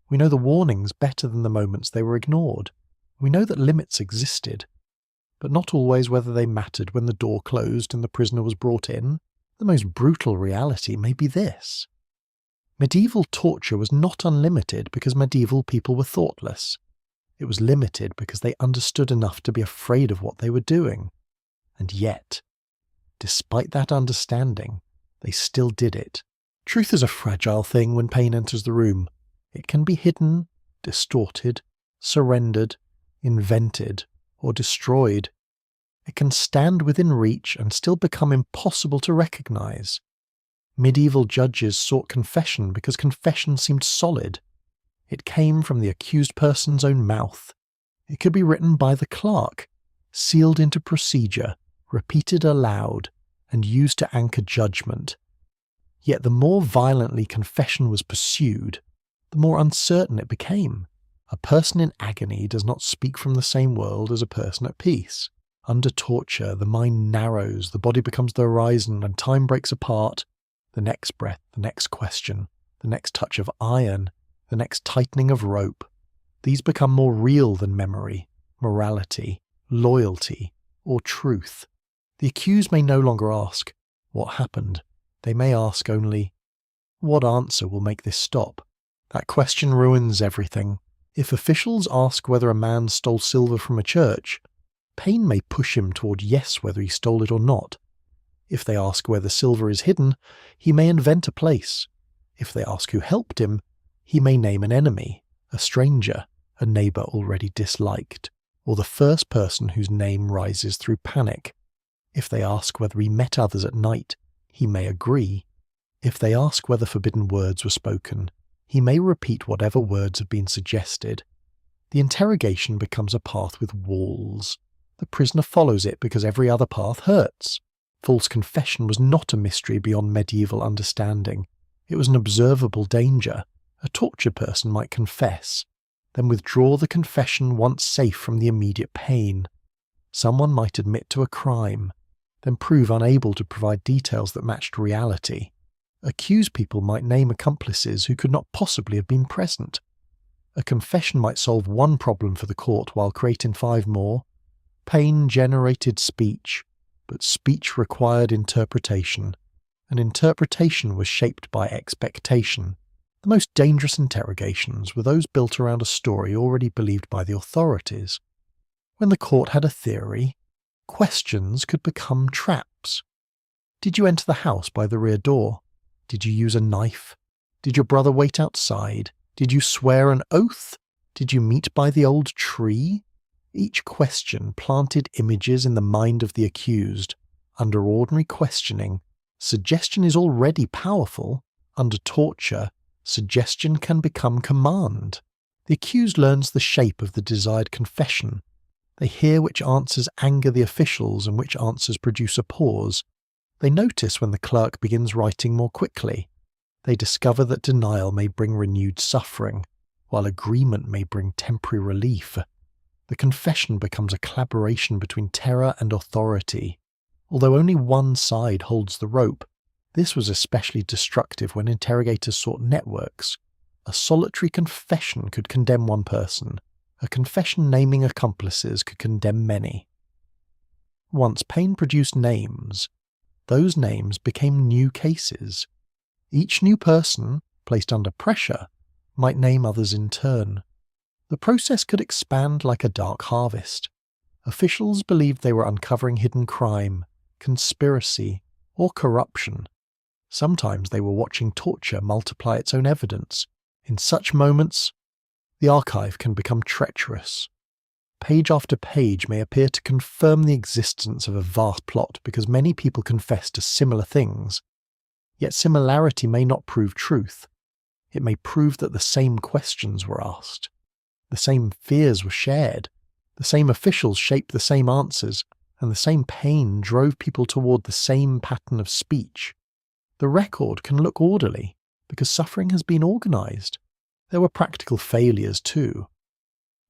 We know the warnings better than the moments they were ignored. We know that limits existed, but not always whether they mattered when the door closed and the prisoner was brought in. The most brutal reality may be this. Medieval torture was not unlimited because medieval people were thoughtless. It was limited because they understood enough to be afraid of what they were doing. And yet, despite that understanding, they still did it. Truth is a fragile thing when pain enters the room. It can be hidden, distorted, surrendered, invented, or destroyed. It can stand within reach and still become impossible to recognize. Medieval judges sought confession because confession seemed solid. It came from the accused person's own mouth. It could be written by the clerk, sealed into procedure, repeated aloud, and used to anchor judgment. Yet the more violently confession was pursued, the more uncertain it became. A person in agony does not speak from the same world as a person at peace. Under torture, the mind narrows, the body becomes the horizon, and time breaks apart. The next breath, the next question, the next touch of iron, the next tightening of rope. These become more real than memory, morality, loyalty, or truth. The accused may no longer ask, "What happened?" They may ask only, "What answer will make this stop?" That question ruins everything. If officials ask whether a man stole silver from a church, Payne may push him toward yes whether he stole it or not. If they ask where the silver is hidden, he may invent a place. If they ask who helped him, he may name an enemy, a stranger, a neighbor already disliked, or the first person whose name rises through panic. If they ask whether he met others at night, he may agree. If they ask whether forbidden words were spoken, he may repeat whatever words have been suggested. The interrogation becomes a path with walls. The prisoner follows it because every other path hurts. False confession was not a mystery beyond medieval understanding. It was an observable danger. A tortured person might confess, then withdraw the confession once safe from the immediate pain. Someone might admit to a crime, then prove unable to provide details that matched reality. Accused people might name accomplices who could not possibly have been present. A confession might solve one problem for the court while creating 5 more. Pain generated speech, but speech required interpretation, and interpretation was shaped by expectation. The most dangerous interrogations were those built around a story already believed by the authorities. When the court had a theory, questions could become traps. Did you enter the house by the rear door? Did you use a knife? Did your brother wait outside? Did you swear an oath? Did you meet by the old tree? Each question planted images in the mind of the accused. Under ordinary questioning, suggestion is already powerful. Under torture, suggestion can become command. The accused learns the shape of the desired confession. They hear which answers anger the officials and which answers produce a pause. They notice when the clerk begins writing more quickly. They discover that denial may bring renewed suffering, while agreement may bring temporary relief. The confession becomes a collaboration between terror and authority. Although only one side holds the rope, this was especially destructive when interrogators sought networks. A solitary confession could condemn one person. A confession naming accomplices could condemn many. Once Payne produced names, those names became new cases. Each new person, placed under pressure, might name others in turn. The process could expand like a dark harvest. Officials believed they were uncovering hidden crime, conspiracy, or corruption. Sometimes they were watching torture multiply its own evidence. In such moments, the archive can become treacherous. Page after page may appear to confirm the existence of a vast plot because many people confess to similar things. Yet similarity may not prove truth. It may prove that the same questions were asked. The same fears were shared. The same officials shaped the same answers, and the same pain drove people toward the same pattern of speech. The record can look orderly because suffering has been organized. There were practical failures too.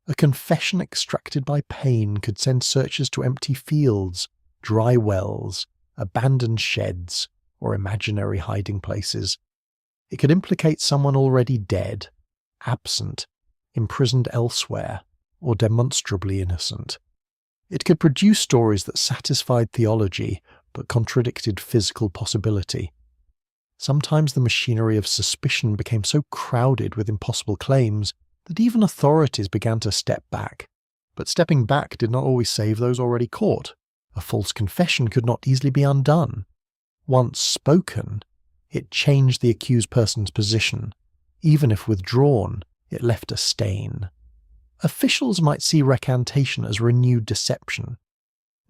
A confession extracted by Payne could send searchers to empty fields, dry wells, abandoned sheds, or imaginary hiding places. It could implicate someone already dead, absent, imprisoned elsewhere, or demonstrably innocent. It could produce stories that satisfied theology but contradicted physical possibility. Sometimes the machinery of suspicion became so crowded with impossible claims that even authorities began to step back. But stepping back did not always save those already caught. A false confession could not easily be undone. Once spoken, it changed the accused person's position. Even if withdrawn, it left a stain. Officials might see recantation as renewed deception.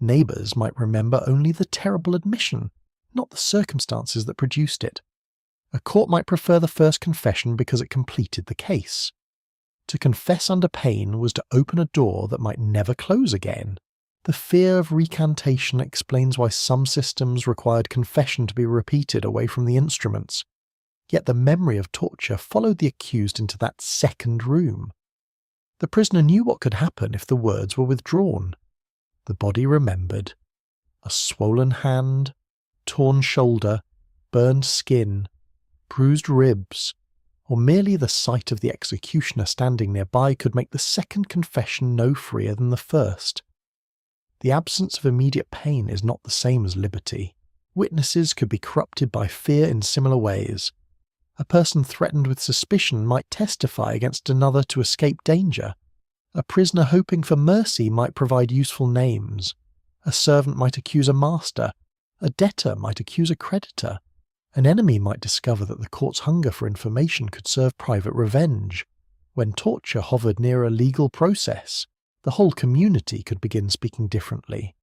Neighbours might remember only the terrible admission, not the circumstances that produced it. A court might prefer the first confession because it completed the case. To confess under pain was to open a door that might never close again. The fear of recantation explains why some systems required confession to be repeated away from the instruments. Yet the memory of torture followed the accused into that second room. The prisoner knew what could happen if the words were withdrawn. The body remembered. A swollen hand, torn shoulder, burned skin, bruised ribs, or merely the sight of the executioner standing nearby could make the second confession no freer than the first. The absence of immediate pain is not the same as liberty. Witnesses could be corrupted by fear in similar ways. A person threatened with suspicion might testify against another to escape danger. A prisoner hoping for mercy might provide useful names. A servant might accuse a master. A debtor might accuse a creditor. An enemy might discover that the court's hunger for information could serve private revenge. When torture hovered near a legal process, the whole community could begin speaking differently.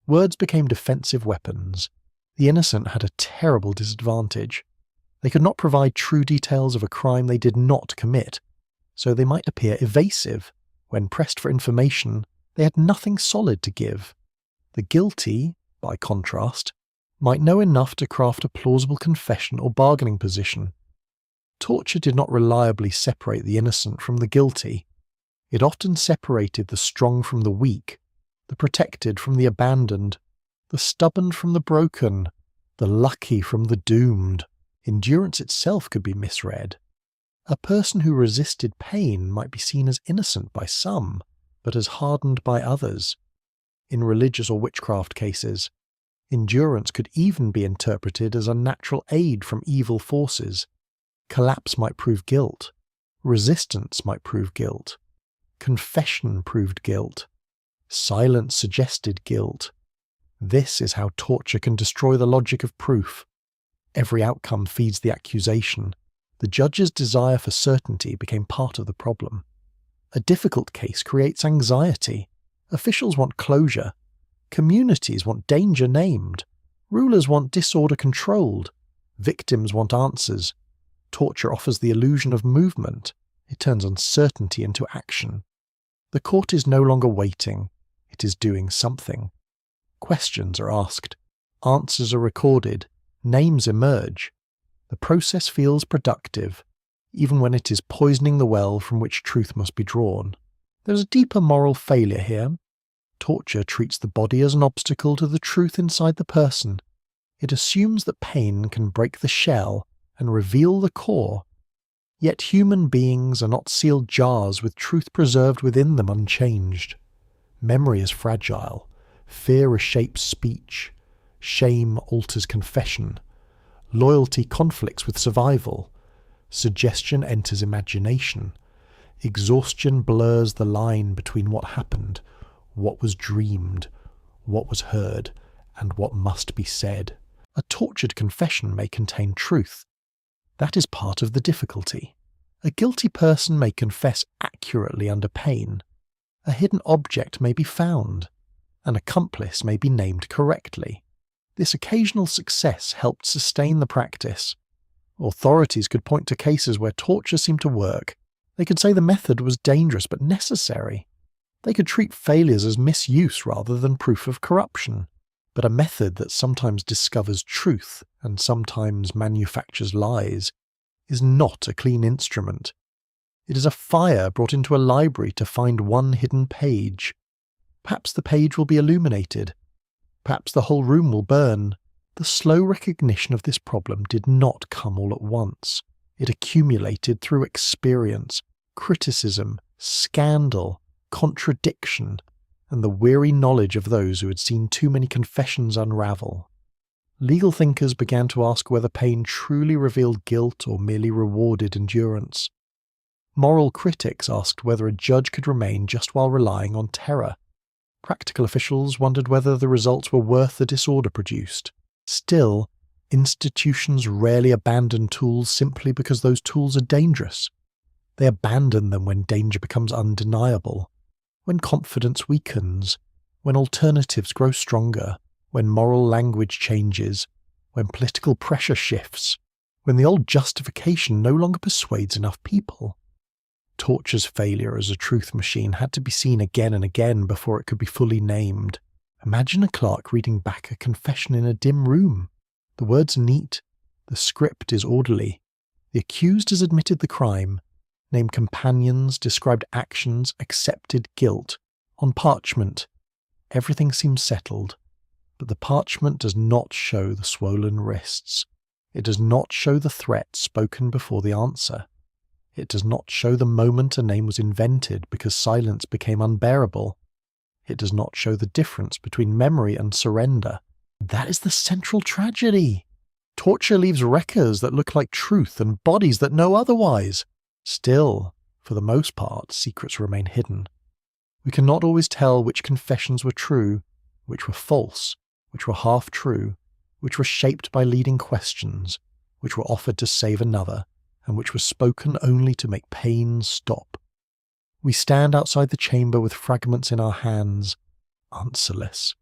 Words became defensive weapons. The innocent had a terrible disadvantage. They could not provide true details of a crime they did not commit, so they might appear evasive. When pressed for information, they had nothing solid to give. The guilty, by contrast, might know enough to craft a plausible confession or bargaining position. Torture did not reliably separate the innocent from the guilty. It often separated the strong from the weak, the protected from the abandoned, the stubborn from the broken, the lucky from the doomed. Endurance itself could be misread. A person who resisted pain might be seen as innocent by some, but as hardened by others. In religious or witchcraft cases, endurance could even be interpreted as unnatural aid from evil forces. Collapse might prove guilt. Resistance might prove guilt. Confession proved guilt. Silence suggested guilt. This is how torture can destroy the logic of proof. Every outcome feeds the accusation. The judge's desire for certainty became part of the problem. A difficult case creates anxiety. Officials want closure. Communities want danger named. Rulers want disorder controlled. Victims want answers. Torture offers the illusion of movement. It turns uncertainty into action. The court is no longer waiting. It is doing something. Questions are asked. Answers are recorded. Names emerge. The process feels productive, even when it is poisoning the well from which truth must be drawn. There is a deeper moral failure here. Torture treats the body as an obstacle to the truth inside the person. It assumes that pain can break the shell and reveal the core. Yet human beings are not sealed jars with truth preserved within them unchanged. Memory is fragile. Fear reshapes speech. Shame alters confession. Loyalty conflicts with survival. Suggestion enters imagination. Exhaustion blurs the line between what happened, what was dreamed, what was heard, and what must be said. A tortured confession may contain truth. That is part of the difficulty. A guilty person may confess accurately under pain. A hidden object may be found. An accomplice may be named correctly. This occasional success helped sustain the practice. Authorities could point to cases where torture seemed to work. They could say the method was dangerous but necessary. They could treat failures as misuse rather than proof of corruption. But a method that sometimes discovers truth and sometimes manufactures lies is not a clean instrument. It is a fire brought into a library to find one hidden page. Perhaps the page will be illuminated. Perhaps the whole room will burn. The slow recognition of this problem did not come all at once. It accumulated through experience, criticism, scandal, contradiction, and the weary knowledge of those who had seen too many confessions unravel. Legal thinkers began to ask whether pain truly revealed guilt or merely rewarded endurance. Moral critics asked whether a judge could remain just while relying on terror. Practical officials wondered whether the results were worth the disorder produced. Still, institutions rarely abandon tools simply because those tools are dangerous. They abandon them when danger becomes undeniable, when confidence weakens, when alternatives grow stronger, when moral language changes, when political pressure shifts, when the old justification no longer persuades enough people. Torture's failure as a truth machine had to be seen again and again before it could be fully named. Imagine a clerk reading back a confession in a dim room. The words are neat, the script is orderly. The accused has admitted the crime, named companions, described actions, accepted guilt. On parchment, everything seems settled, but the parchment does not show the swollen wrists. It does not show the threat spoken before the answer. It does not show the moment a name was invented because silence became unbearable. It does not show the difference between memory and surrender. That is the central tragedy. Torture leaves records that look like truth and bodies that know otherwise. Still, for the most part, secrets remain hidden. We cannot always tell which confessions were true, which were false, which were half true, which were shaped by leading questions, which were offered to save another, and which were spoken only to make pain stop. We stand outside the chamber with fragments in our hands, answerless,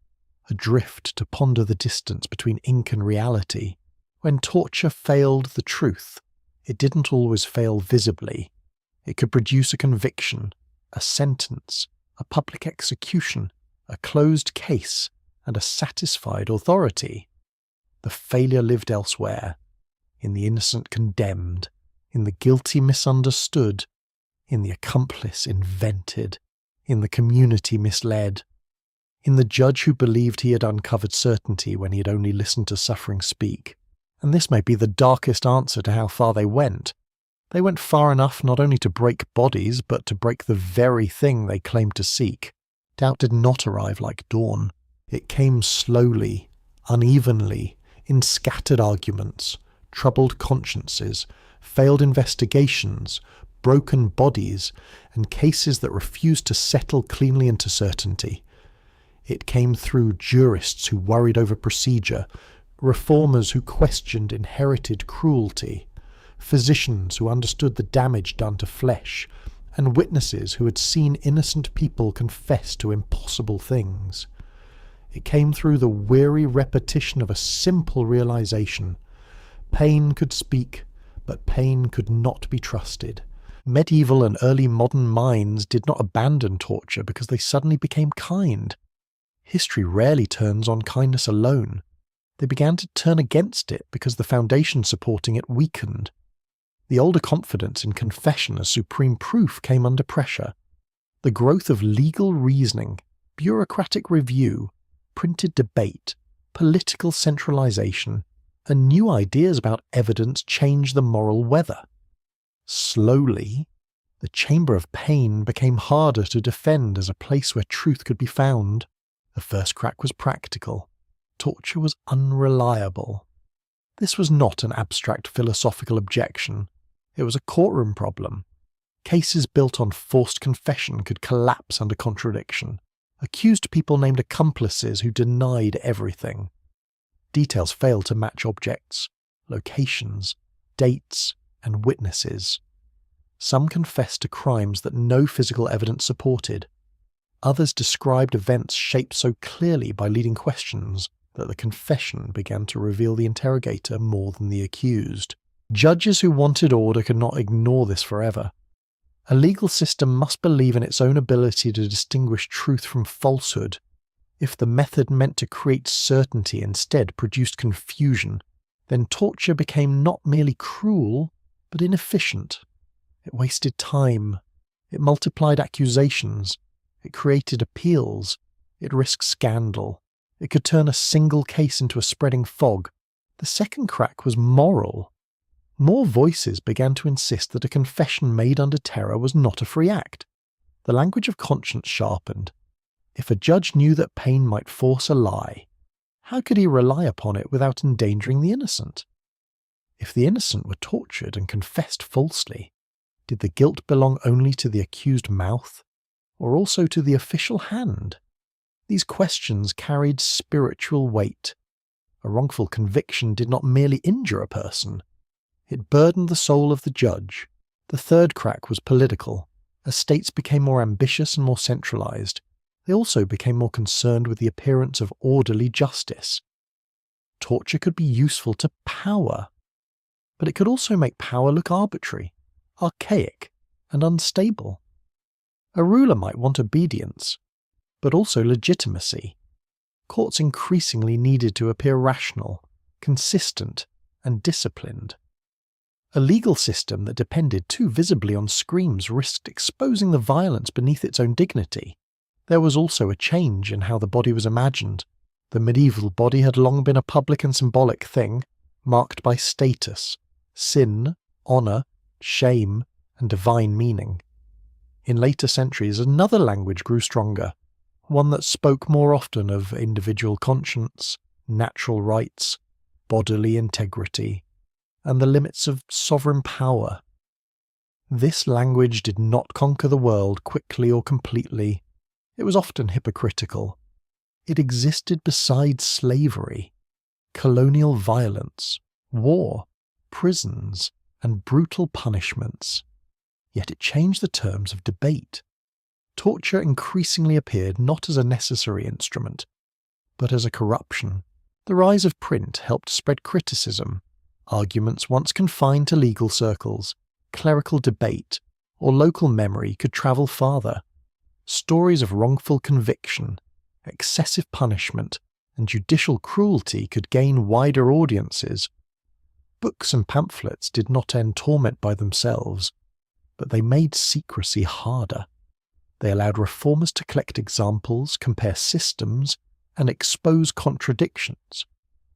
adrift to ponder the distance between ink and reality. When torture failed the truth, it didn't always fail visibly. It could produce a conviction, a sentence, a public execution, a closed case, and a satisfied authority. The failure lived elsewhere, in the innocent condemned, in the guilty misunderstood, in the accomplice invented, in the community misled, in the judge who believed he had uncovered certainty when he had only listened to suffering speak. And this may be the darkest answer to how far they went. They went far enough not only to break bodies, but to break the very thing they claimed to seek. Doubt did not arrive like dawn. It came slowly, unevenly, in scattered arguments, troubled consciences, failed investigations, broken bodies, and cases that refused to settle cleanly into certainty. It came through jurists who worried over procedure, reformers who questioned inherited cruelty, physicians who understood the damage done to flesh, and witnesses who had seen innocent people confess to impossible things. It came through the weary repetition of a simple realization. Pain could speak, but pain could not be trusted. Medieval and early modern minds did not abandon torture because they suddenly became kind. History rarely turns on kindness alone. They began to turn against it because the foundation supporting it weakened. The older confidence in confession as supreme proof came under pressure. The growth of legal reasoning, bureaucratic review, printed debate, political centralization, and new ideas about evidence changed the moral weather. Slowly, the chamber of pain became harder to defend as a place where truth could be found. The first crack was practical. Torture was unreliable. This was not an abstract philosophical objection. It was a courtroom problem. Cases built on forced confession could collapse under contradiction. Accused people named accomplices who denied everything. Details failed to match objects, locations, dates, and witnesses. Some confessed to crimes that no physical evidence supported. Others described events shaped so clearly by leading questions that the confession began to reveal the interrogator more than the accused. Judges who wanted order could not ignore this forever. A legal system must believe in its own ability to distinguish truth from falsehood. If the method meant to create certainty instead produced confusion, then torture became not merely cruel, but inefficient. It wasted time. It multiplied accusations. It created appeals. It risked scandal. It could turn a single case into a spreading fog. The second crack was moral. More voices began to insist that a confession made under terror was not a free act. The language of conscience sharpened. If a judge knew that pain might force a lie, how could he rely upon it without endangering the innocent? If the innocent were tortured and confessed falsely, did the guilt belong only to the accused mouth, or also to the official hand? These questions carried spiritual weight. A wrongful conviction did not merely injure a person. It burdened the soul of the judge. The third crack was political. As states became more ambitious and more centralized, they also became more concerned with the appearance of orderly justice. Torture could be useful to power, but it could also make power look arbitrary, archaic, and unstable. A ruler might want obedience, but also legitimacy. Courts increasingly needed to appear rational, consistent, and disciplined. A legal system that depended too visibly on screams risked exposing the violence beneath its own dignity. There was also a change in how the body was imagined. The medieval body had long been a public and symbolic thing, marked by status, sin, honour, shame, and divine meaning. In later centuries, another language grew stronger, one that spoke more often of individual conscience, natural rights, bodily integrity, and the limits of sovereign power. This language did not conquer the world quickly or completely. It was often hypocritical. It existed beside slavery, colonial violence, war, prisons, and brutal punishments. Yet it changed the terms of debate. Torture increasingly appeared not as a necessary instrument, but as a corruption. The rise of print helped spread criticism. Arguments once confined to legal circles, clerical debate, or local memory could travel farther. Stories of wrongful conviction, excessive punishment, and judicial cruelty could gain wider audiences. Books and pamphlets did not end torment by themselves, but they made secrecy harder. They allowed reformers to collect examples, compare systems, and expose contradictions.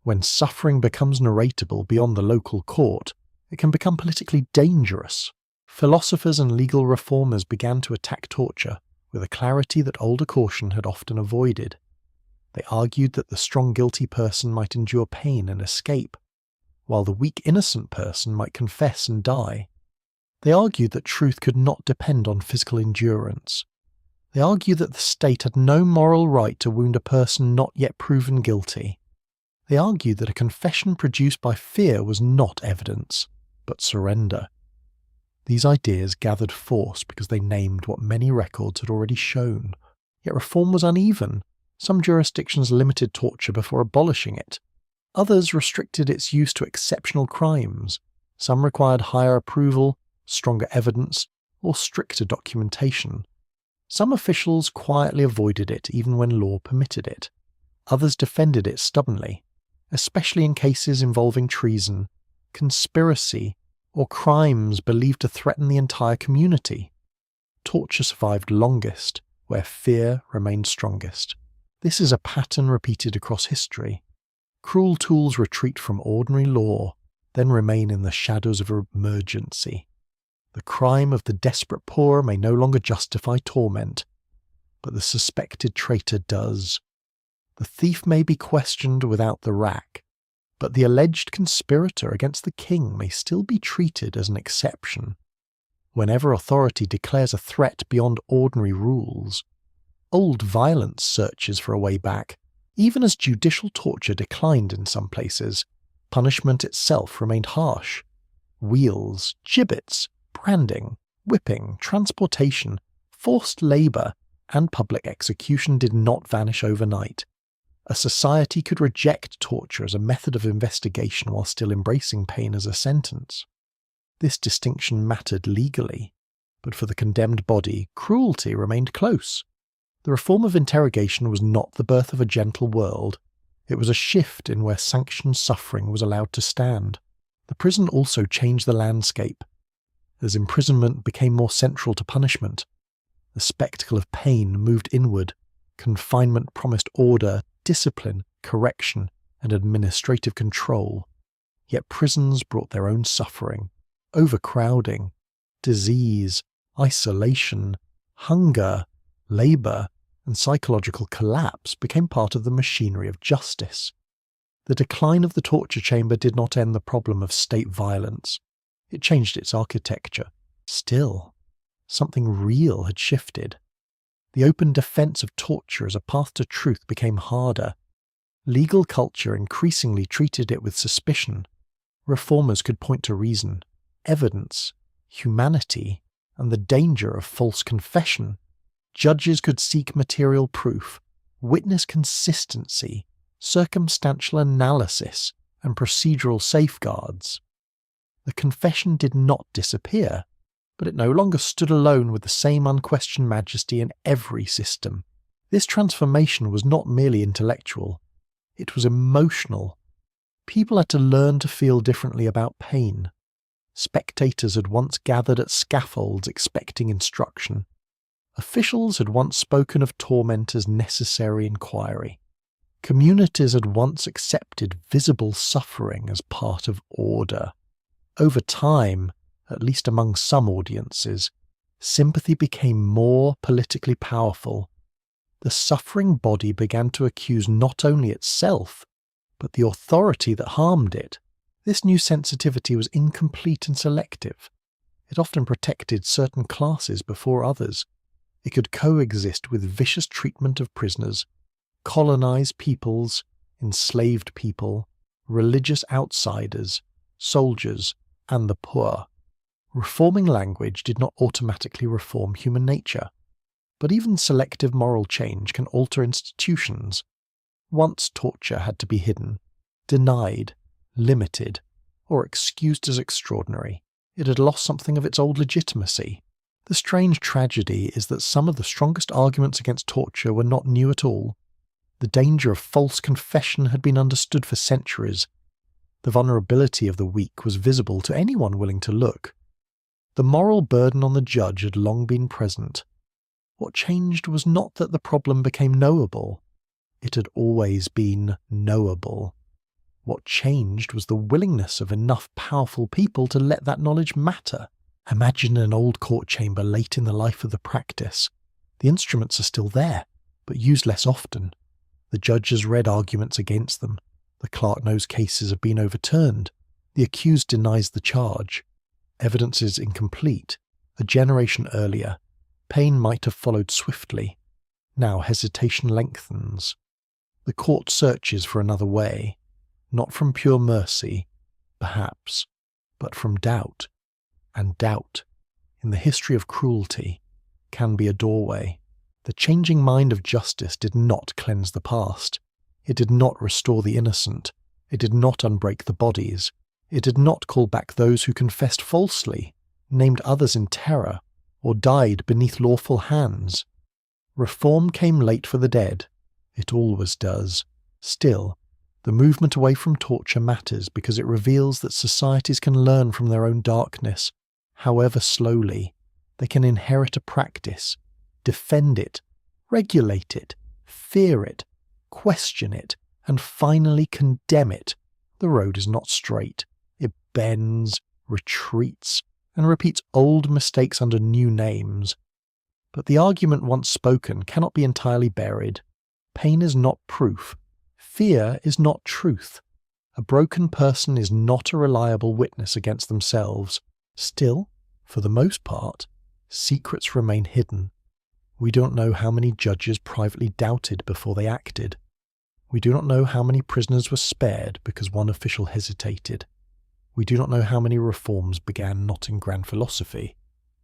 When suffering becomes narratable beyond the local court, it can become politically dangerous. Philosophers and legal reformers began to attack torture with a clarity that older caution had often avoided. They argued that the strong guilty person might endure pain and escape, while the weak innocent person might confess and die. They argued that truth could not depend on physical endurance. They argued that the state had no moral right to wound a person not yet proven guilty. They argued that a confession produced by fear was not evidence, but surrender. These ideas gathered force because they named what many records had already shown. Yet reform was uneven. Some jurisdictions limited torture before abolishing it. Others restricted its use to exceptional crimes. Some required higher approval, stronger evidence, or stricter documentation. Some officials quietly avoided it even when law permitted it. Others defended it stubbornly, especially in cases involving treason, conspiracy, or crimes believed to threaten the entire community. Torture survived longest where fear remained strongest. This is a pattern repeated across history. Cruel tools retreat from ordinary law, then remain in the shadows of emergency. The crime of the desperate poor may no longer justify torment, but the suspected traitor does. The thief may be questioned without the rack, but the alleged conspirator against the king may still be treated as an exception. Whenever authority declares a threat beyond ordinary rules, old violence searches for a way back. Even as judicial torture declined in some places, punishment itself remained harsh. Wheels, gibbets, branding, whipping, transportation, forced labour, and public execution did not vanish overnight. A society could reject torture as a method of investigation while still embracing pain as a sentence. This distinction mattered legally, but for the condemned body, cruelty remained close. The reform of interrogation was not the birth of a gentle world. It was a shift in where sanctioned suffering was allowed to stand. The prison also changed the landscape. As imprisonment became more central to punishment, the spectacle of pain moved inward. Confinement promised order, discipline, correction, and administrative control. Yet prisons brought their own suffering. Overcrowding, disease, isolation, hunger, labour, and psychological collapse became part of the machinery of justice. The decline of the torture chamber did not end the problem of state violence. It changed its architecture. Still, something real had shifted. The open defense of torture as a path to truth became harder. Legal culture increasingly treated it with suspicion. Reformers could point to reason, evidence, humanity, and the danger of false confession. Judges could seek material proof, witness consistency, circumstantial analysis, and procedural safeguards. The confession did not disappear, but it no longer stood alone with the same unquestioned majesty in every system. This transformation was not merely intellectual, it was emotional. People had to learn to feel differently about pain. Spectators had once gathered at scaffolds expecting instruction. Officials had once spoken of torment as necessary inquiry. Communities had once accepted visible suffering as part of order. Over time, at least among some audiences, sympathy became more politically powerful. the suffering body began to accuse not only itself, but the authority that harmed it. This new sensitivity was incomplete and selective. It often protected certain classes before others. It could coexist with vicious treatment of prisoners, colonized peoples, enslaved people, religious outsiders, soldiers, and the poor. Reforming language did not automatically reform human nature, but even selective moral change can alter institutions. Once torture had to be hidden, denied, limited, or excused as extraordinary, it had lost something of its old legitimacy. The strange tragedy is that some of the strongest arguments against torture were not new at all. The danger of false confession had been understood for centuries. The vulnerability of the weak was visible to anyone willing to look. The moral burden on the judge had long been present. What changed was not that the problem became knowable. It had always been knowable. What changed was the willingness of enough powerful people to let that knowledge matter. Imagine an old court chamber late in the life of the practice. The instruments are still there, but used less often. The judge has read arguments against them. The clerk knows cases have been overturned. The accused denies the charge. Evidence is incomplete. A generation earlier, pain might have followed swiftly. Now hesitation lengthens. The court searches for another way, not from pure mercy, perhaps, but from doubt. And doubt, in the history of cruelty, can be a doorway. The changing mind of justice did not cleanse the past. It did not restore the innocent. It did not unbreak the bodies. It did not call back those who confessed falsely, named others in terror, or died beneath lawful hands. Reform came late for the dead. It always does. Still, the movement away from torture matters because it reveals that societies can learn from their own darkness, however slowly. They can inherit a practice, defend it, regulate it, fear it, question it, and finally condemn it. The road is not straight. It bends, retreats, and repeats old mistakes under new names. But the argument once spoken cannot be entirely buried. Pain is not proof. Fear is not truth. A broken person is not a reliable witness against themselves. Still, for the most part, secrets remain hidden. We don't know how many judges privately doubted before they acted. We do not know how many prisoners were spared because one official hesitated. We do not know how many reforms began not in grand philosophy,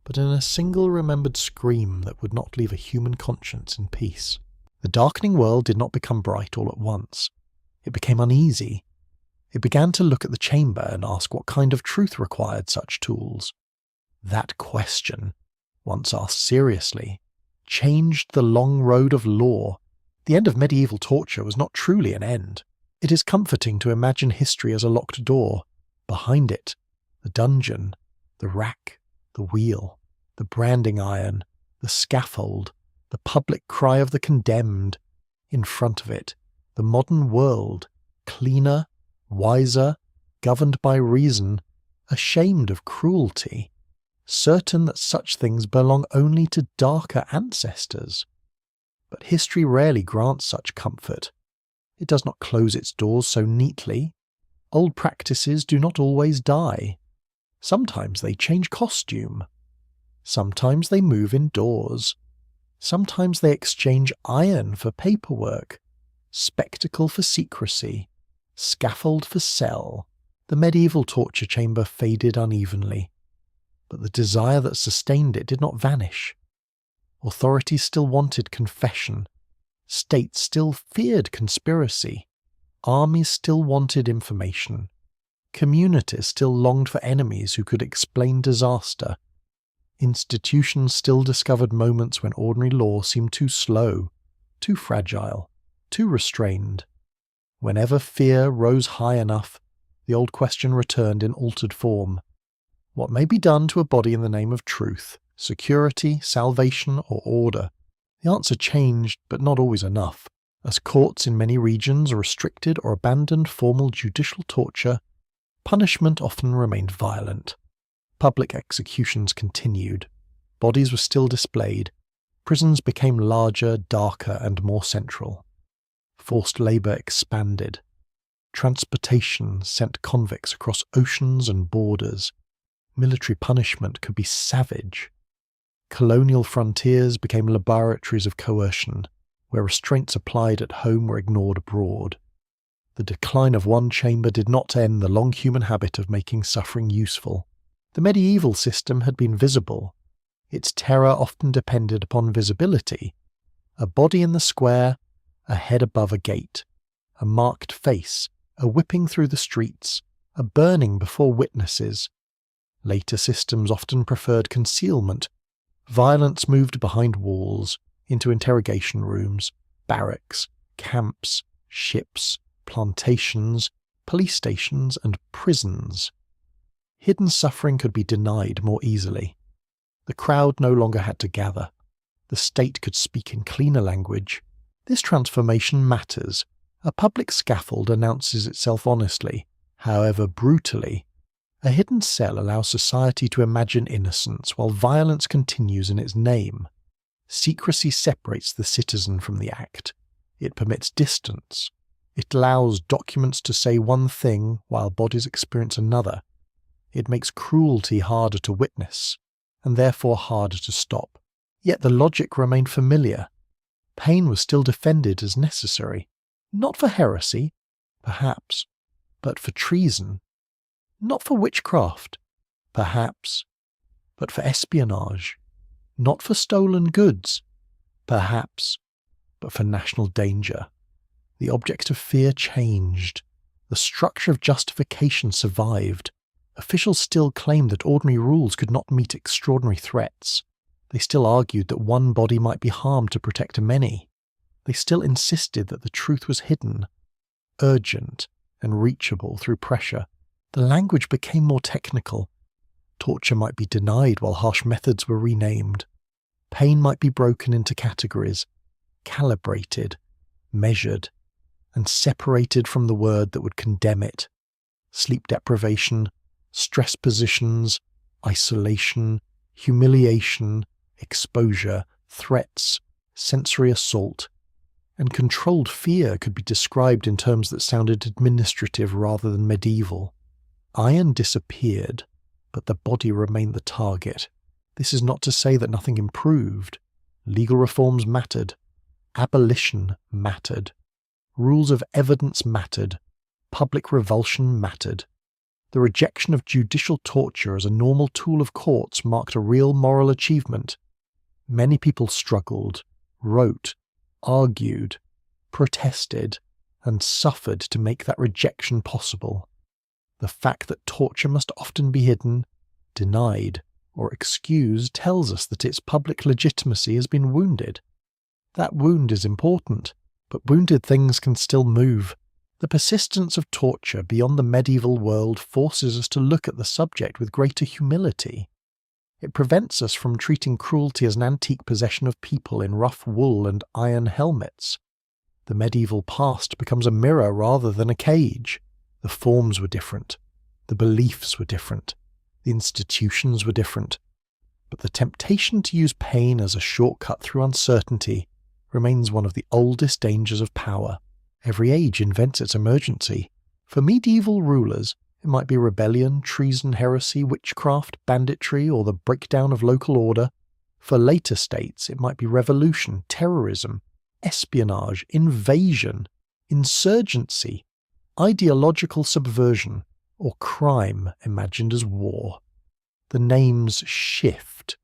but in a single remembered scream that would not leave a human conscience in peace. The darkening world did not become bright all at once. It became uneasy. It began to look at the chamber and ask what kind of truth required such tools. That question, once asked seriously, changed the long road of law. The end of medieval torture was not truly an end. It is comforting to imagine history as a locked door. Behind it, the dungeon, the rack, the wheel, the branding iron, the scaffold, the public cry of the condemned. In front of it, the modern world, cleaner, wiser, governed by reason, ashamed of cruelty, certain that such things belong only to darker ancestors. But history rarely grants such comfort. It does not close its doors so neatly. Old practices do not always die. Sometimes they change costume. Sometimes they move indoors. Sometimes they exchange iron for paperwork, spectacle for secrecy, scaffold for cell. The medieval torture chamber faded unevenly, but the desire that sustained it did not vanish. Authorities still wanted confession. States still feared conspiracy. Armies still wanted information. Communities still longed for enemies who could explain disaster. Institutions still discovered moments when ordinary law seemed too slow, too fragile, too restrained. Whenever fear rose high enough, the old question returned in altered form. What may be done to a body in the name of truth, security, salvation, or order? The answer changed, but not always enough. As courts in many regions restricted or abandoned formal judicial torture, punishment often remained violent. Public executions continued. Bodies were still displayed. Prisons became larger, darker, and more central. Forced labour expanded. Transportation sent convicts across oceans and borders. Military punishment could be savage. Colonial frontiers became laboratories of coercion, where restraints applied at home were ignored abroad. The decline of one chamber did not end the long human habit of making suffering useful. The medieval system had been visible. Its terror often depended upon visibility. A body in the square, a head above a gate, a marked face, a whipping through the streets, a burning before witnesses. Later systems often preferred concealment. Violence moved behind walls, into interrogation rooms, barracks, camps, ships, plantations, police stations, and prisons. Hidden suffering could be denied more easily. The crowd no longer had to gather. The state could speak in cleaner language. This transformation matters. A public scaffold announces itself honestly, however brutally. A hidden cell allows society to imagine innocence while violence continues in its name. Secrecy separates the citizen from the act. It permits distance. It allows documents to say one thing while bodies experience another. It makes cruelty harder to witness, and therefore harder to stop. Yet the logic remained familiar. Pain was still defended as necessary, not for heresy, perhaps, but for treason. Not for witchcraft, perhaps, but for espionage. Not for stolen goods, perhaps, but for national danger. The object of fear changed. The structure of justification survived. Officials still claimed that ordinary rules could not meet extraordinary threats. They still argued that one body might be harmed to protect many. They still insisted that the truth was hidden, urgent, and reachable through pressure. The language became more technical. Torture might be denied while harsh methods were renamed. Pain might be broken into categories, calibrated, measured, and separated from the word that would condemn it. Sleep deprivation, stress positions, isolation, humiliation, exposure, threats, sensory assault, and controlled fear could be described in terms that sounded administrative rather than medieval. Iron disappeared, but the body remained the target. This is not to say that nothing improved. Legal reforms mattered. Abolition mattered. Rules of evidence mattered. Public revulsion mattered. The rejection of judicial torture as a normal tool of courts marked a real moral achievement. Many people struggled, wrote, argued, protested, and suffered to make that rejection possible. The fact that torture must often be hidden, denied, or excused tells us that its public legitimacy has been wounded. That wound is important, but wounded things can still move. The persistence of torture beyond the medieval world forces us to look at the subject with greater humility. It prevents us from treating cruelty as an antique possession of people in rough wool and iron helmets. The medieval past becomes a mirror rather than a cage. The forms were different. The beliefs were different. The institutions were different. But the temptation to use pain as a shortcut through uncertainty remains one of the oldest dangers of power. Every age invents its emergency. For medieval rulers, it might be rebellion, treason, heresy, witchcraft, banditry, or the breakdown of local order. For later states, it might be revolution, terrorism, espionage, invasion, insurgency, ideological subversion, or crime imagined as war. The names shift,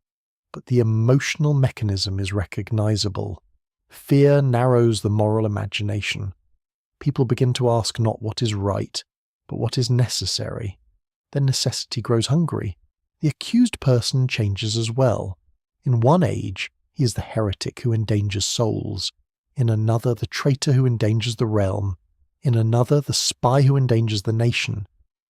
but the emotional mechanism is recognizable. Fear narrows the moral imagination. People begin to ask not what is right, but what is necessary. Then necessity grows hungry. The accused person changes as well. In one age, he is the heretic who endangers souls. In another, the traitor who endangers the realm. In another, the spy who endangers the nation.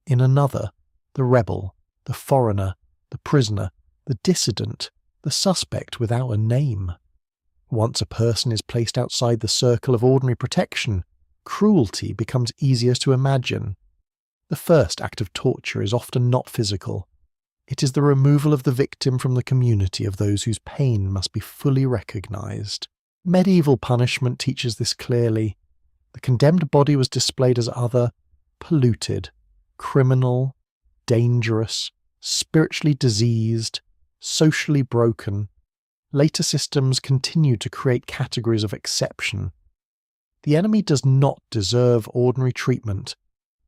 In another, the rebel, the foreigner, the prisoner, the dissident, the suspect without a name. Once a person is placed outside the circle of ordinary protection, cruelty becomes easier to imagine. The first act of torture is often not physical. It is the removal of the victim from the community of those whose pain must be fully recognised. Medieval punishment teaches this clearly. The condemned body was displayed as other, polluted, criminal, dangerous, spiritually diseased, socially broken. Later systems continue to create categories of exception. The enemy does not deserve ordinary treatment.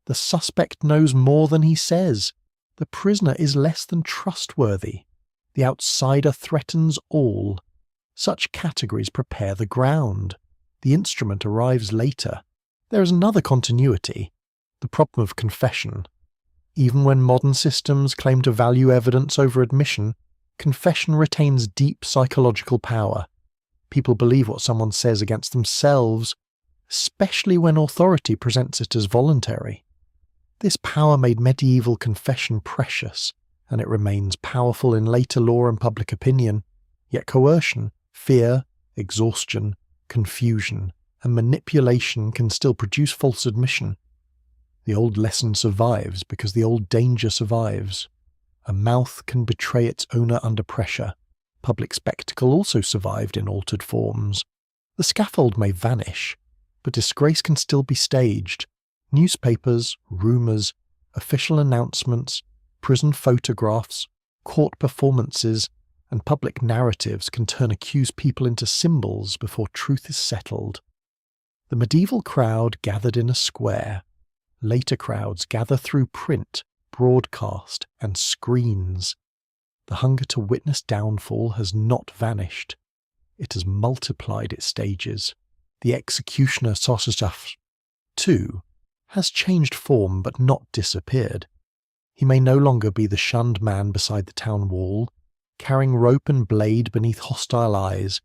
The suspect knows more than he says. The prisoner is less than trustworthy. The outsider threatens all. Such categories prepare the ground. The instrument arrives later. There is another continuity, the problem of confession. Even when modern systems claim to value evidence over admission, confession retains deep psychological power. People believe what someone says against themselves, especially when authority presents it as voluntary. This power made medieval confession precious, and it remains powerful in later law and public opinion. Yet coercion, fear, exhaustion, confusion, and manipulation can still produce false admission. The old lesson survives because the old danger survives. A mouth can betray its owner under pressure. Public spectacle also survived in altered forms. The scaffold may vanish, but disgrace can still be staged. Newspapers, rumours, official announcements, prison photographs, court performances, and public narratives can turn accused people into symbols before truth is settled. The medieval crowd gathered in a square. Later crowds gather through print, broadcast, and screens. The hunger to witness downfall has not vanished. It has multiplied its stages. The executioner Sausage too has changed form but not disappeared. He may no longer be the shunned man beside the town wall, carrying rope and blade beneath hostile eyes.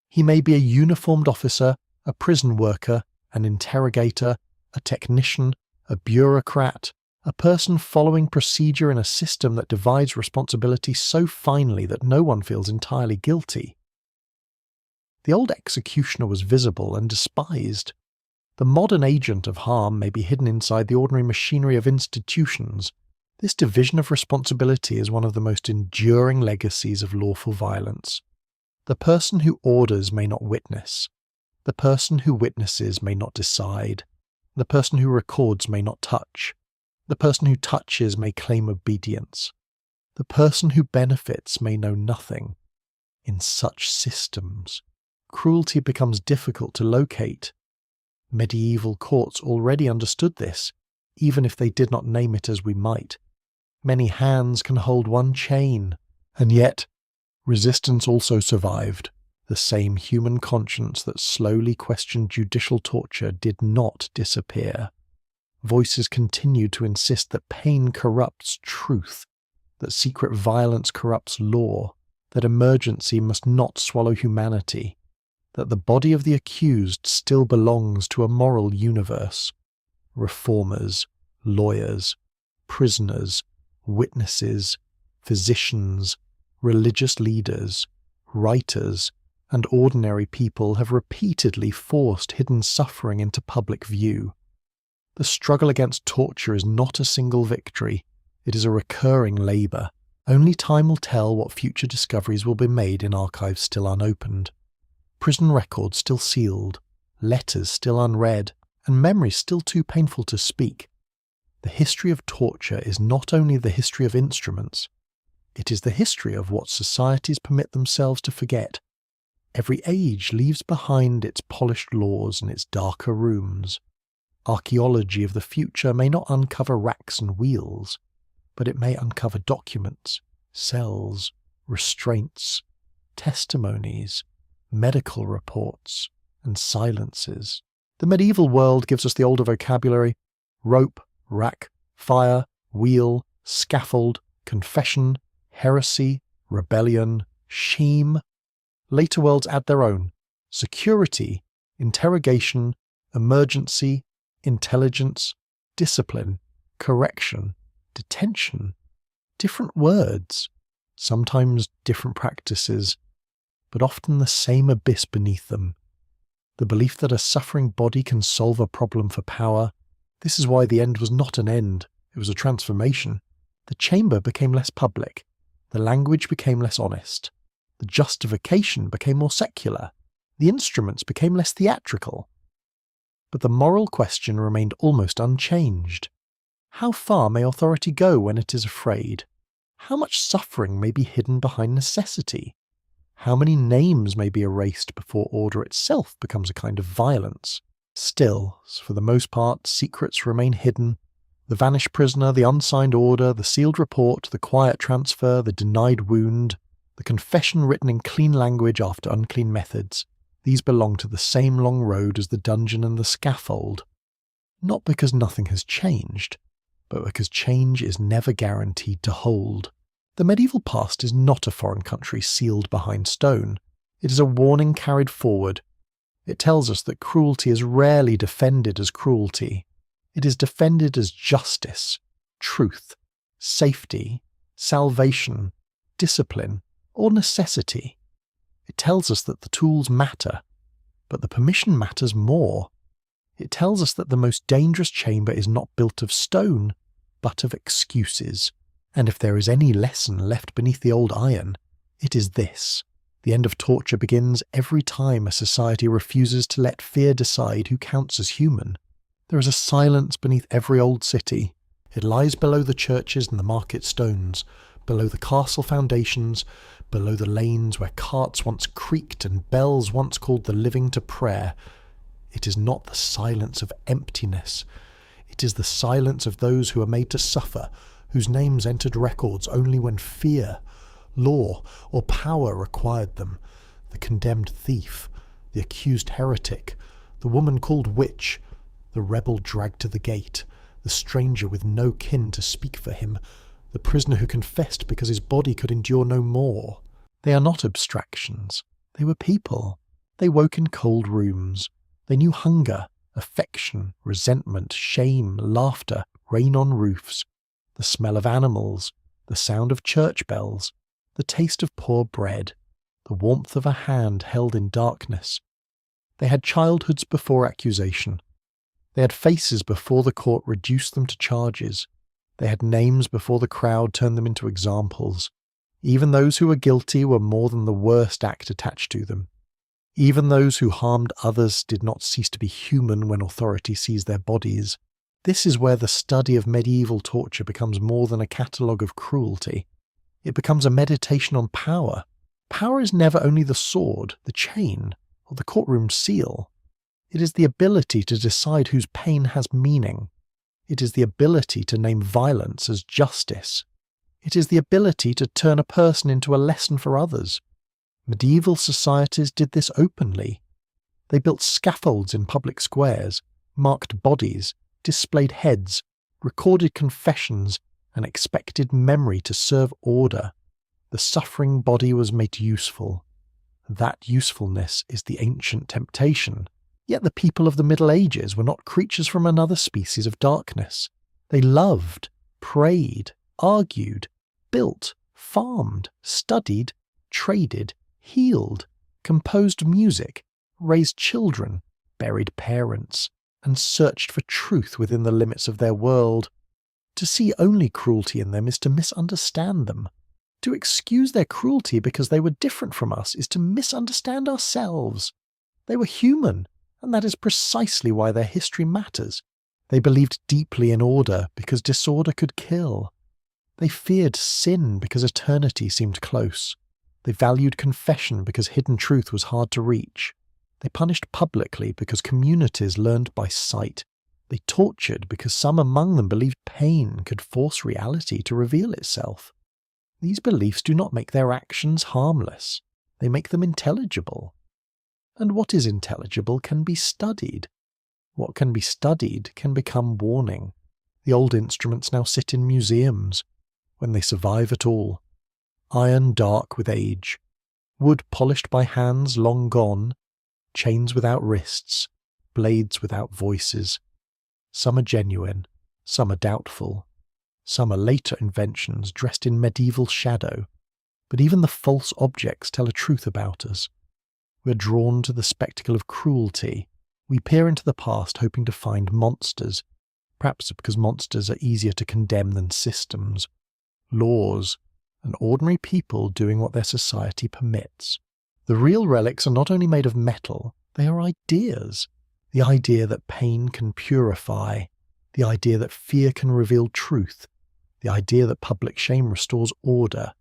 He may be a uniformed officer, a prison worker, an interrogator, a technician, a bureaucrat, a person following procedure in a system that divides responsibility so finely that no one feels entirely guilty. The old executioner was visible and despised. The modern agent of harm may be hidden inside the ordinary machinery of institutions. This division of responsibility is one of the most enduring legacies of lawful violence. The person who orders may not witness. The person who witnesses may not decide. The person who records may not touch. The person who touches may claim obedience. The person who benefits may know nothing. In such systems, cruelty becomes difficult to locate. Medieval courts already understood this, even if they did not name it as we might. Many hands can hold one chain, and yet resistance also survived. The same human conscience that slowly questioned judicial torture did not disappear. Voices continued to insist that pain corrupts truth, that secret violence corrupts law, that emergency must not swallow humanity, that the body of the accused still belongs to a moral universe. Reformers, lawyers, prisoners, witnesses, physicians, religious leaders, writers, and ordinary people have repeatedly forced hidden suffering into public view. The struggle against torture is not a single victory, it is a recurring labour. Only time will tell what future discoveries will be made in archives still unopened. Prison records still sealed, letters still unread, and memories still too painful to speak. The history of torture is not only the history of instruments, it is the history of what societies permit themselves to forget. Every age leaves behind its polished laws and its darker rooms. Archaeology of the future may not uncover racks and wheels, but it may uncover documents, cells, restraints, testimonies, medical reports, and silences. The medieval world gives us the older vocabulary: rope, rack, fire, wheel, scaffold, confession, heresy, rebellion, shame. Later worlds add their own: security, interrogation, emergency, intelligence, discipline, correction, detention. Different words, sometimes different practices, but often the same abyss beneath them. The belief that a suffering body can solve a problem for power. This is why the end was not an end, it was a transformation. The chamber became less public, the language became less honest, the justification became more secular, the instruments became less theatrical. But the moral question remained almost unchanged. How far may authority go when it is afraid? How much suffering may be hidden behind necessity? How many names may be erased before order itself becomes a kind of violence? Still, for the most part, secrets remain hidden. The vanished prisoner, the unsigned order, the sealed report, the quiet transfer, the denied wound, the confession written in clean language after unclean methods, these belong to the same long road as the dungeon and the scaffold. Not because nothing has changed, but because change is never guaranteed to hold. The medieval past is not a foreign country sealed behind stone. It is a warning carried forward. It tells us that cruelty is rarely defended as cruelty. It is defended as justice, truth, safety, salvation, discipline, or necessity. It tells us that the tools matter, but the permission matters more. It tells us that the most dangerous chamber is not built of stone, but of excuses. And if there is any lesson left beneath the old iron, it is this. The end of torture begins every time a society refuses to let fear decide who counts as human. There is a silence beneath every old city. It lies below the churches and the market stones, below the castle foundations, below the lanes where carts once creaked and bells once called the living to prayer. It is not the silence of emptiness. It is the silence of those who are made to suffer, whose names entered records only when fear, law, or power required them. The condemned thief, the accused heretic, the woman called witch, the rebel dragged to the gate, the stranger with no kin to speak for him, the prisoner who confessed because his body could endure no more. They are not abstractions. They were people. They woke in cold rooms. They knew hunger, affection, resentment, shame, laughter, rain on roofs, the smell of animals, the sound of church bells, the taste of poor bread, the warmth of a hand held in darkness. They had childhoods before accusation. They had faces before the court reduced them to charges. They had names before the crowd turned them into examples. Even those who were guilty were more than the worst act attached to them. Even those who harmed others did not cease to be human when authority seized their bodies. This is where the study of medieval torture becomes more than a catalogue of cruelty. It becomes a meditation on power. Power is never only the sword, the chain, or the courtroom seal. It is the ability to decide whose pain has meaning. It is the ability to name violence as justice. It is the ability to turn a person into a lesson for others. Medieval societies did this openly. They built scaffolds in public squares, marked bodies, displayed heads, recorded confessions, and expected memory to serve order. The suffering body was made useful. That usefulness is the ancient temptation. Yet the people of the Middle Ages were not creatures from another species of darkness. They loved, prayed, argued, built, farmed, studied, traded, healed, composed music, raised children, buried parents, and searched for truth within the limits of their world. To see only cruelty in them is to misunderstand them. To excuse their cruelty because they were different from us is to misunderstand ourselves. They were human, and that is precisely why their history matters. They believed deeply in order because disorder could kill. They feared sin because eternity seemed close. They valued confession because hidden truth was hard to reach. They punished publicly because communities learned by sight. They tortured because some among them believed pain could force reality to reveal itself. These beliefs do not make their actions harmless. They make them intelligible. And what is intelligible can be studied. What can be studied can become warning. The old instruments now sit in museums, when they survive at all. Iron dark with age, wood polished by hands long gone, chains without wrists, blades without voices. Some are genuine, some are doubtful, some are later inventions dressed in medieval shadow, but even the false objects tell a truth about us. We are drawn to the spectacle of cruelty. We peer into the past hoping to find monsters, perhaps because monsters are easier to condemn than systems. laws, and ordinary people doing what their society permits. The real relics are not only made of metal, they are ideas. The idea that pain can purify, the idea that fear can reveal truth, the idea that public shame restores order,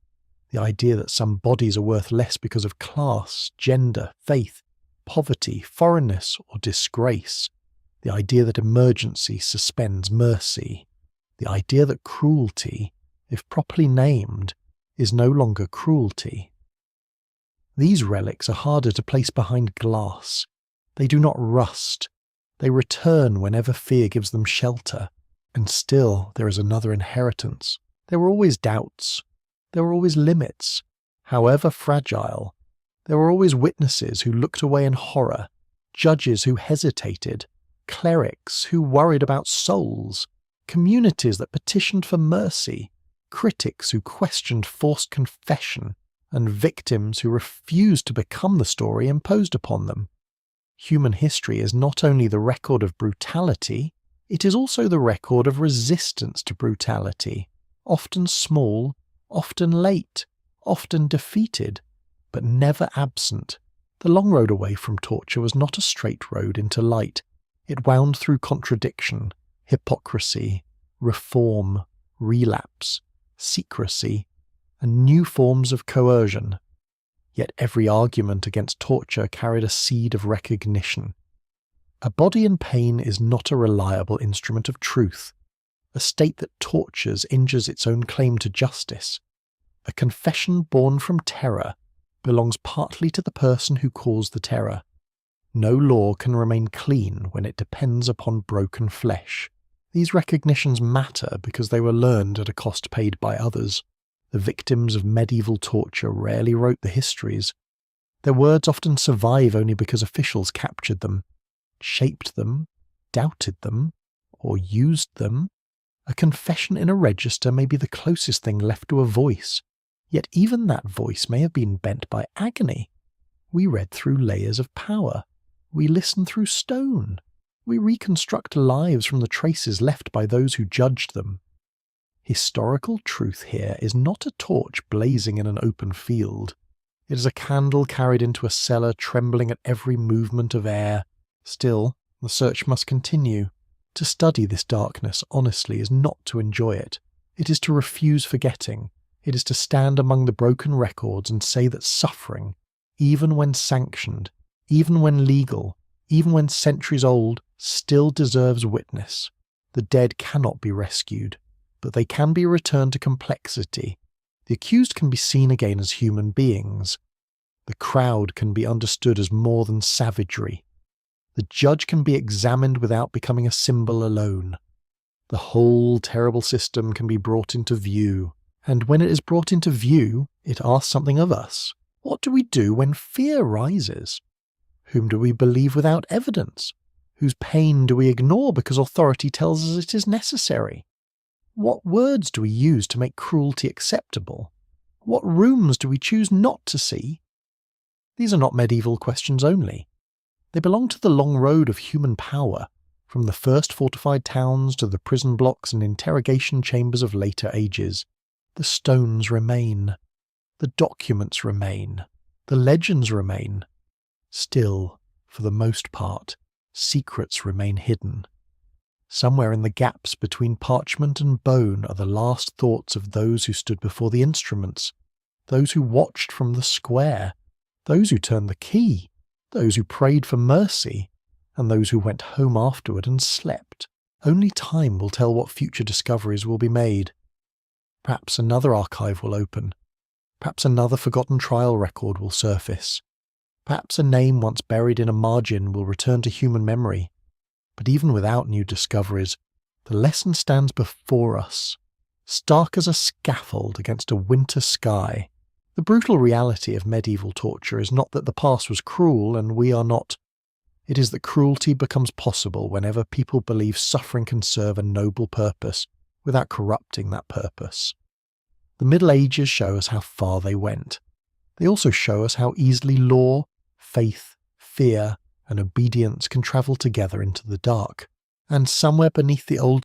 the idea that some bodies are worth less because of class, gender, faith, poverty, foreignness, or disgrace, the idea that emergency suspends mercy, the idea that cruelty, if properly named, is no longer cruelty. These relics are harder to place behind glass. They do not rust. They return whenever fear gives them shelter. And still there is another inheritance. There were always doubts. There were always limits, however fragile. There were always witnesses who looked away in horror, judges who hesitated, clerics who worried about souls, communities that petitioned for mercy, critics who questioned forced confession, and victims who refused to become the story imposed upon them. Human history is not only the record of brutality, it is also the record of resistance to brutality, often small, often late, often defeated, but never absent. The long road away from torture was not a straight road into light. It wound through contradiction, hypocrisy, reform, relapse, secrecy, and new forms of coercion. Yet every argument against torture carried a seed of recognition. A body in pain is not a reliable instrument of truth. A state that tortures injures its own claim to justice. A confession born from terror belongs partly to the person who caused the terror. No law can remain clean when it depends upon broken flesh. These recognitions matter because they were learned at a cost paid by others. The victims of medieval torture rarely wrote the histories. Their words often survive only because officials captured them, shaped them, doubted them, or used them. A confession in a register may be the closest thing left to a voice, yet even that voice may have been bent by agony. We read through layers of power. We listen through stone. We reconstruct lives from the traces left by those who judged them. Historical truth here is not a torch blazing in an open field. It is a candle carried into a cellar trembling at every movement of air. Still, the search must continue. To study this darkness honestly is not to enjoy it. It is to refuse forgetting. It is to stand among the broken records and say that suffering, even when sanctioned, even when legal, even when centuries old, still deserves witness. The dead cannot be rescued, but they can be returned to complexity. The accused can be seen again as human beings. The crowd can be understood as more than savagery. The judge can be examined without becoming a symbol alone. The whole terrible system can be brought into view, and when it is brought into view, it asks something of us. What do we do when fear rises? Whom do we believe without evidence? Whose pain do we ignore because authority tells us it is necessary? What words do we use to make cruelty acceptable? What rooms do we choose not to see? These are not medieval questions only. They belong to the long road of human power, from the first fortified towns to the prison blocks and interrogation chambers of later ages. The stones remain. The documents remain. The legends remain. Still, for the most part, secrets remain hidden. Somewhere in the gaps between parchment and bone are the last thoughts of those who stood before the instruments, those who watched from the square, those who turned the key, those who prayed for mercy, and those who went home afterward and slept. Only time will tell what future discoveries will be made. Perhaps another archive will open. Perhaps another forgotten trial record will surface. Perhaps a name once buried in a margin will return to human memory. But even without new discoveries, the lesson stands before us, stark as a scaffold against a winter sky. The brutal reality of medieval torture is not that the past was cruel and we are not. It is that cruelty becomes possible whenever people believe suffering can serve a noble purpose without corrupting that purpose. The Middle Ages show us how far they went. They also show us how easily law, faith, fear, and obedience can travel together into the dark. And somewhere beneath the old